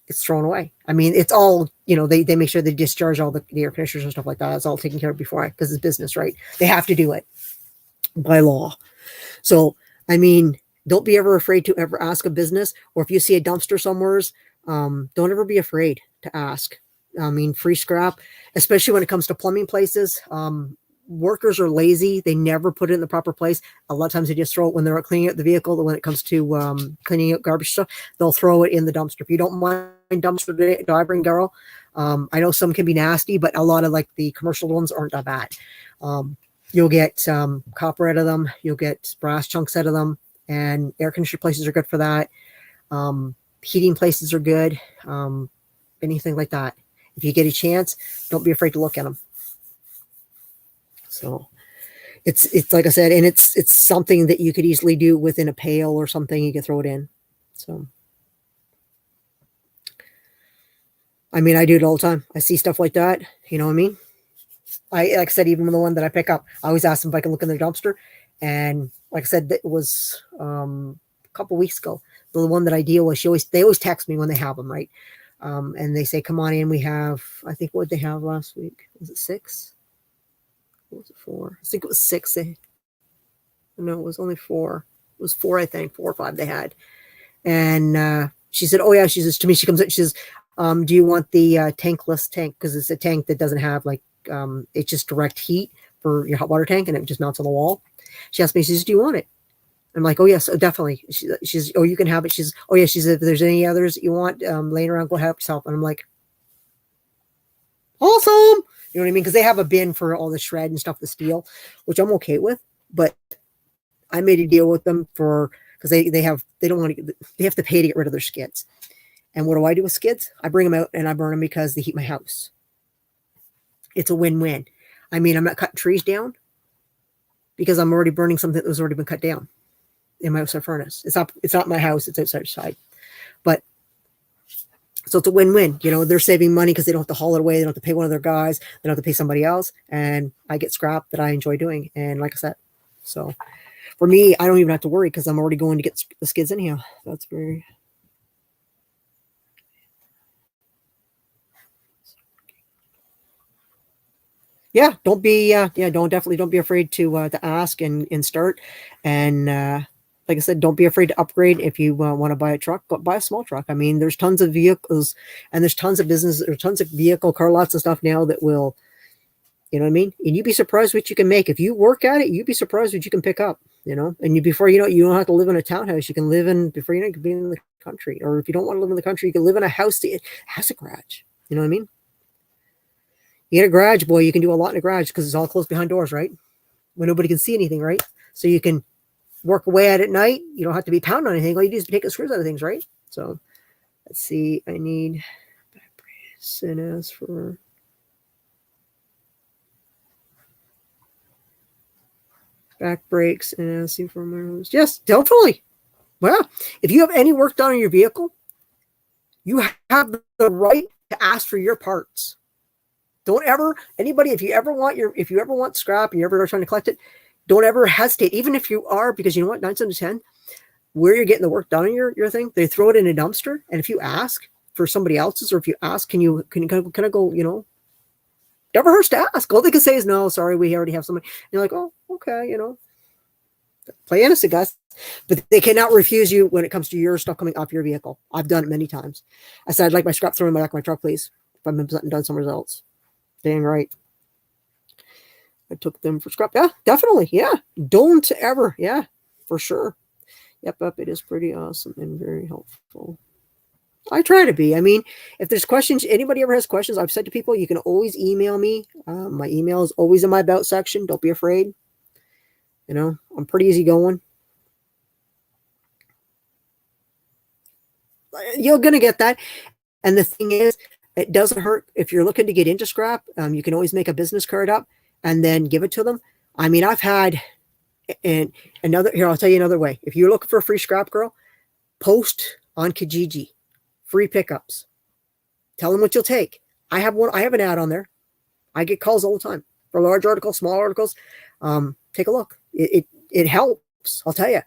it's thrown away. I mean, it's all, you know, they make sure they discharge all the air conditioners and stuff like that. It's all taken care of because it's business, right? They have to do it by law. So, I mean, don't be ever afraid to ever ask a business, or if you see a dumpster somewhere, don't ever be afraid to ask. I mean, free scrap, especially when it comes to plumbing places. Workers are lazy. They never put it in the proper place. A lot of times they just throw it when they're cleaning out the vehicle. When it comes to cleaning out garbage stuff, they'll throw it in the dumpster. If you don't mind dumpster diving, girl, I know some can be nasty, but a lot of like the commercial ones aren't that bad. You'll get copper out of them. You'll get brass chunks out of them, and air conditioner places are good for that. Heating places are good. Anything like that. If you get a chance, don't be afraid to look at them. So it's like I said, and it's something that you could easily do within a pail or something. You can throw it in. So, I mean, I do it all the time. I see stuff like that. You know what I mean? Like I said, even the one that I pick up, I always ask them if I can look in the dumpster. And like I said, it was a couple weeks ago. The one that I deal with, they always text me when they have them, right? And they say, come on in. We have, I think, what did they have last week? Was it 6? What was it 4? I think it was 6. No, it was only 4. It was 4, I think, 4 or 5 they had. And she said, oh yeah, she says to me, she comes in, she says, do you want the tankless tank? Because it's a tank that doesn't have like, it's just direct heat for your hot water tank, and it just mounts on the wall. She asked me, she says, do you want it? I'm like, oh yes, definitely. She's, oh, you can have it. She's, oh yeah, she said, if there's any others that you want laying around, go help yourself. And I'm like, awesome. You know what I mean? Because they have a bin for all the shred and stuff, the steel, which I'm okay with. But I made a deal with them because they have to pay to get rid of their skids. And what do I do with skids? I bring them out and I burn them because they heat my house. It's a win-win. I mean, I'm not cutting trees down because I'm already burning something that was already been cut down in my outside furnace. It's not my house. It's outside. But So it's a win-win. You know, they're saving money because they don't have to haul it away. They don't have to pay one of their guys. They don't have to pay somebody else. And I get scrap that I enjoy doing. And like I said, so for me, I don't even have to worry because I'm already going to get the skids anyhow. That's very... Yeah, don't be don't be afraid to ask and start. And like I said, don't be afraid to upgrade. If you want to buy a truck, but buy a small truck. I mean, there's tons of vehicles and there's tons of business, there's tons of vehicle car lots and stuff now that will, you know what I mean? And you'd be surprised what you can make. If you work at it, you'd be surprised what you can pick up, you know? And before you know it, you don't have to live in a townhouse. You can live in, before you know it, you can be in the country. Or if you don't want to live in the country, you can live in a house that has a garage. You know what I mean? You get a garage, boy, you can do a lot in a garage because it's all closed behind doors, right? Where nobody can see anything, right? So you can work away at night. You don't have to be pounding on anything. All you do is take the screws out of things, right? So let's see. I need back brace and as for back brakes and as see for my... Yes, definitely. Well, if you have any work done on your vehicle, you have the right to ask for your parts. Don't ever, anybody, if you ever want scrap and you're ever trying to collect it, don't ever hesitate, even if you are, because you know what, 9 out of 10, where you're getting the work done on your thing, they throw it in a dumpster. And if you ask for somebody else's, or if you ask, can I go, you know, never hurts to ask. All they can say is, no, sorry, we already have somebody. And you're like, oh, okay, you know, play innocent, guys. But they cannot refuse you when it comes to your stuff coming off your vehicle. I've done it many times. I said, I'd like my scrap thrown in the back of my truck, please, if I've been done somewhere else. Dang right. I took them for scrap. Yeah, definitely. Yeah. Don't ever. Yeah, for sure. Yep. It is pretty awesome and very helpful. I try to be. I mean, if there's questions, anybody ever has questions, I've said to people, you can always email me. My email is always in my about section. Don't be afraid. You know, I'm pretty easygoing. You're going to get that. And the thing is, it doesn't hurt. If you're looking to get into scrap, you can always make a business card up and then give it to them. I mean, I've had, and here, I'll tell you another way. If you're looking for a free scrap girl, post on Kijiji, free pickups. Tell them what you'll take. I have an ad on there. I get calls all the time for large articles, small articles. Take a look. It helps. I'll tell you.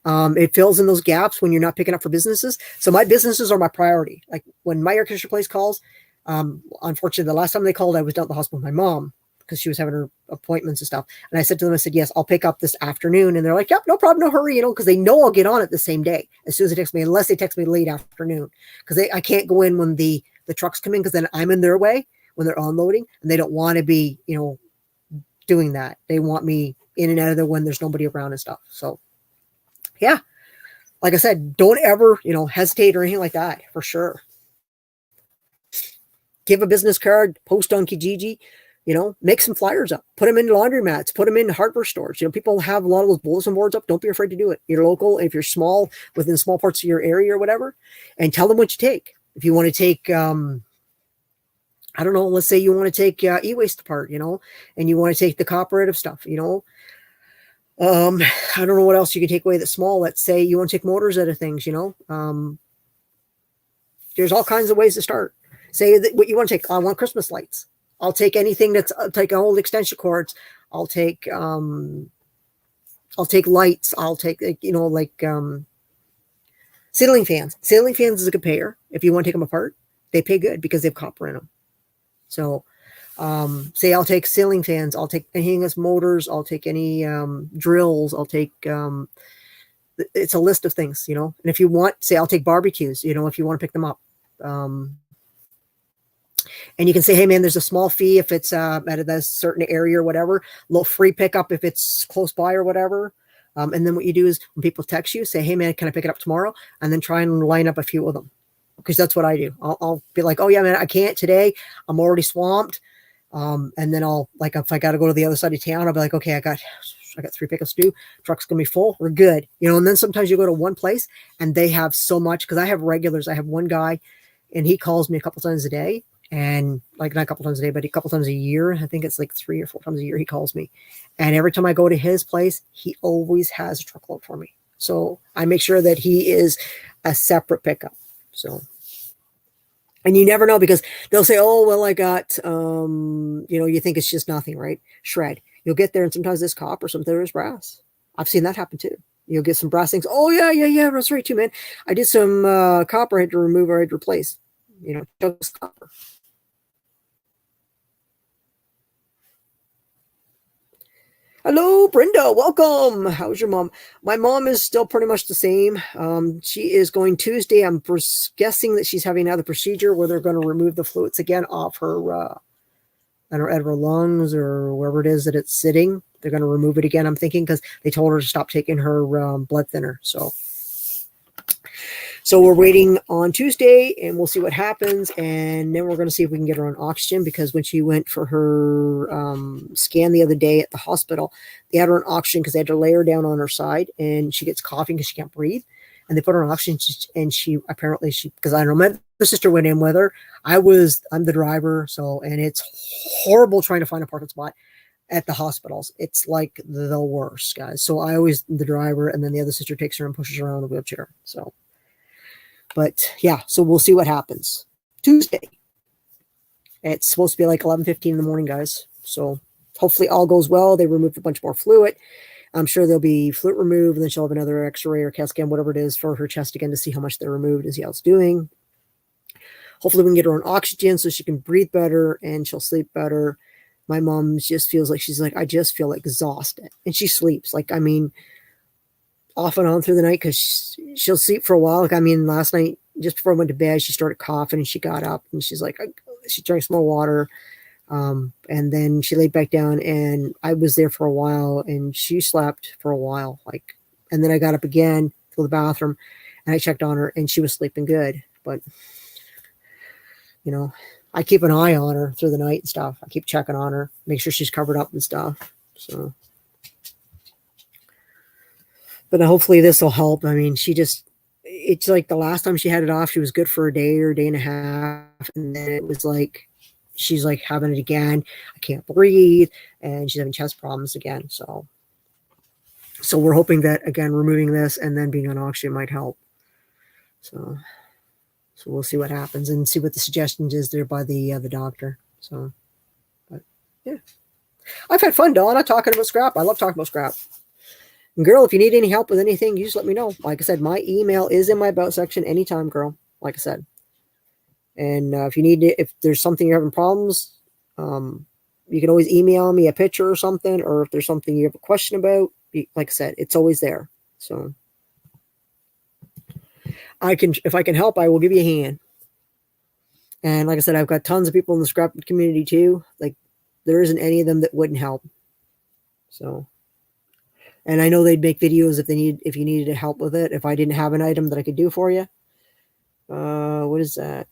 It fills in those gaps when you're not picking up for businesses. So my businesses are my priority. Like when my air conditioner place calls, unfortunately, the last time they called, I was down at the hospital with my mom because she was having her appointments and stuff. And I said to them, I said, yes, I'll pick up this afternoon. And they're like, yep, no problem, no hurry, you know, because they know I'll get on it the same day as soon as they text me, unless they text me late afternoon, because I can't go in when the trucks come in, because then I'm in their way when they're unloading, and they don't want to be, you know, doing that. They want me in and out of there when there's nobody around and stuff. So yeah, like I said, don't ever, you know, hesitate or anything like that, for sure. Give a business card, post on Kijiji, you know, make some flyers up, put them in laundromats, put them in hardware stores. You know, people have a lot of those bulletin boards up. Don't be afraid to do it. You're local. If you're small, within small parts of your area or whatever, and tell them what you take. If you want to take, I don't know, let's say you want to take e-waste apart, you know, and you want to take the cooperative stuff, you know. I don't know what else you can take away that's small. Let's say you want to take motors out of things, you know. There's all kinds of ways to start. Say that what you want to take. I want Christmas lights. I'll take anything that's take old extension cords. I'll take lights. I'll take, you know, like ceiling fans. Ceiling fans is a good payer. If you want to take them apart, they pay good because they have copper in them. So say I'll take ceiling fans, I'll take anything that's motors, I'll take any drills, I'll take it's a list of things, you know. And if you want, say I'll take barbecues, you know, if you want to pick them up. And you can say, hey man, there's a small fee if it's at a certain area or whatever, a little free pickup if it's close by or whatever. And then what you do is when people text you, say, hey man, can I pick it up tomorrow? And then try and line up a few of them. Because that's what I do. I'll be like, oh yeah, man, I can't today. I'm already swamped. And then I'll, like, if I got to go to the other side of town, I'll be like, okay, I got 3 pickups to do. Truck's going to be full. We're good. You know, and then sometimes you go to one place and they have so much, because I have regulars. I have one guy and he calls me a couple times a day, and like not a couple times a day, but a couple times a year. I think it's like 3 or 4 times a year he calls me. And every time I go to his place, he always has a truckload for me. So I make sure that he is a separate pickup. So, And you never know because they'll say, oh, well, I got, you think it's just nothing, right? Shred. You'll get there and sometimes there's copper, sometimes there's brass. I've seen that happen too. You'll get some brass things. Oh, yeah, that's right too, man. I did some copper I had to remove or I had to replace. Just copper. Hello, Brenda. Welcome. How's your mom? My mom is still pretty much the same. She is going Tuesday. I'm guessing that she's having another procedure where they're going to remove the fluids again off her, out of her lungs or wherever it is that it's sitting. They're going to remove it again, I'm thinking, because they told her to stop taking her blood thinner. So we're waiting on Tuesday, and we'll see what happens, and then we're going to see if we can get her on oxygen, because when she went for her scan the other day at the hospital, they had her on oxygen because they had to lay her down on her side, and she gets coughing because she can't breathe, and they put her on oxygen, and she apparently, because I don't know, my sister went in with her. I'm the driver, and it's horrible trying to find a parking spot at the hospitals. It's like the worst, guys. So I always the driver, and then the other sister takes her and pushes her around the wheelchair. But yeah, so we'll see what happens. Tuesday. It's supposed to be like 11:15 in the morning, guys. So hopefully all goes well. They removed a bunch more fluid. I'm sure there'll be fluid removed, and then she'll have another x-ray or CAT scan, whatever it is, for her chest again to see how much they removed and see how it's doing. Hopefully we can get her on oxygen so she can breathe better and she'll sleep better. My mom just feels like she's like, I just feel exhausted. And she sleeps. Off and on through the night, because she'll sleep for a while. Last night, just before I went to bed, she started coughing and she got up and she's like, she drank some more water. And then she laid back down, and I was there for a while, and she slept for a while. And then I got up again to the bathroom and I checked on her, and she was sleeping good. But, I keep an eye on her through the night and stuff. I keep checking on her, make sure she's covered up and stuff. So. But hopefully this will help. It's like the last time she had it off, she was good for a day or a day and a half. And then it was like, she's like having it again. I can't breathe. And she's having chest problems again. So we're hoping that, again, removing this and then being on oxygen might help. So we'll see what happens and see what the suggestions is there by the doctor. But yeah, I've had fun, Donna, talking about scrap. I love talking about scrap. And girl, if you need any help with anything, you just let me know. Like I said, my email is in my about section anytime, girl. Like I said. And if there's something you're having problems, you can always email me a picture or something, or if there's something you have a question about, like I said, it's always there. So if I can help, I will give you a hand. And like I said, I've got tons of people in the scrap community too. Like, there isn't any of them that wouldn't help. So. And I know they'd make videos if you needed help with it. If I didn't have an item that I could do for you. What is that?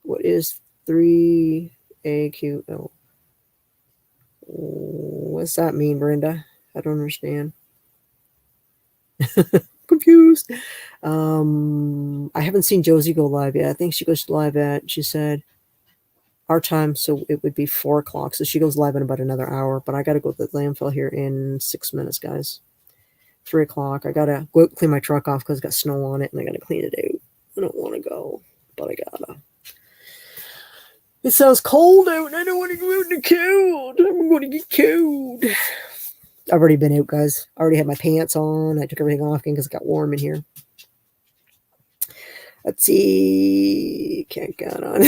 What is 3AQO? What's that mean, Brenda? I don't understand. Confused. I haven't seen Josie go live yet. I think she goes live she said, our time, so it would be 4 o'clock. So she goes live in about another hour. But I got to go to the landfill here in 6 minutes, guys. 3 o'clock. I got to go out and clean my truck off because it's got snow on it, and I got to clean it out. I don't want to go, but I gotta. It sounds cold out, and I don't want to go out in the cold. I'm going to get cold. I've already been out, guys. I already had my pants on. I took everything off because it got warm in here. Let's see. Can't get on.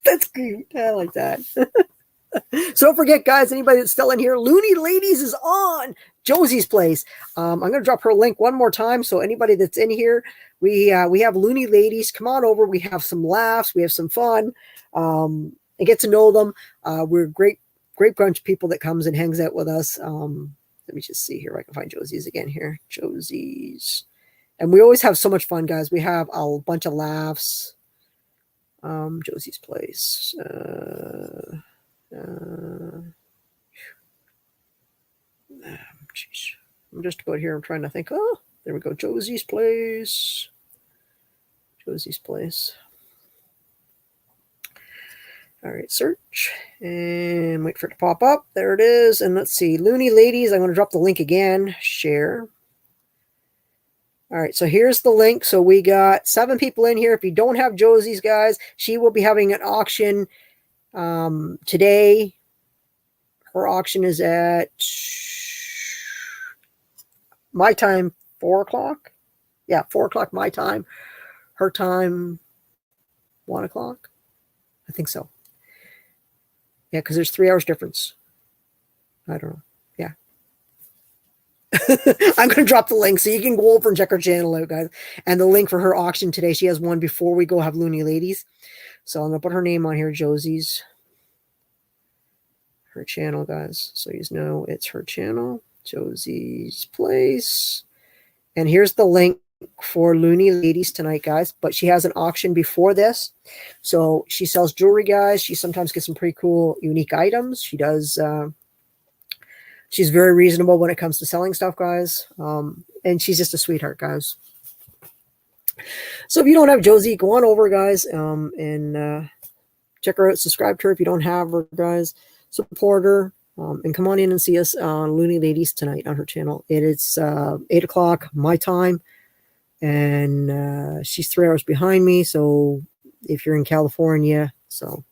That's cute. I like that. So don't forget, guys, anybody that's still in here, Looney Ladies is on Josie's place. I'm going to drop her link one more time. So anybody that's in here, we have Looney Ladies. Come on over. We have some laughs. We have some fun, and get to know them. We're a great bunch of people that comes and hangs out with us. Let me just see here if I can find Josie's again here. Josie's. And we always have so much fun, guys. We have a bunch of laughs. Josie's place. Geez. I'm just about here. I'm trying to think. Oh, there we go. Josie's place. Josie's place. All right, search and wait for it to pop up. There it is. And let's see, Looney Ladies. I'm going to drop the link again. Share. All right, so here's the link. So we got 7 people in here. If you don't have Josie's, guys, she will be having an auction today. Her auction is at my time, 4 o'clock. Yeah, 4 o'clock my time. Her time, 1 o'clock. I think so. Yeah, because there's 3 hours difference. I don't know. Yeah. I'm going to drop the link so you can go over and check her channel out, guys. And the link for her auction today, she has one before we go have Looney Ladies. So I'm going to put her name on here, Josie's. Her channel, guys. So you know it's her channel, Josie's Place. And here's the link for Looney Ladies tonight, guys. But she has an auction before this. So she sells jewelry, guys. She sometimes gets some pretty cool, unique items. She does... she's very reasonable when it comes to selling stuff, guys. And she's just a sweetheart, guys. So if you don't have Josie, go on over, guys, and check her out. Subscribe to her if you don't have her, guys. Support her. And come on in and see us on Looney Ladies tonight on her channel. It is 8 o'clock my time. And she's 3 hours behind me. So if you're in California, so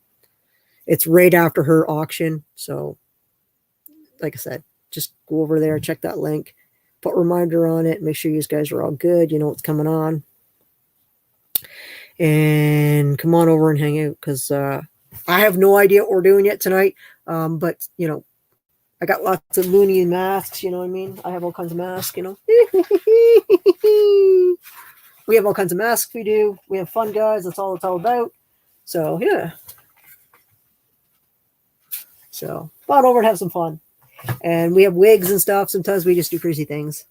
it's right after her auction. So like I said, just go over there, check that link, put a reminder on it, make sure you guys are all good, you know what's coming on. And come on over and hang out, because I have no idea what we're doing yet tonight. But, you know, I got lots of Looney masks, you know what I mean? I have all kinds of masks, you know. We have all kinds of masks we do. We have fun, guys. That's all it's all about. So, yeah. So, come on over and have some fun. And we have wigs and stuff. Sometimes we just do crazy things.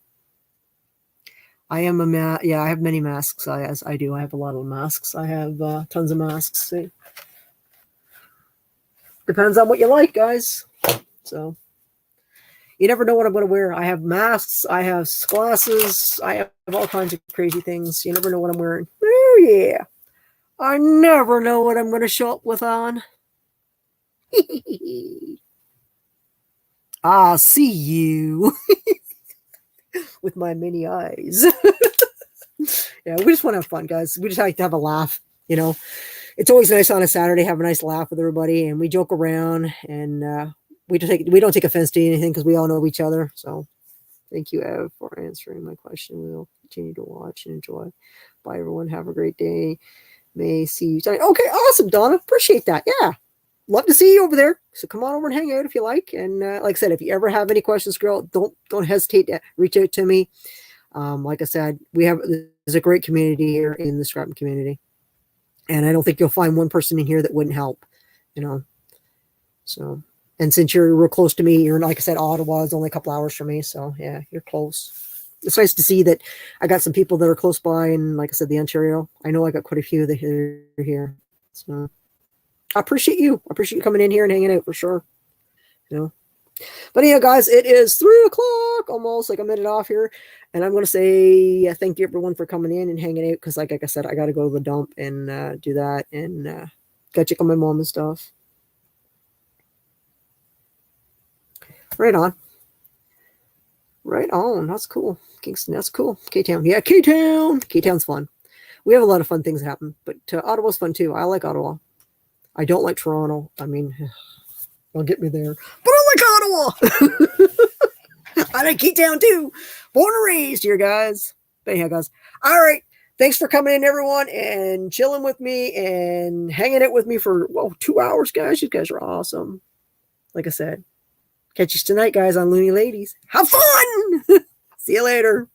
I am a yeah, I have many masks. I do. I have a lot of masks. I have tons of masks. See? Depends on what you like, guys. So you never know what I'm going to wear. I have masks. I have glasses. I have all kinds of crazy things. You never know what I'm wearing. Oh, yeah. I never know what I'm going to show up with on. I'll see you with my mini eyes. Yeah, we just want to have fun, guys. We just like to have a laugh, you know. It's always nice on a Saturday, have a nice laugh with everybody, and we joke around, and we don't take offense to anything because we all know each other. So thank you, Ev, for answering my question. We'll continue to watch and enjoy. Bye, everyone. Have a great day. May see you tonight. Okay, awesome, Donna. Appreciate that. Yeah. Love to see you over there. So come on over and hang out if you like. And like I said, if you ever have any questions, girl, don't hesitate to reach out to me. Like I said, there's a great community here in the scrapping community. And I don't think you'll find one person in here that wouldn't help, you know. So, and since you're real close to me, you're, like I said, Ottawa is only a couple hours from me. So yeah, you're close. It's nice to see that I got some people that are close by. And like I said, the Ontario, I know I got quite a few that are here. So I appreciate you. I appreciate you coming in here and hanging out for sure. You know. But yeah, guys, it is 3 o'clock, almost like a minute off here. And I'm going to say thank you, everyone, for coming in and hanging out. Because like I said, I got to go to the dump and do that. And got to check on my mom and stuff. Right on. Right on. That's cool. Kingston, that's cool. K-Town. Yeah, K-Town. K-Town's fun. We have a lot of fun things happen. But Ottawa's fun, too. I like Ottawa. I don't like Toronto. I mean, don't get me there. But I like Ottawa. I like K-Town too. Born and raised here, guys. But anyhow, guys. All right. Thanks for coming in, everyone, and chilling with me and hanging out with me for 2 hours, guys. You guys are awesome. Like I said, catch you tonight, guys, on Looney Ladies. Have fun. See you later.